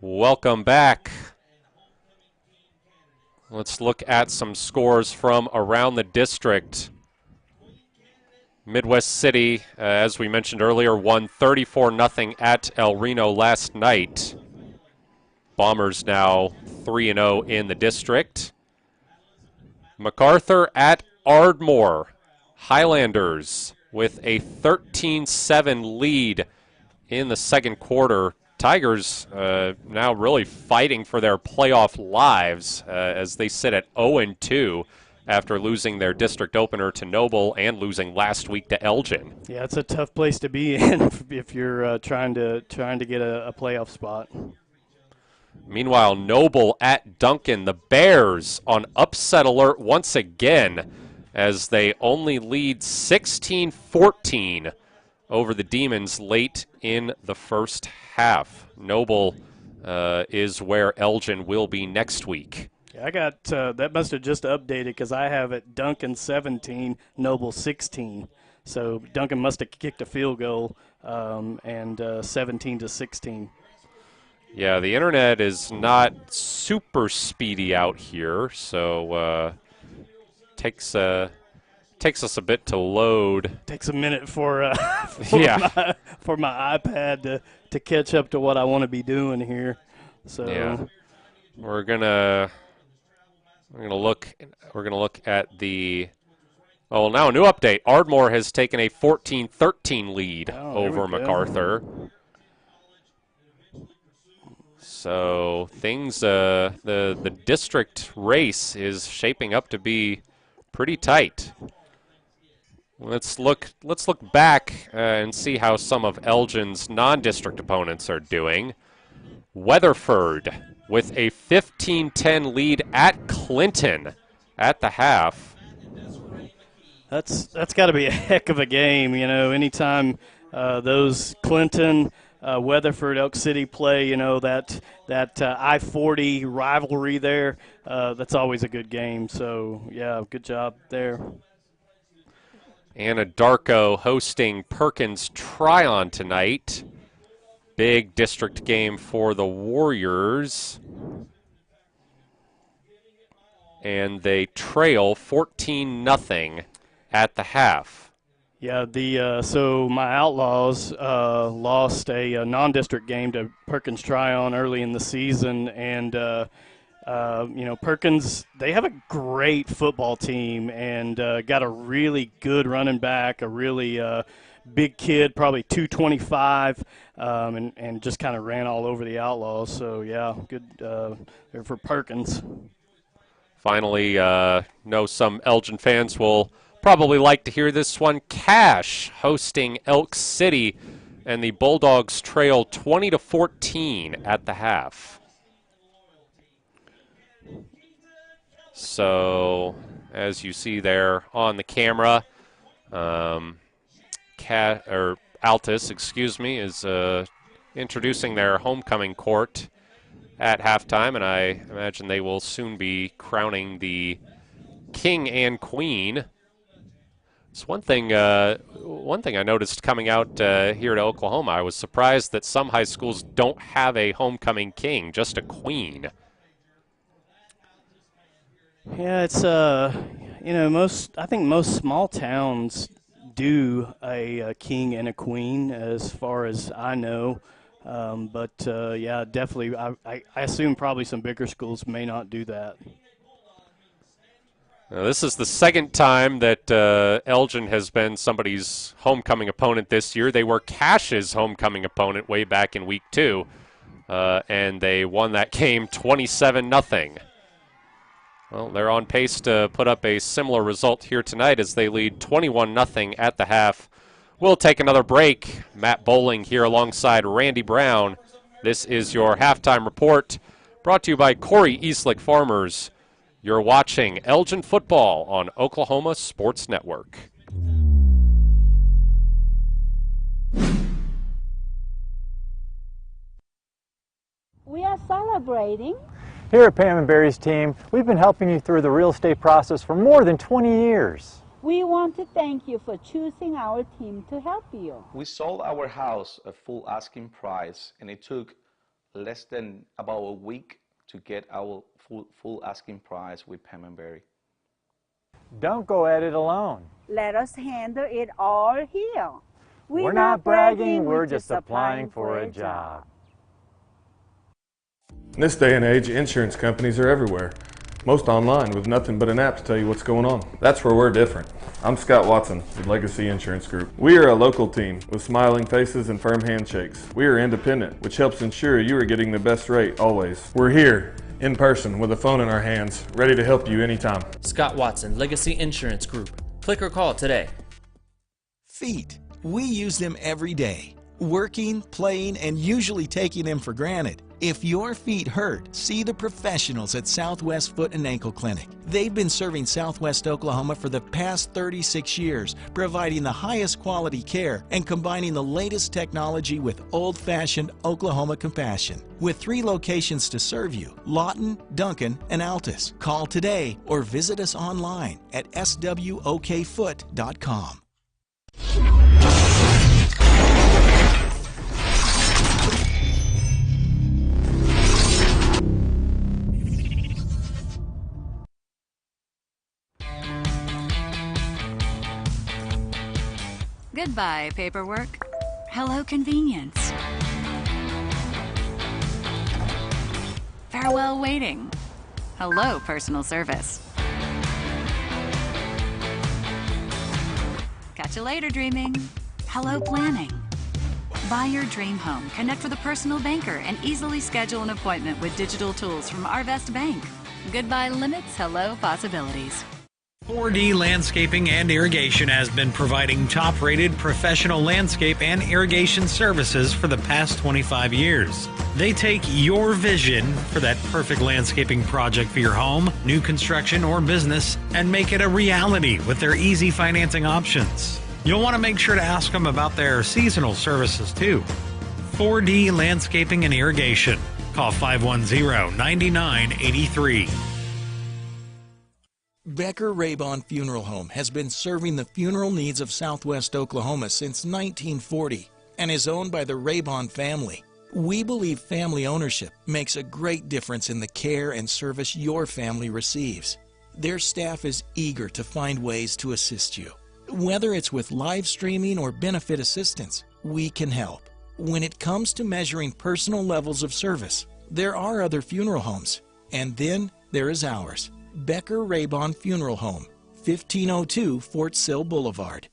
Welcome back. Let's look at some scores from around the district. Midwest City, as we mentioned earlier, won 34-0 at El Reno last night. Bombers now 3-0 in the district. MacArthur at Ardmore. Highlanders with a 13-7 lead in the second quarter. Tigers now really fighting for their playoff lives as they sit at 0-2. After losing their district opener to Noble and losing last week to Elgin. Yeah, it's a tough place to be in if you're trying to get a playoff spot. Meanwhile, Noble at Duncan, the Bears on upset alert once again as they only lead 16-14 over the Demons late in the first half. Noble is where Elgin will be next week. Yeah, I got that must have just updated because I have it Duncan 17, Noble 16. So Duncan must have kicked a field goal and 17-16. Yeah, the internet is not super speedy out here, so takes us a bit to load. Takes a minute for yeah. for my iPad to catch up to what I want to be doing here. So yeah. We're gonna look at the. Oh, now a new update. Ardmore has taken a 14-13 lead over MacArthur. So things, the district race is shaping up to be pretty tight. Let's look back and see how some of Elgin's non-district opponents are doing. Weatherford with a 15-10 lead at Clinton at the half. That's got to be a heck of a game, you know. Anytime those Clinton, Weatherford, Elk City play, you know, that I-40 rivalry there, that's always a good game. So, yeah, good job there. Anadarko hosting Perkins Tryon tonight. Big district game for the Warriors. And they trail 14-0 at the half. Yeah, so my Outlaws lost a non-district game to Perkins Tryon early in the season, and you know, Perkins, they have a great football team and got a really good running back, a really big kid, probably 225, and just kind of ran all over the Outlaws. So, yeah, good there for Perkins. Finally, know some Elgin fans will probably like to hear this one. Cash hosting Elk City, and the Bulldogs trail 20-14 at the half. So, as you see there on the camera, Altus, is introducing their homecoming court at halftime, and I imagine they will soon be crowning the king and queen. It's one thing I noticed coming out here to Oklahoma. I was surprised that some high schools don't have a homecoming king, just a queen. Yeah, it's you know, I think most small towns do a king and a queen, as far as I know. But yeah, definitely, I assume probably some bigger schools may not do that. Now, this is the second time that Elgin has been somebody's homecoming opponent this year. They were Cash's homecoming opponent way back in week 2, and they won that game 27-0. Well, they're on pace to put up a similar result here tonight as they lead 21-0 at the half. We'll take another break. Matt Bowling here alongside Randy Brown. This is your halftime report brought to you by Corey Eastlick Farmers. You're watching Elgin football on Oklahoma Sports Network. We are celebrating. Here at Pam & Barry's team, we've been helping you through the real estate process for more than 20 years. We want to thank you for choosing our team to help you. We sold our house at full asking price, and it took less than about a week to get our full asking price with Pam & Barry. Don't go at it alone. Let us handle it all here. We're not bragging, we're just applying for a job. In this day and age, insurance companies are everywhere. Most online with nothing but an app to tell you what's going on. That's where we're different. I'm Scott Watson with Legacy Insurance Group. We are a local team with smiling faces and firm handshakes. We are independent, which helps ensure you are getting the best rate always. We're here in person with a phone in our hands, ready to help you anytime. Scott Watson, Legacy Insurance Group. Click or call today. Feet. We use them every day. Working, playing, and usually taking them for granted. If your feet hurt, see the professionals at Southwest Foot and Ankle Clinic. They've been serving Southwest Oklahoma for the past 36 years, providing the highest quality care and combining the latest technology with old-fashioned Oklahoma compassion. With 3 locations to serve you, Lawton, Duncan, and Altus. Call today or visit us online at swokfoot.com. Goodbye, paperwork. Hello, convenience. Farewell, waiting. Hello, personal service. Catch you later, dreaming. Hello, planning. Buy your dream home, connect with a personal banker, and easily schedule an appointment with digital tools from Arvest Bank. Goodbye limits, hello possibilities. 4D Landscaping and Irrigation has been providing top-rated professional landscape and irrigation services for the past 25 years. They take your vision for that perfect landscaping project for your home, new construction, or business and make it a reality with their easy financing options. You'll want to make sure to ask them about their seasonal services too. 4D Landscaping and Irrigation. Call 510-9983. Becker Raybon Funeral Home has been serving the funeral needs of Southwest Oklahoma since 1940 and is owned by the Raybon family. We believe family ownership makes a great difference in the care and service your family receives. Their staff is eager to find ways to assist you. Whether it's with live streaming or benefit assistance, we can help. When it comes to measuring personal levels of service, there are other funeral homes, and then there is ours. Becker Raybon Funeral Home, 1502 Fort Sill Boulevard.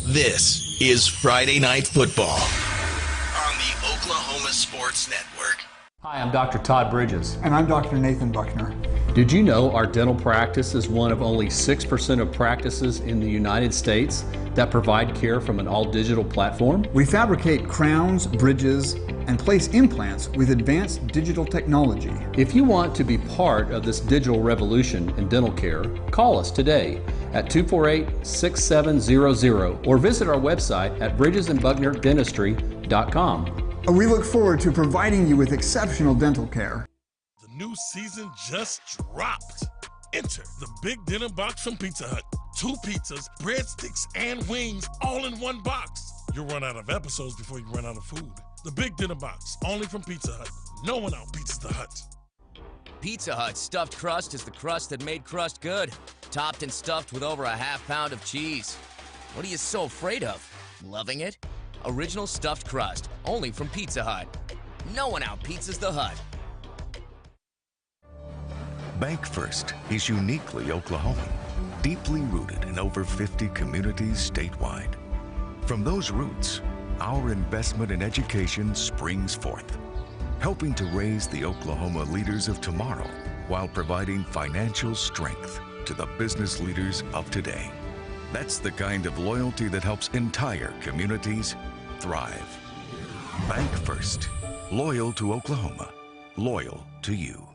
This is Friday Night Football on the Oklahoma Sports Network. Hi, I'm Dr. Todd Bridges. And I'm Dr. Nathan Buckner. Did you know our dental practice is one of only 6% of practices in the United States that provide care from an all-digital platform? We fabricate crowns, bridges, and place implants with advanced digital technology. If you want to be part of this digital revolution in dental care, call us today at 248-6700 or visit our website at bridgesandbucknerdentistry.com. We look forward to providing you with exceptional dental care. The new season just dropped. Enter the Big Dinner Box from Pizza Hut. 2 pizzas, breadsticks, and wings all in one box. You'll run out of episodes before you run out of food. The Big Dinner Box, only from Pizza Hut. No one out-pizzas the Hut. Pizza Hut's stuffed crust is the crust that made crust good. Topped and stuffed with over a ½ pound of cheese. What are you so afraid of? Loving it? Original stuffed crust, only from Pizza Hut. No one out-pizzas the Hut. Bank First is uniquely Oklahoman, deeply rooted in over 50 communities statewide. From those roots, our investment in education springs forth, helping to raise the Oklahoma leaders of tomorrow while providing financial strength to the business leaders of today. That's the kind of loyalty that helps entire communities thrive. Bank First, loyal to Oklahoma, loyal to you.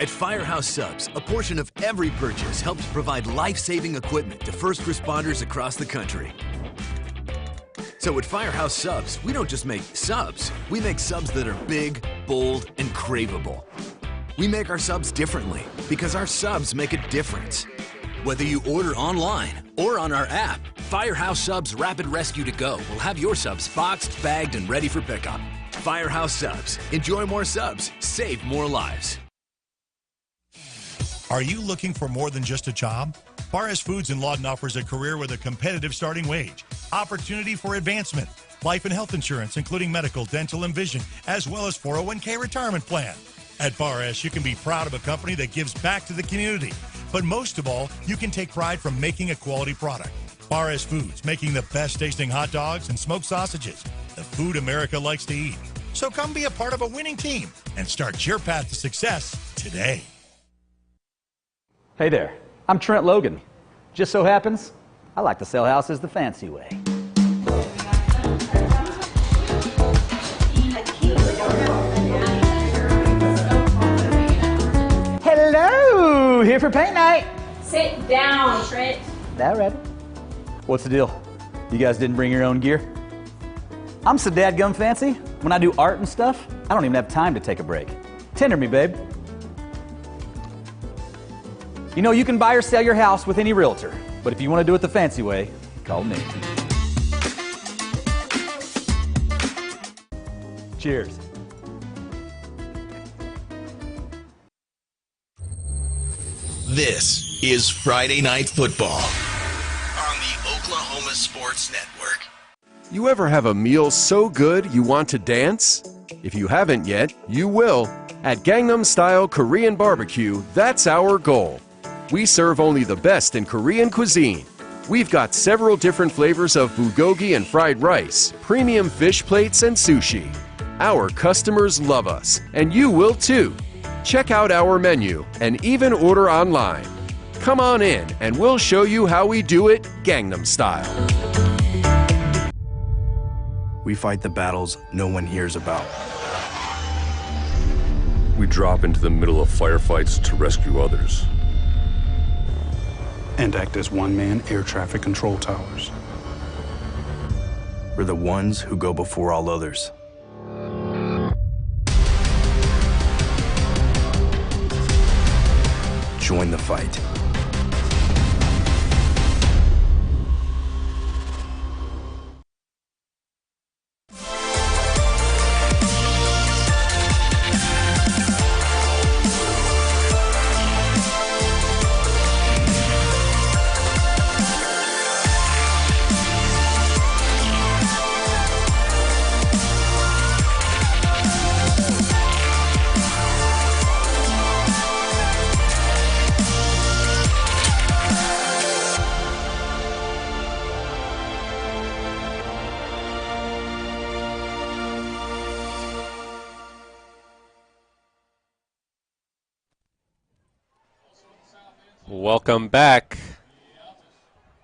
At Firehouse Subs, a portion of every purchase helps provide life-saving equipment to first responders across the country. So at Firehouse Subs, we don't just make subs, we make subs that are big, bold, and craveable. We make our subs differently because our subs make a difference. Whether you order online or on our app, Firehouse Subs Rapid Rescue to Go will have your subs boxed, bagged, and ready for pickup. Firehouse Subs. Enjoy more subs. Save more lives. Are you looking for more than just a job? Barres Foods in Lawton offers a career with a competitive starting wage, opportunity for advancement, life and health insurance, including medical, dental, and vision, as well as 401k retirement plan. At Barres, you can be proud of a company that gives back to the community. But most of all, you can take pride from making a quality product. Barres Foods, making the best tasting hot dogs and smoked sausages. The food America likes to eat. So come be a part of a winning team and start your path to success today. Hey there, I'm Trent Logan. Just so happens, I like to sell houses the fancy way. Hello, here for paint night. Sit down, Trent. That ready? What's the deal? You guys didn't bring your own gear? I'm so dadgum fancy. When I do art and stuff, I don't even have time to take a break. Tender me, babe. You know, you can buy or sell your house with any realtor, but if you want to do it the fancy way, call me. Cheers. This is Friday Night Football on the Oklahoma Sports Network. You ever have a meal so good you want to dance? If you haven't yet, you will. At Gangnam Style Korean Barbecue, that's our goal. We serve only the best in Korean cuisine. We've got several different flavors of bulgogi and fried rice, premium fish plates, and sushi. Our customers love us, and you will too. Check out our menu and even order online. Come on in and we'll show you how we do it Gangnam Style. We fight the battles no one hears about. We drop into the middle of firefights to rescue others. And act as one-man air traffic control towers. We're the ones who go before all others. Join the fight. Welcome back.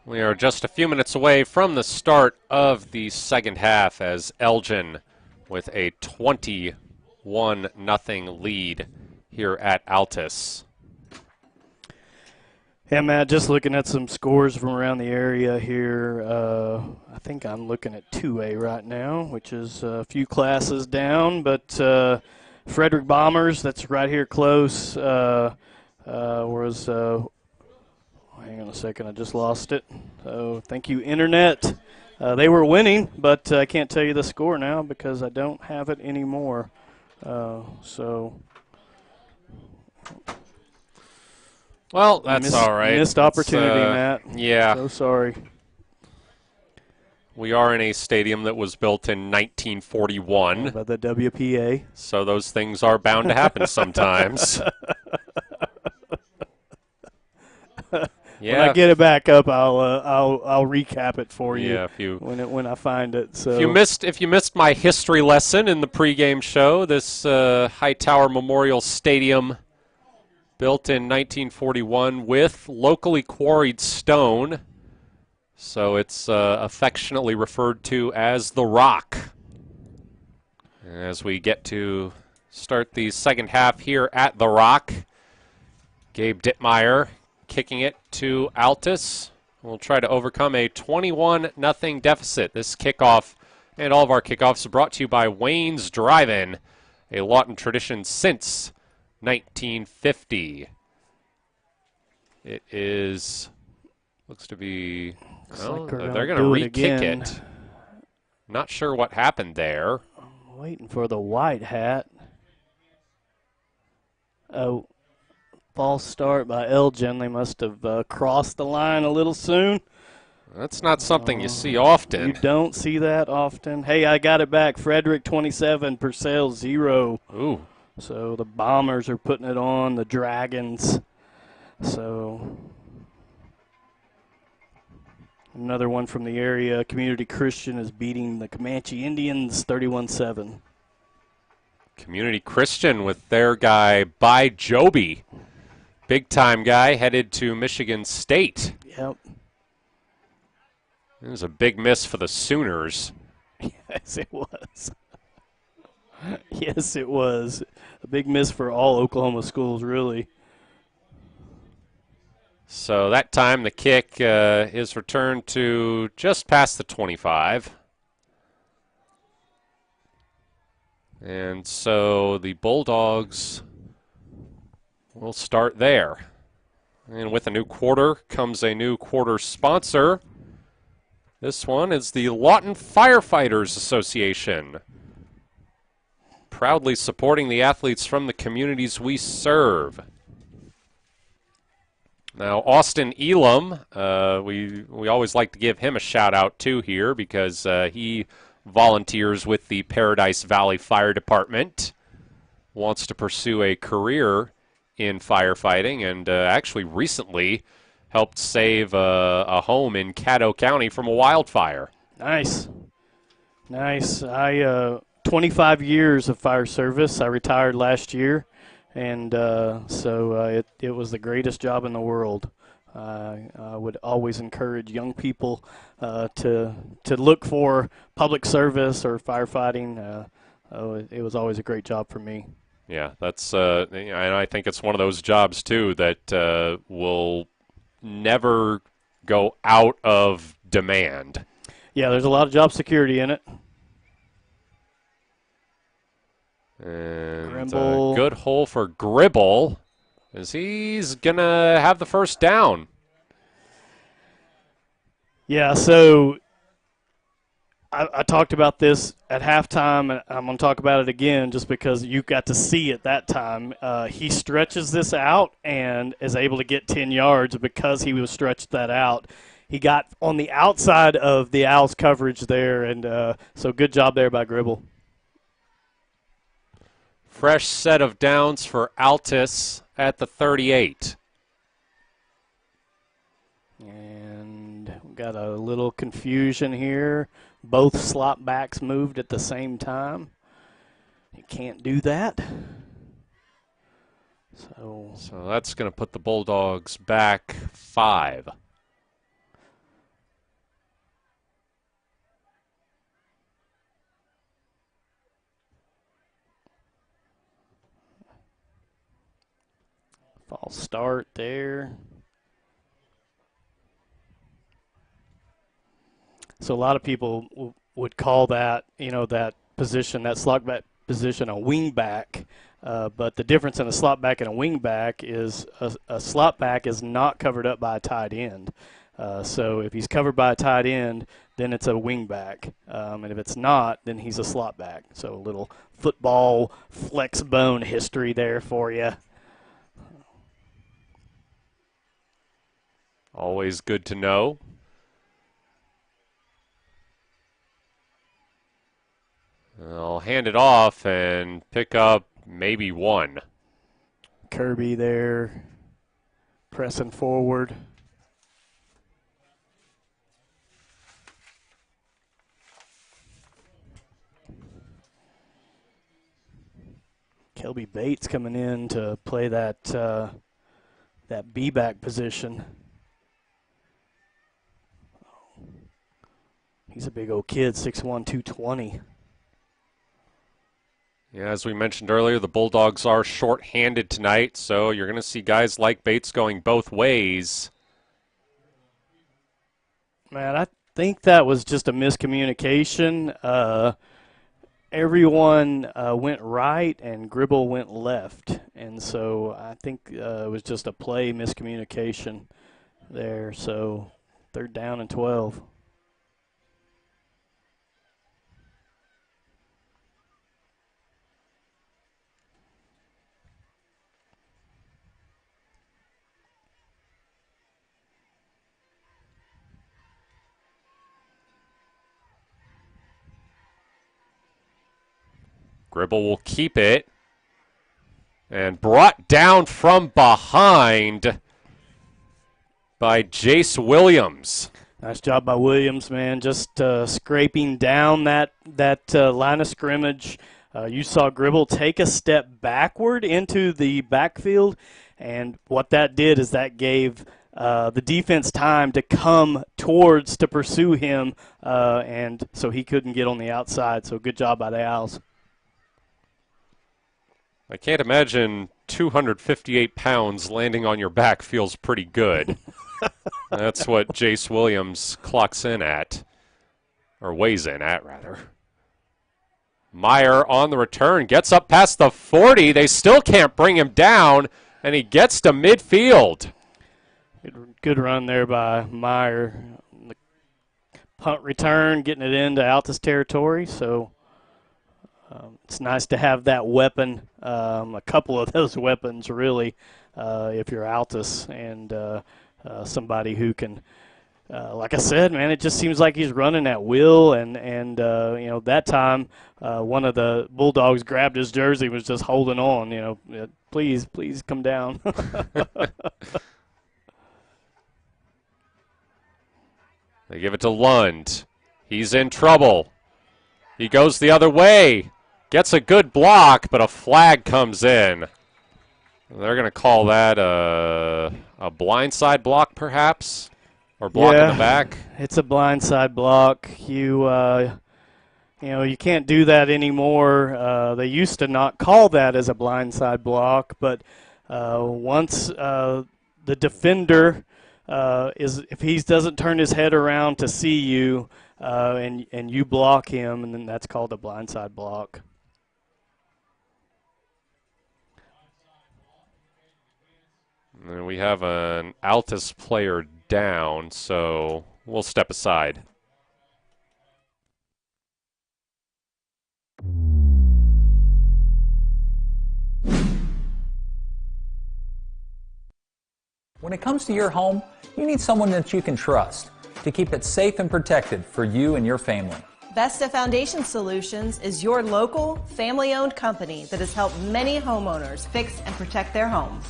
We are just a few minutes away from the start of the second half as Elgin with a 21-0 lead here at Altus. Yeah, Matt, just looking at some scores from around the area here, I think I'm looking at 2A right now, which is a few classes down, but Frederick Bombers, that's right here close, was hang on a second, I just lost it. So thank you, Internet. They were winning, but I can't tell you the score now because I don't have it anymore. Well, that's all right. Missed opportunity, Matt. Yeah. So sorry. We are in a stadium that was built in 1941. By the WPA. So those things are bound to happen sometimes. Yeah. When I get it back up, I'll recap it for you. Yeah, when I find it. So if you missed my history lesson in the pregame show, this Hightower Memorial Stadium, built in 1941 with locally quarried stone, so it's affectionately referred to as the Rock. As we get to start the second half here at the Rock, Gabe Dittmeyer kicking it to Altus. We'll try to overcome a 21-0 deficit. This kickoff and all of our kickoffs are brought to you by Wayne's Drive-In, a Lawton tradition since 1950. It looks to be, they're going to re-kick it. Not sure what happened there. I'm waiting for the white hat. Oh. False start by Elgin. They must have crossed the line a little soon. That's not something you see often. You don't see that often. Hey, I got it back. Frederick 27, Purcell 0. Ooh. So the Bombers are putting it on the Dragons. So another one from the area. Community Christian is beating the Comanche Indians 31-7. Community Christian with their guy, By Joby. Big-time guy headed to Michigan State. Yep. It was a big miss for the Sooners. Yes, it was. Yes, it was. A big miss for all Oklahoma schools, really. So that time the kick is returned to just past the 25. And so the Bulldogs will start there. And with a new quarter comes a new quarter sponsor. This one is the Lawton Firefighters Association, proudly supporting the athletes from the communities we serve. Now, Austin Elam, we always like to give him a shout-out, too, here because he volunteers with the Paradise Valley Fire Department, wants to pursue a career in firefighting, and actually recently helped save a home in Caddo County from a wildfire. Nice. Nice. 25 years of fire service. I retired last year, and so it was the greatest job in the world. I would always encourage young people to look for public service or firefighting. It was always a great job for me. Yeah, that's and I think it's one of those jobs, too, that will never go out of demand. Yeah, there's a lot of job security in it. And good hole for Gribble, as he's going to have the first down. Yeah, so I talked about this at halftime, and I'm going to talk about it again just because you got to see it that time. He stretches this out and is able to get 10 yards because he was stretched that out. He got on the outside of the Owls' coverage there, and so good job there by Gribble. Fresh set of downs for Altus at the 38. And we got a little confusion here. Both slot backs moved at the same time. You can't do that. So that's going to put the Bulldogs back 5. False start there. So a lot of people would call that, that position, that slot back position, a wing back. But the difference in a slot back and a wing back is a slot back is not covered up by a tight end. So if he's covered by a tight end, then it's a wing back. And if it's not, then he's a slot back. So a little football flex bone history there for you. Always good to know. I'll hand it off and pick up maybe 1. Kirby there, pressing forward. Kelby Bates coming in to play that B-back position. He's a big old kid, 6'1", 220. Yeah, as we mentioned earlier, the Bulldogs are short-handed tonight, so you're going to see guys like Bates going both ways. Man, I think that was just a miscommunication. Everyone went right and Gribble went left, and so I think it was just a play miscommunication there. So 3rd down and 12. Gribble will keep it. And brought down from behind by Jace Williams. Nice job by Williams, man. Just scraping down that line of scrimmage. You saw Gribble take a step backward into the backfield, and what that did is that gave the defense time to come towards to pursue him, and so he couldn't get on the outside. So good job by the Owls. I can't imagine 258 pounds landing on your back feels pretty good. That's what Jace Williams clocks in at, or weighs in at, rather. Meyer on the return, gets up past the 40. They still can't bring him down, and he gets to midfield. Good run there by Meyer. The punt return, getting it into Altus territory. So it's nice to have that weapon, a couple of those weapons, really, if you're Altus, and somebody who can, like I said, man, it just seems like he's running at will. And you know, that time one of the Bulldogs grabbed his jersey, was just holding on, you know, please come down. They give it to Lund. He's in trouble. He goes the other way. Gets a good block, but a flag comes in. They're going to call that a blindside block, perhaps? Or block in the back? It's a blindside block. You know, you can't do that anymore. They used to not call that as a blindside block, but once the defender if he doesn't turn his head around to see you, and you block him, and then that's called a blindside block. And we have an Altus player down, so we'll step aside. When it comes to your home, you need someone that you can trust to keep it safe and protected for you and your family. Vesta Foundation Solutions is your local, family-owned company that has helped many homeowners fix and protect their homes.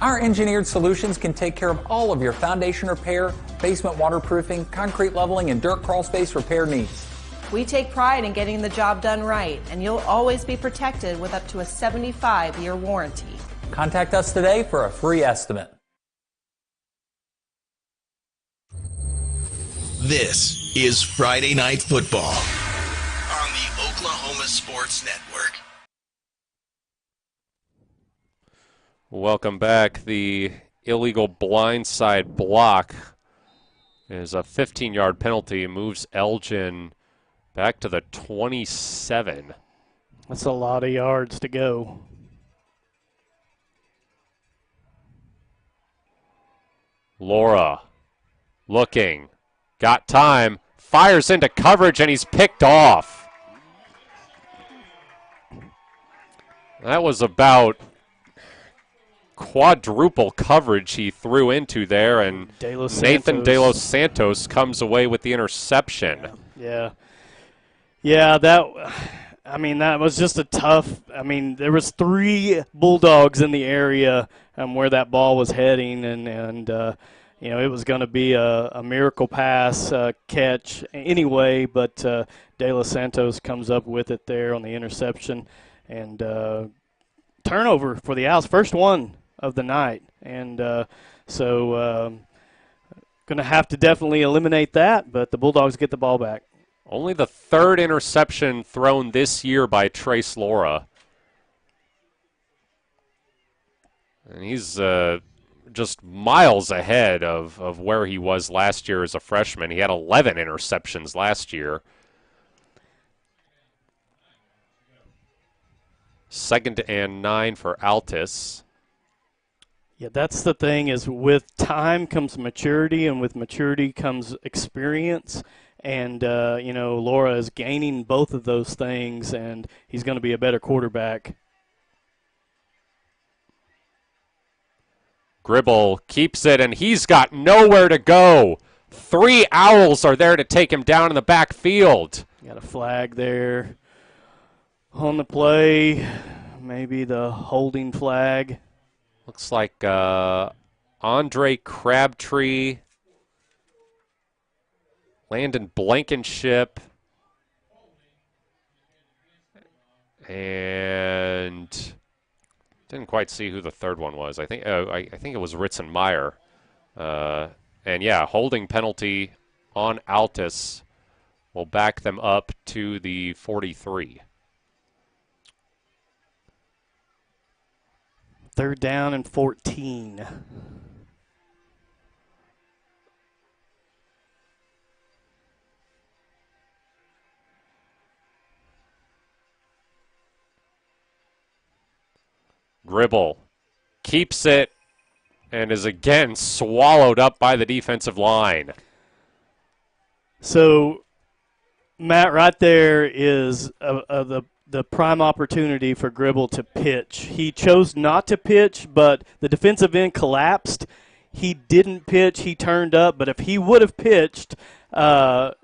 Our engineered solutions can take care of all of your foundation repair, basement waterproofing, concrete leveling, and dirt crawl space repair needs. We take pride in getting the job done right, and you'll always be protected with up to a 75-year warranty. Contact us today for a free estimate. This is Friday Night Football on the Oklahoma Sports Network. Welcome back. The illegal blindside block is a 15-yard penalty. Moves Elgin back to the 27. That's a lot of yards to go. Laura looking. Got time, fires into coverage, and he's picked off. That was about quadruple coverage he threw into there, and Nathan De Los Santos comes away with the interception. Yeah, that was just a tough, there was 3 Bulldogs in the area where that ball was heading, and you know, it was going to be a miracle pass catch anyway, but De Los Santos comes up with it there on the interception, and turnover for the Owls, first one of the night, and so going to have to definitely eliminate that, but the Bulldogs get the ball back. Only the 3rd interception thrown this year by Trace Laura, and he's just miles ahead of where he was last year as a freshman. He had 11 interceptions last year. 2nd and 9 for Altus. Yeah, that's the thing, is with time comes maturity, and with maturity comes experience. And, you know, Laura is gaining both of those things, and he's going to be a better quarterback. Gribble keeps it, and he's got nowhere to go. 3 Owls are there to take him down in the backfield. Got a flag there on the play, maybe the holding flag. Looks like on Andre Crabtree, Landon Blankenship, and didn't quite see who the third one was. I think it was Ritzenmeyer. And yeah, holding penalty on Altus will back them up to the 43. 3rd down and 14. Gribble keeps it and is again swallowed up by the defensive line. So, Matt, right there is the prime opportunity for Gribble to pitch. He chose not to pitch, but the defensive end collapsed. He didn't pitch. He turned up. But if he would have pitched, the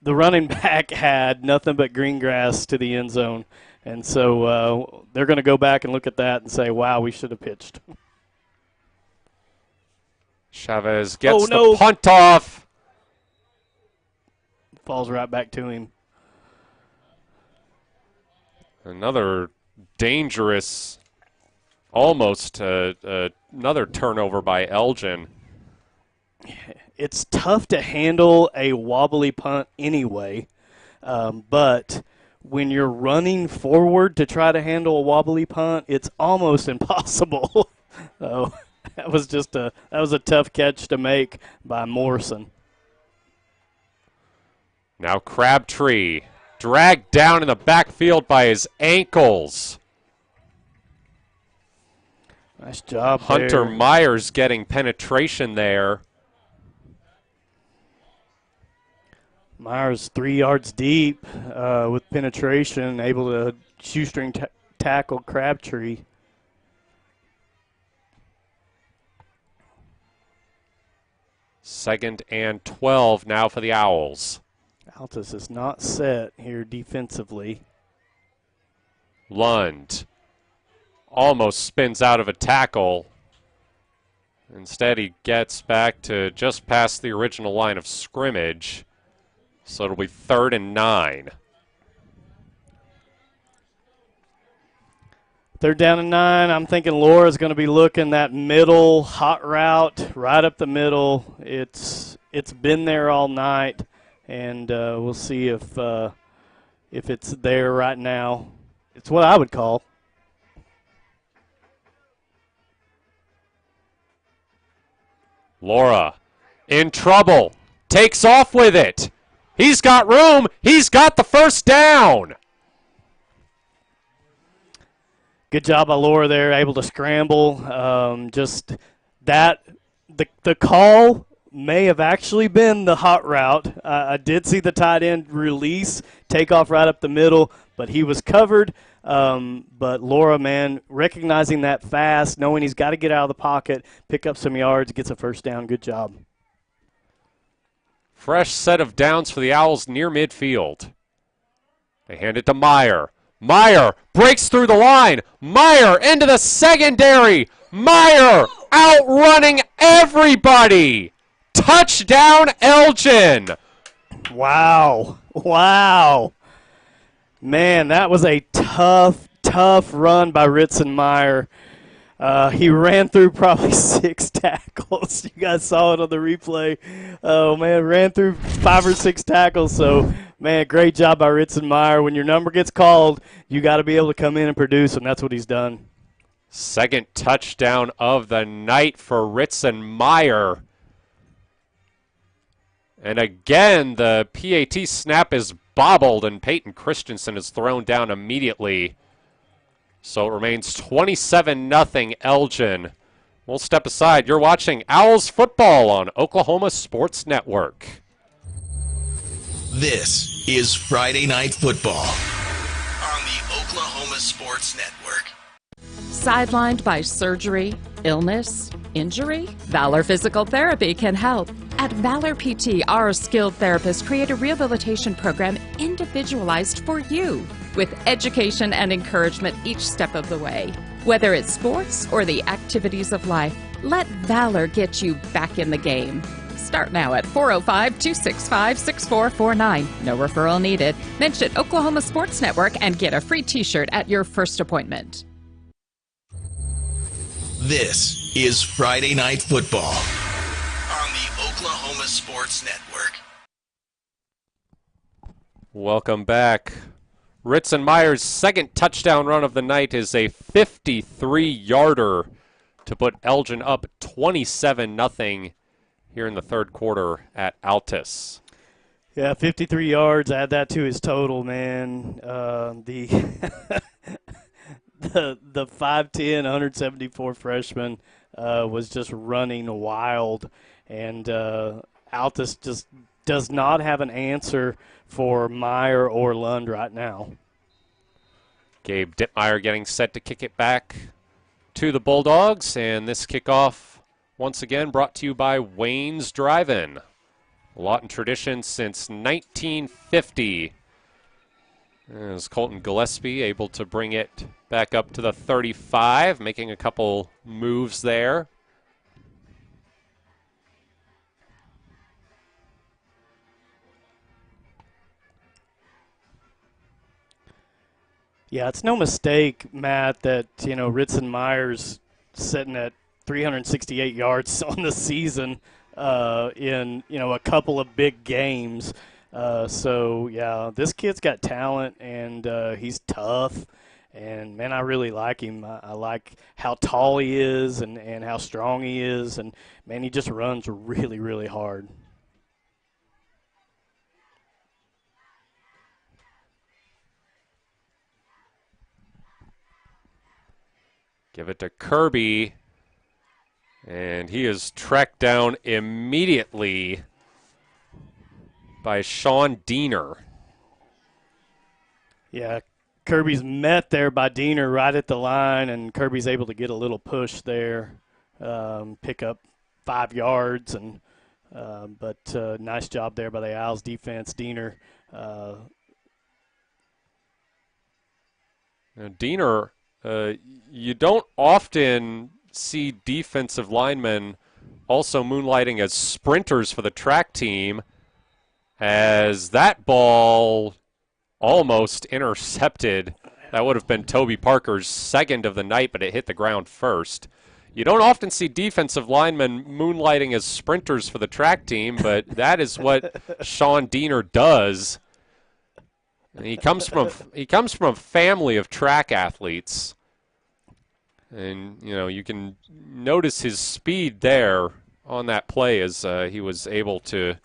running back had nothing but green grass to the end zone. And so they're going to go back and look at that and say, wow, we should have pitched. Chavez gets the punt off. Falls right back to him. Another dangerous, almost another turnover by Elgin. It's tough to handle a wobbly punt anyway, but when you're running forward to try to handle a wobbly punt, it's almost impossible. So that was a tough catch to make by Morrison. Now Crabtree dragged down in the backfield by his ankles. Nice job, Hunter there. Myers getting penetration there. Myers 3 yards deep with penetration, able to shoestring tackle Crabtree. Second and 12 now for the Owls. Altus is not set here defensively. Lund almost spins out of a tackle. Instead, he gets back to just past the original line of scrimmage. So it'll be 3rd and 9. 3rd down and 9. I'm thinking Laura's going to be looking that middle hot route right up the middle. It's been there all night, and we'll see if it's there right now. It's what I would call. Laura in trouble. Takes off with it. He's got room. He's got the first down. Good job by Laura there, able to scramble. Just that, the call may have actually been the hot route. I did see the tight end release, take off right up the middle, but he was covered. But Laura, man, recognizing that fast, knowing he's got to get out of the pocket, pick up some yards, gets a first down. Good job. Fresh set of downs for the Owls near midfield. They hand it to Meyer. Meyer breaks through the line. Meyer into the secondary. Meyer outrunning everybody. Touchdown, Elgin. Wow. Wow. Man, that was a tough run by Ritzenmeyer. He ran through probably 6 tackles. You guys saw it on the replay. Oh, man, ran through 5 or 6 tackles. So, man, great job by Ritzenmeyer. When your number gets called, you got to be able to come in and produce, and that's what he's done. Second touchdown of the night for Ritzenmeyer. And again, the PAT snap is bobbled, and Peyton Christensen is thrown down immediately. So it remains 27-0 Elgin. We'll step aside. You're watching Owls football on Oklahoma Sports Network. This is Friday Night Football on the Oklahoma Sports Network. Sidelined by surgery, illness, injury? Valor Physical Therapy can help. At Valor PT, our skilled therapists create a rehabilitation program individualized for you, with education and encouragement each step of the way. Whether it's sports or the activities of life, Let Valor get you back in the game. Start now at 405-265-6449. No referral needed. Mention Oklahoma Sports Network and get a free t-shirt at your first appointment. This is Friday Night Football on the Oklahoma Sports Network. Welcome back. Ritzenmeyer's second touchdown run of the night is a 53-yarder to put Elgin up 27-0 here in the third quarter at Altus. Yeah, 53 yards. Add that to his total, man. The 5'10", 174 freshman was just running wild, and Altus just does not have an answer for Meyer or Lund right now. Gabe Dittmeyer getting set to kick it back to the Bulldogs, and this kickoff once again brought to you by Wayne's Drive-In. Lawton tradition since 1950. As Colton Gillespie able to bring it back up to the 35, making a couple moves there. Yeah, it's no mistake, Matt, that, Ritzenmeyer's sitting at 368 yards on the season in, a couple of big games. So, yeah, this kid's got talent, and he's tough. And, man, I really like him. I like how tall he is and how strong he is. And, man, he just runs really, really hard. Give it to Kirby, and he is tracked down immediately by Sean Diener. Yeah, Kirby's met there by Diener right at the line, and Kirby's able to get a little push there, pick up 5 yards, and but nice job there by the Owls defense. Diener. Diener. You don't often see defensive linemen also moonlighting as sprinters for the track team, as that ball almost intercepted. That would have been Toby Parker's second of the night, but it hit the ground first. You don't often see defensive linemen moonlighting as sprinters for the track team, but that is what Sean Diener does. And he comes from a family of track athletes, and you can notice his speed there on that play as he was able to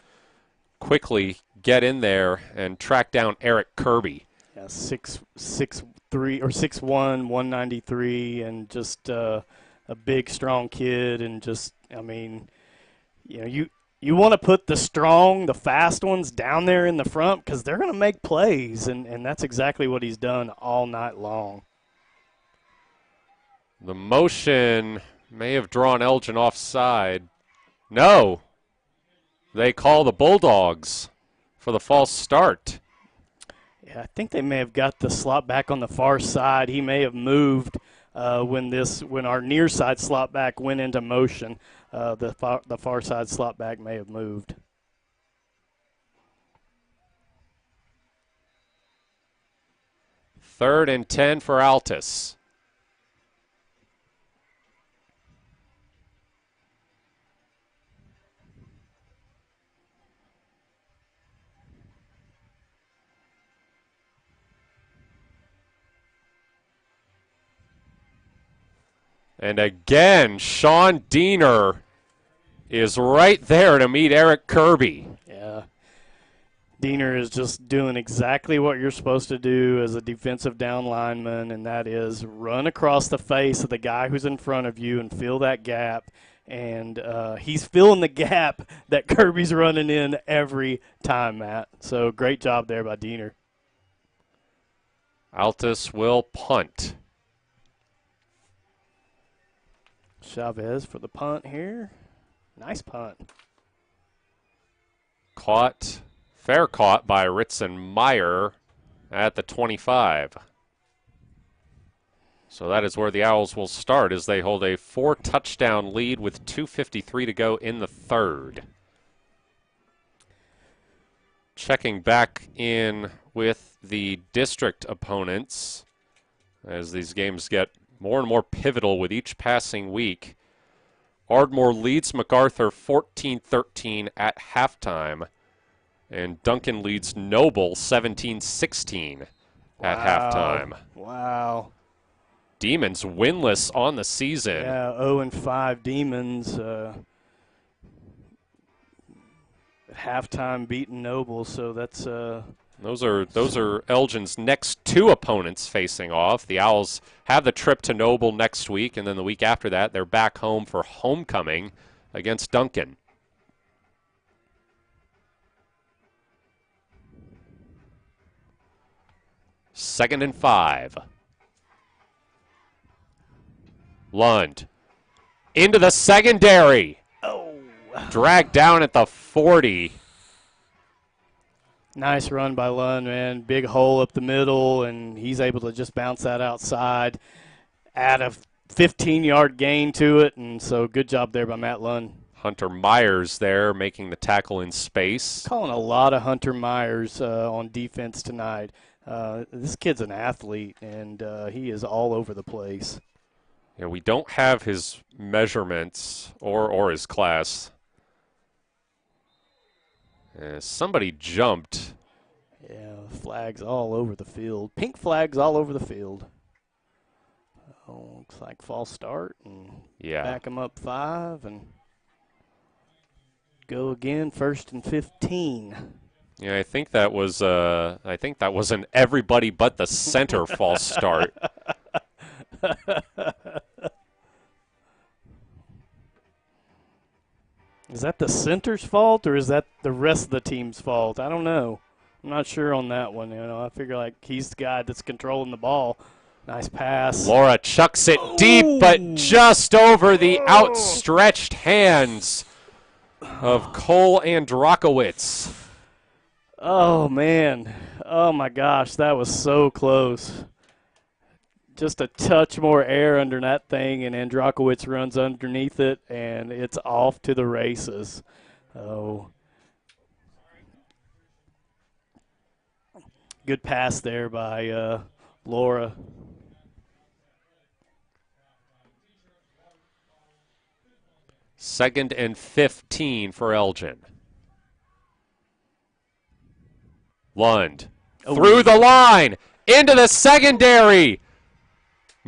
quickly get in there and track down Eric Kirby. Yeah, 6'3" or 6'1", 193, and just a big, strong kid, and just You want to put the strong, the fast ones down there in the front because they're going to make plays, and that's exactly what he's done all night long. The motion may have drawn Elgin offside. No. They call the Bulldogs for the false start. Yeah, I think they may have got the slot back on the far side. He may have moved when our near side slot back went into motion. The far side slot back may have moved. Third and 10 for Altus. And again, Sean Diener is right there to meet Eric Kirby. Yeah. Diener is just doing exactly what you're supposed to do as a defensive down lineman, and that is run across the face of the guy who's in front of you and fill that gap. And he's filling the gap that Kirby's running in every time, Matt. So great job there by Diener. Altus will punt. Chavez for the punt here. Nice punt. Fair caught by Ritzenmeyer at the 25. So that is where the Owls will start as they hold a 4-touchdown lead with 2:53 to go in the third. Checking back in with the district opponents as these games get more and more pivotal with each passing week. Ardmore leads MacArthur 14-13 at halftime, and Duncan leads Noble 17-16 at halftime. Wow. Demons winless on the season. Yeah, 0-5 Demons at halftime beating Noble, so that's Those are Elgin's next two opponents facing off. The Owls have the trip to Noble next week, and then the week after that, they're back home for homecoming against Duncan. Second and 5. Lund into the secondary. Oh. Dragged down at the 40. Nice run by Lund, man. Big hole up the middle, and he's able to just bounce that outside, add a 15-yard gain to it, and so good job there by Matt Lund. Hunter Myers there making the tackle in space. Calling a lot of Hunter Myers on defense tonight. This kid's an athlete, and he is all over the place. Yeah, we don't have his measurements or his class. Somebody jumped. Yeah, flags all over the field. Pink flags all over the field. Oh, looks like false start, and back them up 5, and go again, 1st and 15. Yeah, I think that was an everybody but the center false start. Is that the center's fault, or is that the rest of the team's fault? I don't know. I'm not sure on that one. I figure like he's the guy that's controlling the ball. Nice pass. Laura chucks it deep, but just over the outstretched hands of Cole Androkowitz. Oh, man. Oh, my gosh. That was so close. Just a touch more air under that thing, and Androkowitz runs underneath it, and it's off to the races. Oh. Good pass there by Laura. Second and 15 for Elgin. Lund through the line, into the secondary.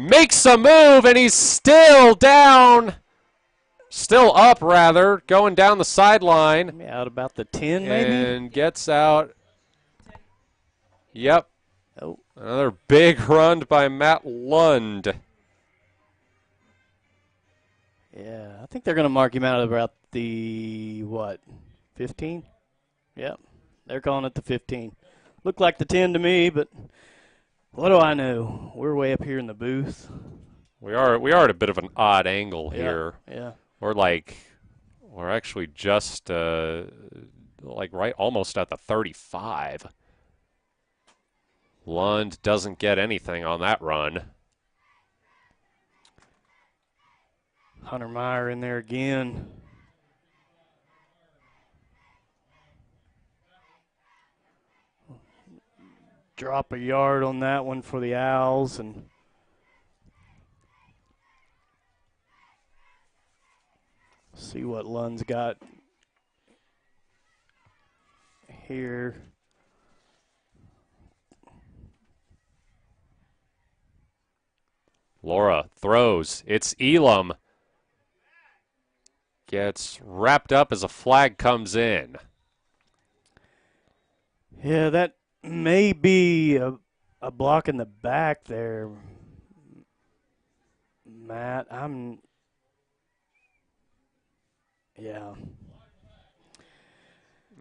Makes a move, and he's still down. Still up, rather, going down the sideline. Out about the 10, maybe? And gets out. Yep. Oh. Another big run by Matt Lund. Yeah, I think they're going to mark him out at about the, 15? Yep, they're calling it the 15. Looked like the 10 to me, but what do I know? We're way up here in the booth. We are at a bit of an odd angle here. Yeah. We're actually just right almost at the 35. Lund doesn't get anything on that run. Hunter Meyer in there again. Drop a yard on that one for the Owls, and see what Lund's got here. Laura throws. It's Elam. Gets wrapped up as a flag comes in. Yeah, that may be a block in the back there, Matt. Yeah.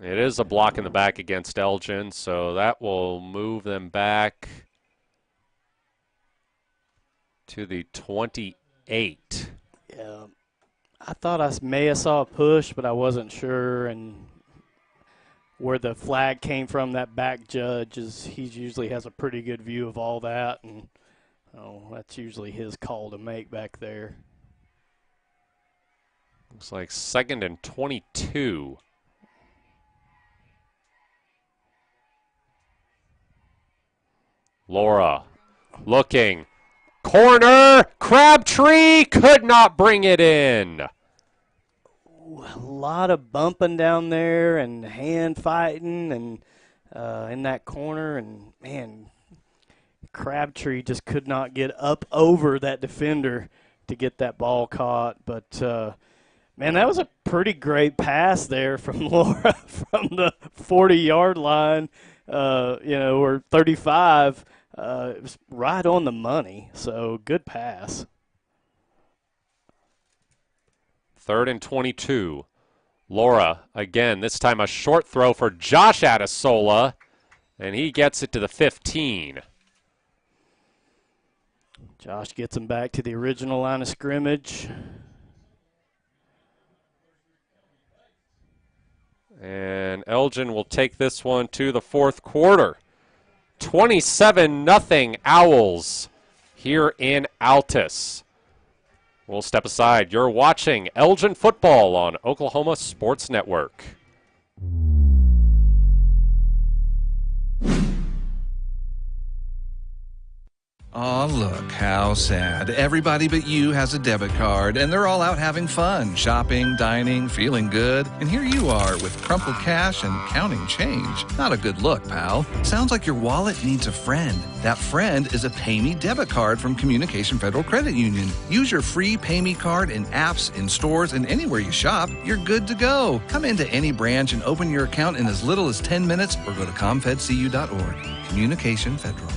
It is a block in the back against Elgin, so that will move them back to the 28. Yeah. I thought I may have saw a push, but I wasn't sure, and where the flag came from, that back judge he usually has a pretty good view of all that, and Oh, that's usually his call to make back there. Looks like 2nd and 22. Laura looking. Corner. Crabtree could not bring it in. A lot of bumping down there and hand fighting and in that corner. And, man, Crabtree just could not get up over that defender to get that ball caught. But, man, that was a pretty great pass there from Laura from the 40-yard line, or 35. It was right on the money, so good pass. 3rd and 22. Laura, again, this time a short throw for Josh Adesola, and he gets it to the 15. Josh gets him back to the original line of scrimmage. And Elgin will take this one to the 4th quarter. 27-0 Owls here in Altus. We'll step aside. You're watching Elgin football on Oklahoma Sports Network. Aw, look, how sad. Everybody but you has a debit card, and they're all out having fun, shopping, dining, feeling good. And here you are with crumpled cash and counting change. Not a good look, pal. Sounds like your wallet needs a friend. That friend is a PayMe debit card from Communication Federal Credit Union. Use your free PayMe card in apps, in stores, and anywhere you shop. You're good to go. Come into any branch and open your account in as little as 10 minutes or go to comfedcu.org. Communication Federal.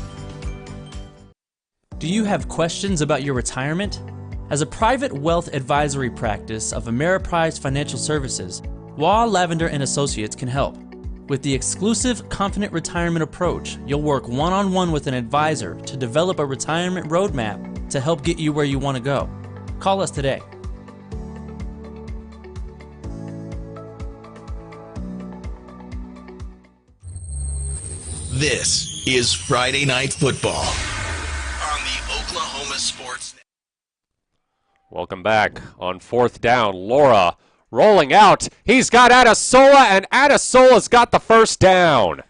Do you have questions about your retirement? As a private wealth advisory practice of Ameriprise Financial Services, Waugh, Lavender & Associates can help. With the exclusive Confident Retirement approach, you'll work one-on-one with an advisor to develop a retirement roadmap to help get you where you want to go. Call us today. This is Friday Night Football on the Oklahoma Sports Network. Welcome back on 4th down. Laura rolling out. He's got Adesola, and Adesola's got the first down.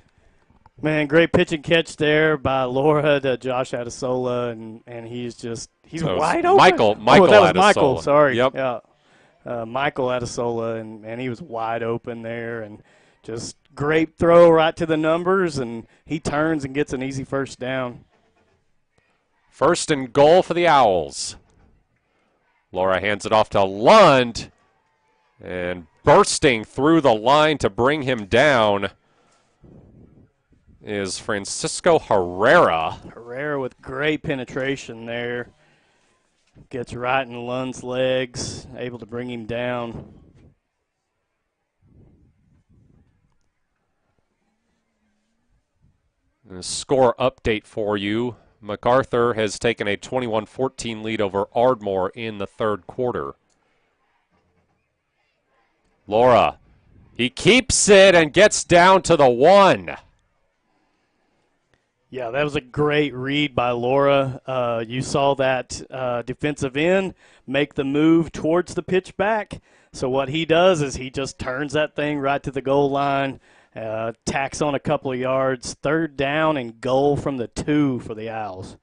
Man, great pitch and catch there by Laura to Josh Adesola, and he's wide open. Michael that was Adesola. Michael, sorry. Yep. Yeah. Michael Adesola, and he was wide open there, and just great throw right to the numbers, and he turns and gets an easy first down. 1st and goal for the Owls. Laura hands it off to Lund, and bursting through the line to bring him down is Francisco Herrera. Herrera with great penetration there. Gets right in Lund's legs, able to bring him down. And a score update for you. MacArthur has taken a 21-14 lead over Ardmore in the 3rd quarter. Laura, he keeps it and gets down to the 1. Yeah, that was a great read by Laura. You saw that defensive end make the move towards the pitch back. So what he does is he just turns that thing right to the goal line, tacks on a couple of yards, 3rd down and goal from the 2 for the Owls.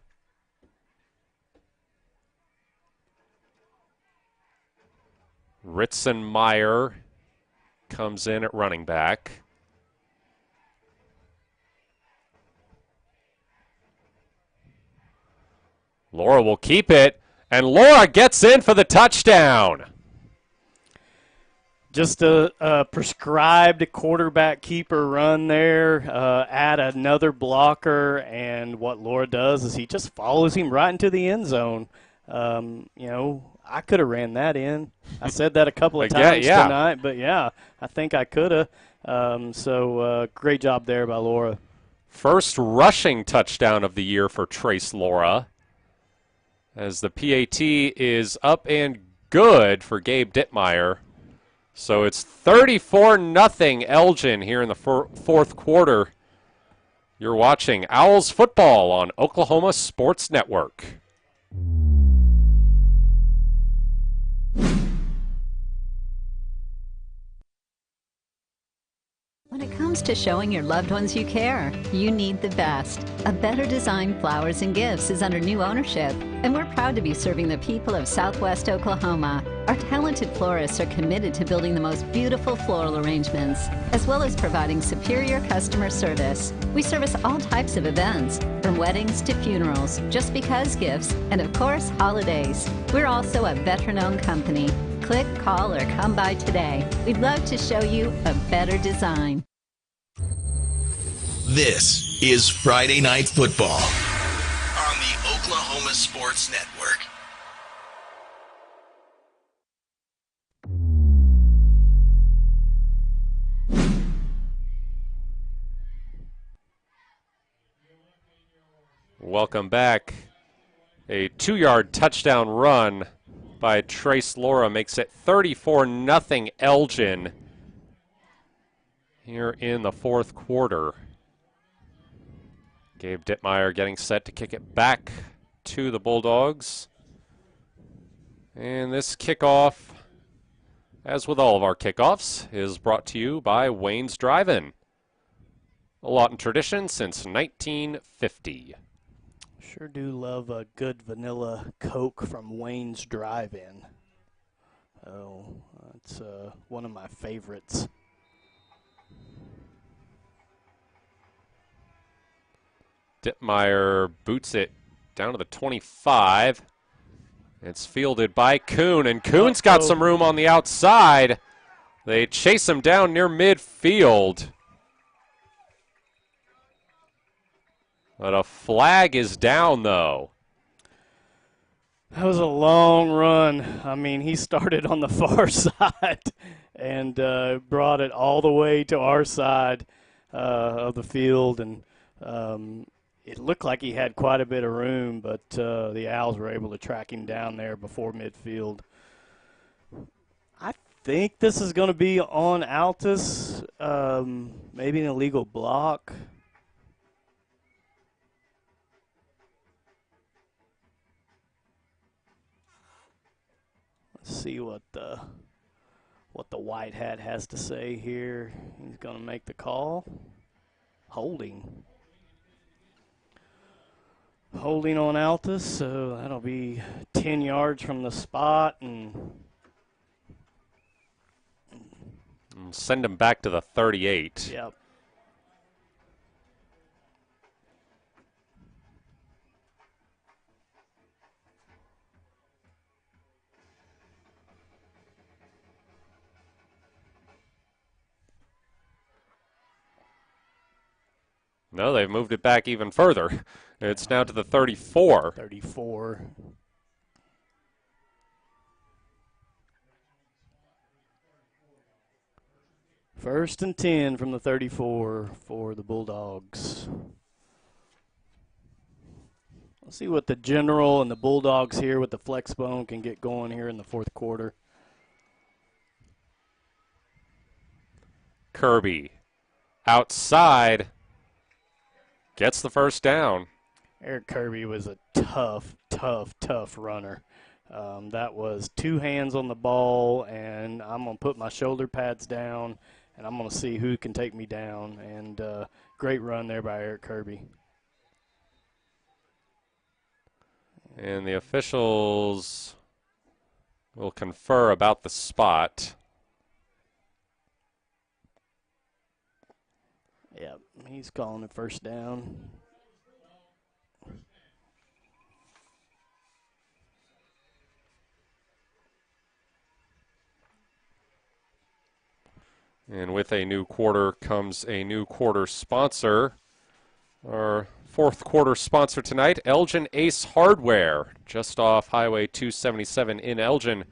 Ritzenmeyer comes in at running back. Laura will keep it, and Laura gets in for the touchdown. Just a prescribed quarterback keeper run there, add another blocker, and what Laura does is he just follows him right into the end zone. I could have ran that in. I said that a couple of times tonight, but yeah, I think I could have. So great job there by Laura. First rushing touchdown of the year for Trace Laura, as the PAT is up and good for Gabe Dittmeyer. So it's 34-0 Elgin here in the 4th quarter. You're watching Owls football on Oklahoma Sports Network. When it comes to showing your loved ones you care, you need the best. A Better Design Flowers and Gifts is under new ownership, and we're proud to be serving the people of Southwest Oklahoma. Our talented florists are committed to building the most beautiful floral arrangements, as well as providing superior customer service. We service all types of events, from weddings to funerals, just because gifts, and of course, holidays. We're also a veteran-owned company. Click, call, or come by today. We'd love to show you a better design. This is Friday Night Football on the Oklahoma Sports Network. Welcome back. A 2-yard touchdown run by Trace Laura makes it 34-0 Elgin here in the fourth quarter. Gabe Dittmeyer getting set to kick it back to the Bulldogs. And this kickoff, as with all of our kickoffs, is brought to you by Wayne's Drive-In. A Lawton tradition since 1950. Sure do love a good vanilla Coke from Wayne's Drive-In. Oh, it's one of my favorites. Dittmeyer boots it down to the 25. It's fielded by Kuhn, and Kuhn's got some room on the outside. They chase him down near midfield. But a flag is down, though. That was a long run. I mean, he started on the far side and brought it all the way to our side of the field. And it looked like he had quite a bit of room, but the Owls were able to track him down there before midfield. I think this is going to be on Altus, maybe an illegal block. Let's see what the white hat has to say here. He's going to make the call. Holding on Altus, so that'll be 10 yards from the spot and send him back to the 38. Yep. No, they've moved it back even further. It's now to the 34. 34. First and 10 from the 34 for the Bulldogs. Let's see what the General and the Bulldogs here with the flex bone can get going here in the fourth quarter. Kirby outside. Gets the first down. Eric Kirby was a tough runner. That was two hands on the ball, and I'm going to put my shoulder pads down, and I'm going to see who can take me down. And great run there by Eric Kirby. And the officials will confer about the spot. Yep, he's calling it first down. And with a new quarter comes a new quarter sponsor. Our fourth quarter sponsor tonight, Elgin Ace Hardware, just off Highway 277 in Elgin,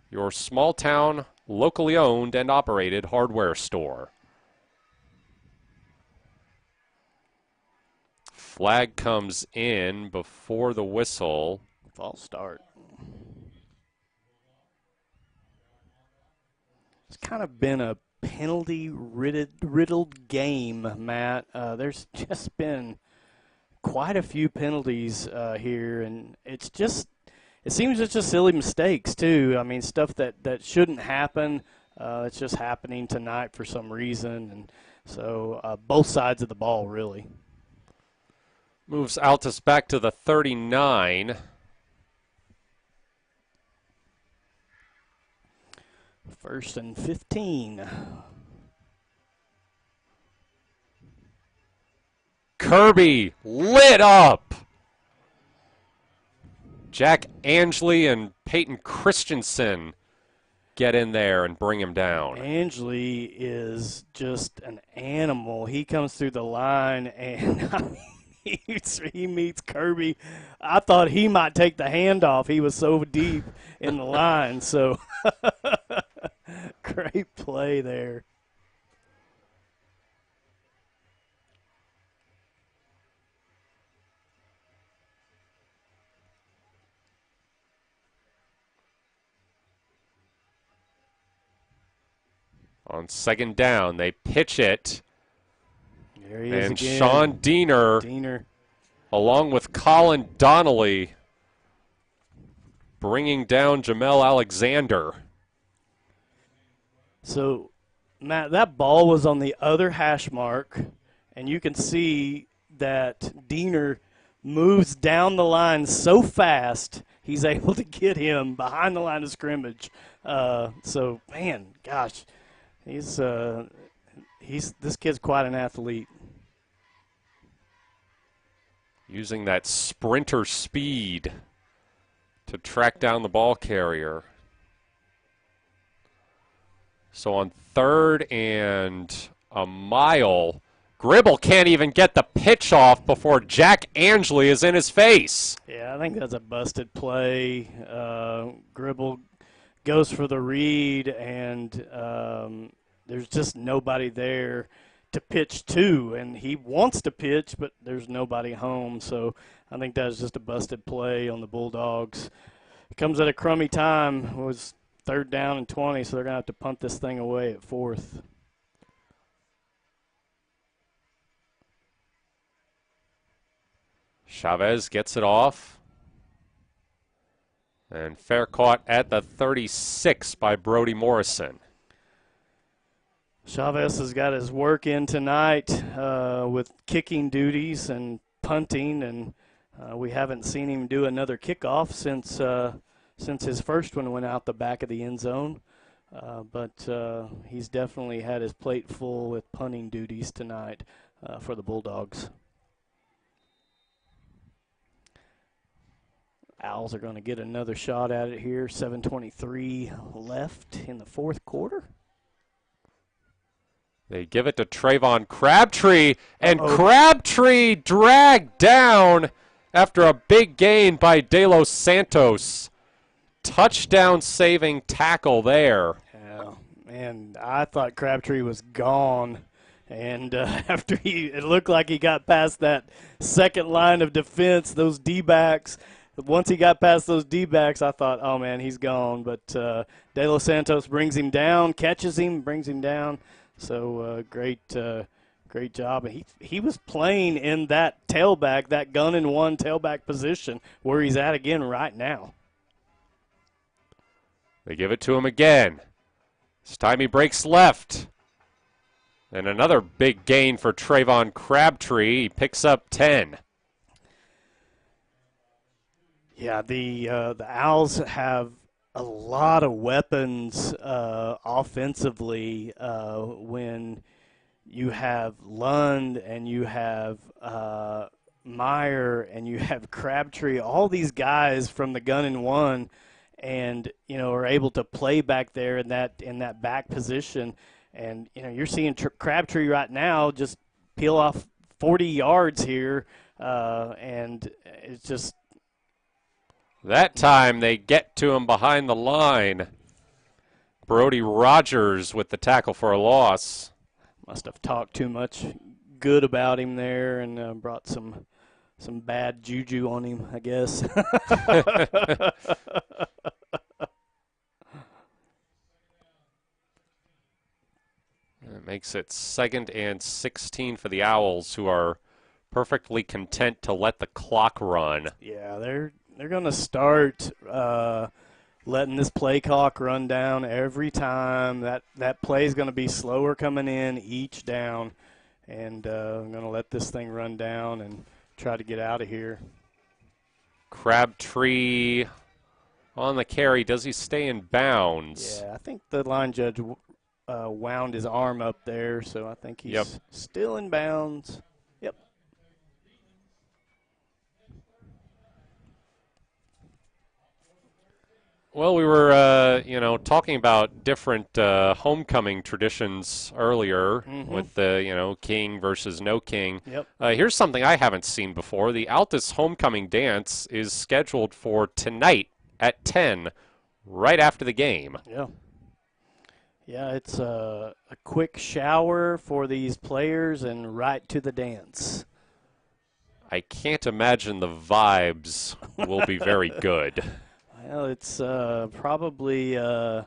your small town, locally owned and operated hardware store. Flag comes in before the whistle. False start. It's kind of been a penalty riddled game, Matt. There's just been quite a few penalties here, and it seems it's just silly mistakes too. I mean, stuff that shouldn't happen. It's just happening tonight for some reason, and so both sides of the ball really. Moves Altus back to the 39. First and 15. Kirby lit up. Jack Angley and Peyton Christensen get in there and bring him down. Angley is just an animal. He comes through the line, and I mean, he meets Kirby. I thought he might take the handoff. He was so deep in the line. So great play there. On second down, they pitch it. There he is and again. Sean Diener, along with Colin Donnelly, bringing down Jamel Alexander. So, Matt, that ball was on the other hash mark, and you can see that Diener moves down the line so fast, he's able to get him behind the line of scrimmage. So, man, gosh, this kid's quite an athlete. Using that sprinter speed to track down the ball carrier. So on third and a mile, Gribble can't even get the pitch off before Jack Angley is in his face. Yeah, I think that's a busted play. Gribble goes for the read, and there's just nobody there to pitch to, and he wants to pitch, but there's nobody home. So I think that was just a busted play on the Bulldogs. It comes at a crummy time. It was third down and 20, so they're going to have to punt this thing away at fourth. Chavez gets it off. And fair caught at the 36 by Brody Morrison. Chavez has got his work in tonight with kicking duties and punting, and we haven't seen him do another kickoff since his first one went out the back of the end zone. But he's definitely had his plate full with punting duties tonight for the Bulldogs. Owls are going to get another shot at it here. 7:23 left in the fourth quarter. They give it to Trayvon Crabtree, and Crabtree dragged down after a big gain by De Los Santos. Touchdown saving tackle there. Yeah, and I thought Crabtree was gone. And after it looked like he got past that second line of defense, those D-backs. Once he got past those D-backs, I thought, oh, man, he's gone. But De Los Santos brings him down, catches him, brings him down. So great job. And he was playing in that tailback, that gun-and-one tailback position where he's at again right now. They give it to him again. This time he breaks left. And another big gain for Trayvon Crabtree. He picks up 10. Yeah, the Owls have a lot of weapons offensively when you have Lund and you have Meyer and you have Crabtree, all these guys from the gun and one, and are able to play back there in that back position. And you're seeing Crabtree right now just peel off 40 yards here, and it's just. That time they get to him behind the line. Brody Rogers with the tackle for a loss. Must have talked too much good about him there and brought some bad juju on him, I guess. It makes it 2nd and 16 for the Owls, who are perfectly content to let the clock run. Yeah, they're going to start letting this play clock run down every time. That play is going to be slower coming in each down, and I'm going to let this thing run down and try to get out of here. Crabtree on the carry. Does he stay in bounds? Yeah, I think the line judge wound his arm up there, so I think he's still in bounds. Yep. Well, we were, talking about different homecoming traditions earlier with the, king versus no king. Yep. Here's something I haven't seen before. The Altus homecoming dance is scheduled for tonight at 10, right after the game. Yeah. Yeah, it's a quick shower for these players and right to the dance. I can't imagine the vibes will be very good. Well, it's probably, I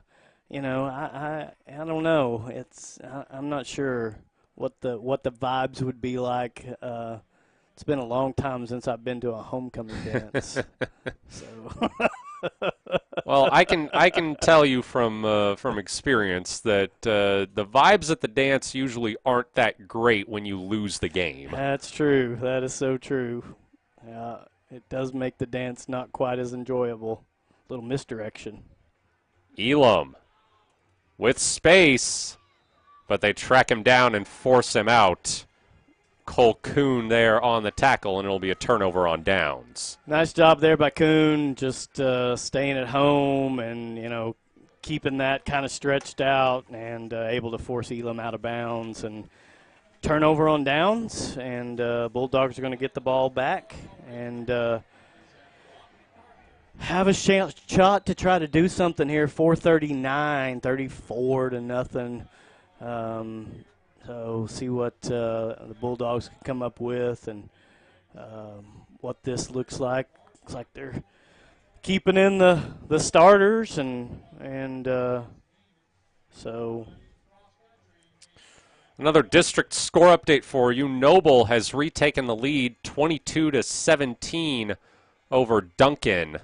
don't know. I'm not sure what the vibes would be like. It's been a long time since I've been to a homecoming dance. So. Well, I can tell you from experience that the vibes at the dance usually aren't that great when you lose the game. That's true. That is so true. It does make the dance not quite as enjoyable. Little misdirection. Elam with space, but they track him down and force him out. Cole Kuhn there on the tackle, and it'll be a turnover on downs. Nice job there by Kuhn, just staying at home and, keeping that kind of stretched out and able to force Elam out of bounds. And turnover on downs, and Bulldogs are going to get the ball back and have a shot to try to do something here. 4:39, 34-0. So see what the Bulldogs can come up with and what this looks like. Looks like they're keeping in the starters and so. Another district score update for you. Noble has retaken the lead 22-17 over Duncan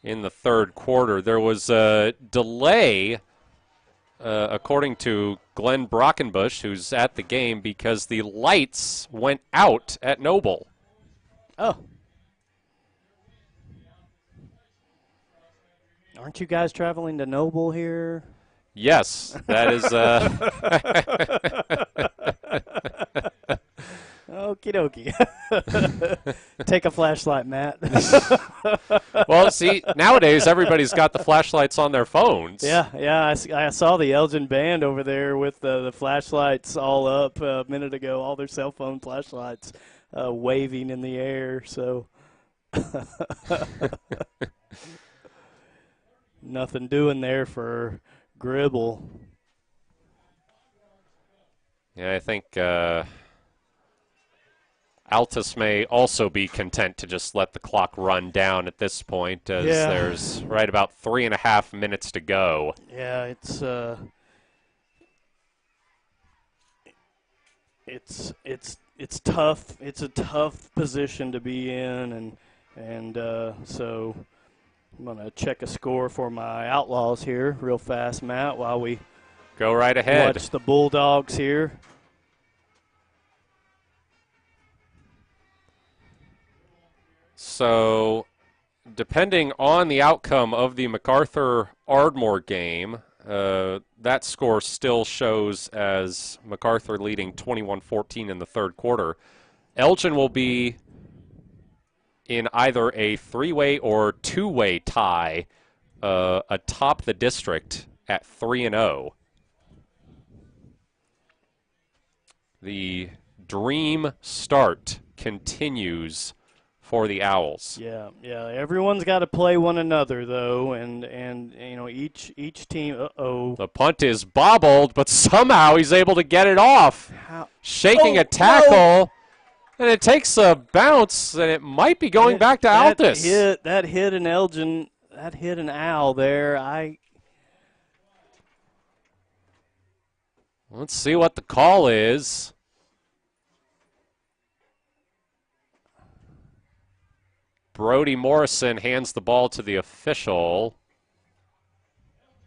in the third quarter. There was a delay, according to Glenn Brockenbush, who's at the game, because the lights went out at Noble. Oh. Aren't you guys traveling to Noble here? Yes, that is. Okie dokie. Take a flashlight, Matt. Well, see, nowadays everybody's got the flashlights on their phones. Yeah. I saw the Elgin band over there with the flashlights all up a minute ago, all their cell phone flashlights waving in the air. So nothing doing there for Gribble. Yeah, I think Altus may also be content to just let the clock run down at this point, as there's right about 3.5 minutes to go. Yeah, it's tough. It's a tough position to be in, and so I'm gonna check a score for my Outlaws here real fast, Matt, while we go right ahead. Watch the Bulldogs here. So, depending on the outcome of the MacArthur-Ardmore game, that score still shows as MacArthur leading 21-14 in the third quarter. Elgin will be in either a three-way or two-way tie atop the district at 3-0. The dream start continues for the Owls. Yeah. Everyone's got to play one another though, and each team. The punt is bobbled, but somehow he's able to get it off. Shaking a tackle, and it takes a bounce, and it might be going back to Altus. That hit an Elgin. That hit an Owl there. Let's see what the call is. Brody Morrison hands the ball to the official.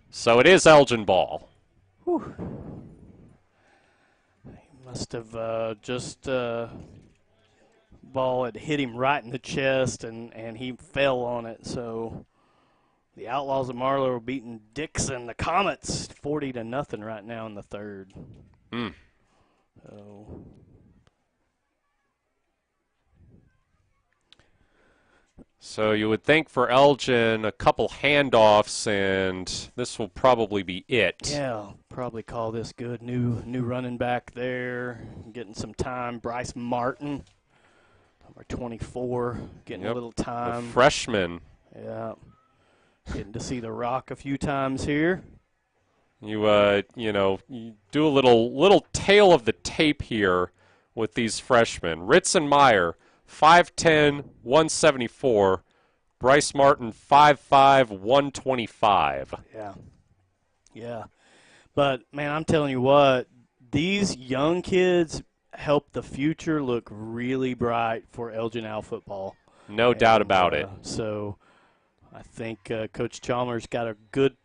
So it is Elgin ball. Whew. He must have ball had hit him right in the chest, and he fell on it. So the Outlaws of Marlow are beating Dixon, the Comets, 40-0 right now in the third. So you would think for Elgin, a couple handoffs, and this will probably be it. Yeah, probably call this good. New running back there, getting some time. Bryce Martin, number 24, getting a little time. The freshman. Yeah, getting to see the Rock a few times here. You you do a little tale of the tape here with these freshmen. Ritzenmeyer, 5'10", 174. Bryce Martin, 5'5", 125. Yeah. But, man, I'm telling you what, these young kids help the future look really bright for Elgin Owl football. No doubt about it. So I think Coach Chalmers got a good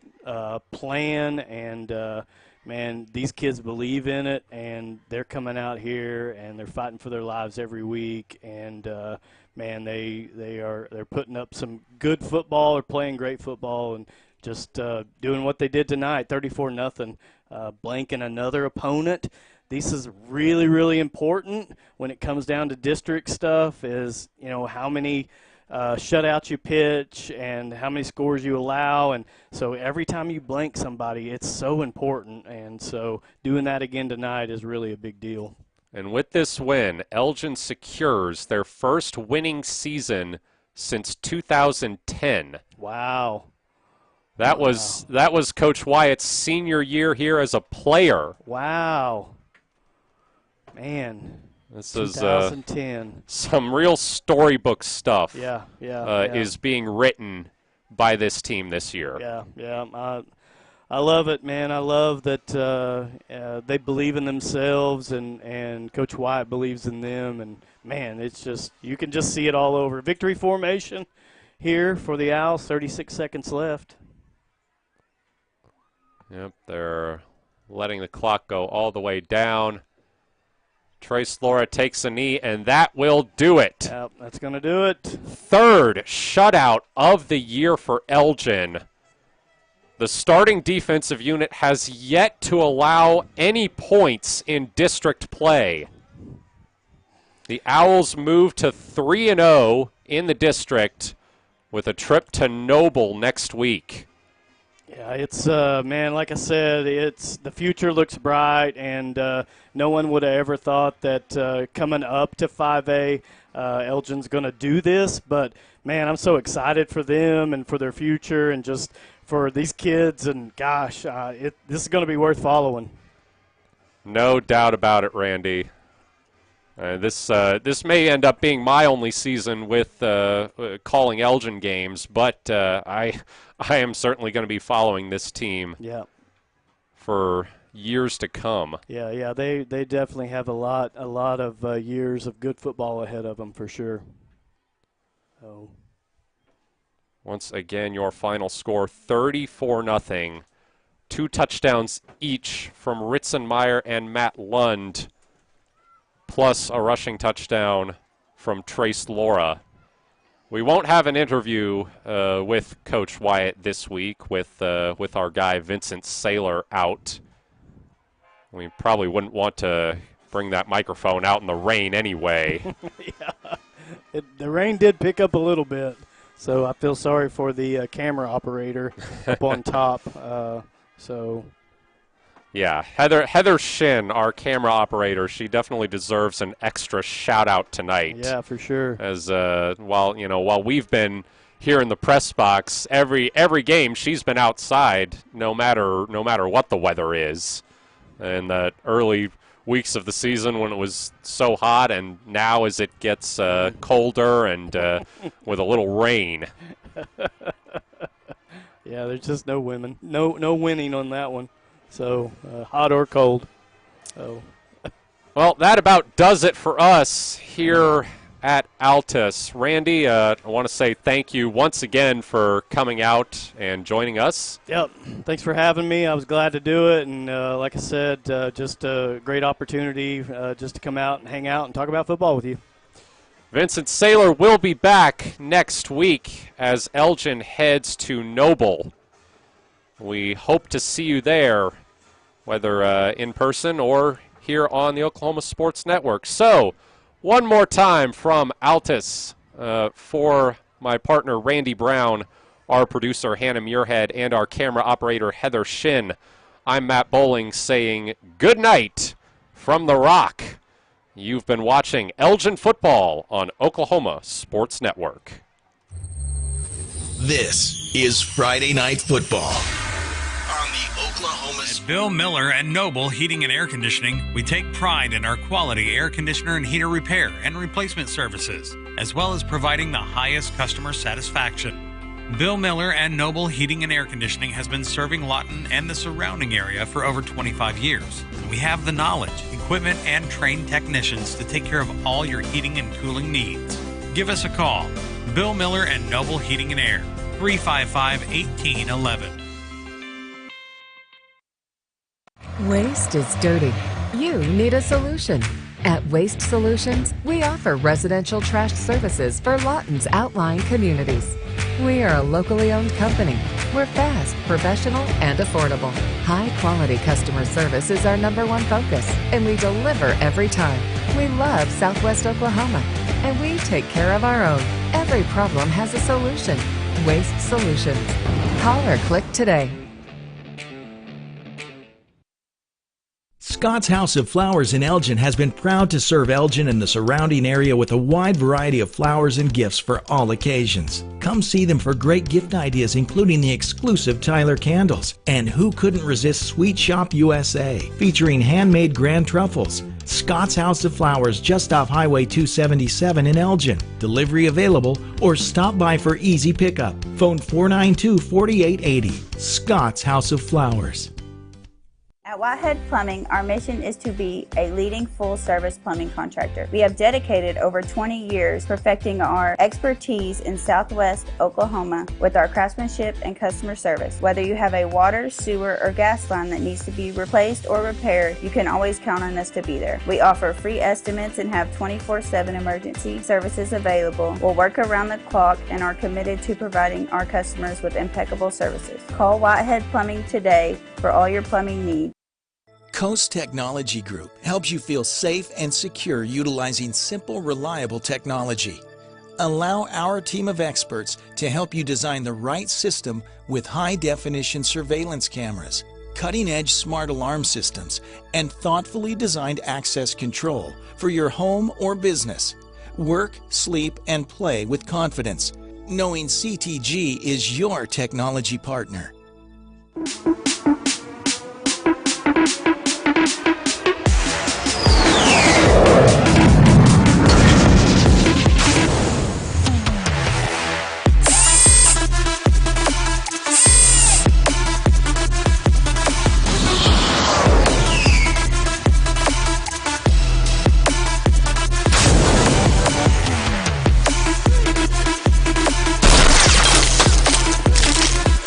plan, and man, these kids believe in it, and they're coming out here and they're fighting for their lives every week. And man, they're putting up some good football. They're playing great football, and just doing what they did tonight, 34-0, blanking another opponent. This is really, really important when it comes down to district stuff. Is how many shutouts you pitch and how many scores you allow, and so every time you blank somebody, it's so important, and so doing that again tonight is really a big deal. And with this win, Elgin secures their first winning season since 2010. Wow. That was Coach Wyatt's senior year here as a player. Wow. Man. This is 2010. Some real storybook stuff. Yeah. Is being written by this team this year. Yeah. I love it, man. I love that they believe in themselves, and Coach Wyatt believes in them. And man, it's just you can just see it all over. Victory formation here for the Owls. 36 seconds left. Yep, they're letting the clock go all the way down. Trace Laura takes a knee, and that will do it. Yep, that's going to do it. Third shutout of the year for Elgin. The starting defensive unit has yet to allow any points in district play. The Owls move to 3-0 in the district with a trip to Noble next week. Yeah, it's man, like I said, it's the future looks bright, and no one would have ever thought that coming up to 5A, Elgin's going to do this. But man, I'm so excited for them and for their future, and just for these kids. And gosh, this is going to be worth following. No doubt about it, Randy. This may end up being my only season with calling Elgin games, but I am certainly going to be following this team for years to come. Yeah, they definitely have a lot of years of good football ahead of them for sure. Oh. Once again, your final score, 34-0. 2 touchdowns each from Ritzenmeyer and Matt Lund, plus a rushing touchdown from Trace Laura. We won't have an interview with Coach Wyatt this week with our guy Vincent Saylor out. We probably wouldn't want to bring that microphone out in the rain anyway. The rain did pick up a little bit, so I feel sorry for the camera operator up on top. Yeah, Heather Shin, our camera operator, she definitely deserves an extra shout out tonight. Yeah, for sure. As while we've been here in the press box, every game she's been outside, no matter what the weather is. In the early weeks of the season when it was so hot, and now as it gets colder and with a little rain. Yeah, there's just no winning on that one. So hot or cold. Oh. Well, that about does it for us here at Altus. Randy, I want to say thank you once again for coming out and joining us. Yep. Thanks for having me. I was glad to do it. And like I said, just a great opportunity just to come out and hang out and talk about football with you. Vincent Saylor will be back next week as Elgin heads to Noble. We hope to see you there, whether in person or here on the Oklahoma Sports Network. So, one more time from Altus for my partner Randy Brown, our producer Hannah Muirhead, and our camera operator Heather Shin. I'm Matt Bowling saying good night from the Rock. You've been watching Elgin football on Oklahoma Sports Network. This is Friday Night Football on the Oklahoma At Bill Miller and Noble Heating and Air Conditioning, we take pride in our quality air conditioner and heater repair and replacement services, as well as providing the highest customer satisfaction. Bill Miller and Noble Heating and Air Conditioning has been serving Lawton and the surrounding area for over 25 years. We have the knowledge, equipment, and trained technicians to take care of all your heating and cooling needs. Give us a call. Bill Miller and Noble Heating and Air, 355-1811. Waste is dirty. You need a solution. At Waste Solutions, we offer residential trash services for Lawton's outlying communities. We are a locally owned company. We're fast, professional, and affordable. High-quality customer service is our #1 focus, and we deliver every time. We love Southwest Oklahoma, and we take care of our own. Every problem has a solution. Waste Solutions. Call or click today. Scott's House of Flowers in Elgin has been proud to serve Elgin and the surrounding area with a wide variety of flowers and gifts for all occasions. Come see them for great gift ideas, including the exclusive Tyler candles. And who couldn't resist Sweet Shop USA, featuring handmade grand truffles. Scott's House of Flowers, just off Highway 277 in Elgin. Delivery available, or stop by for easy pickup. Phone 492-4880. Scott's House of Flowers. At Whitehead Plumbing, our mission is to be a leading full-service plumbing contractor. We have dedicated over 20 years perfecting our expertise in Southwest Oklahoma with our craftsmanship and customer service. Whether you have a water, sewer, or gas line that needs to be replaced or repaired, you can always count on us to be there. We offer free estimates and have 24/7 emergency services available. We'll work around the clock and are committed to providing our customers with impeccable services. Call Whitehead Plumbing today for all your plumbing needs. Coast Technology Group helps you feel safe and secure utilizing simple, reliable technology. Allow our team of experts to help you design the right system with high-definition surveillance cameras, cutting-edge smart alarm systems, and thoughtfully designed access control for your home or business. Work, sleep, and play with confidence, knowing CTG is your technology partner.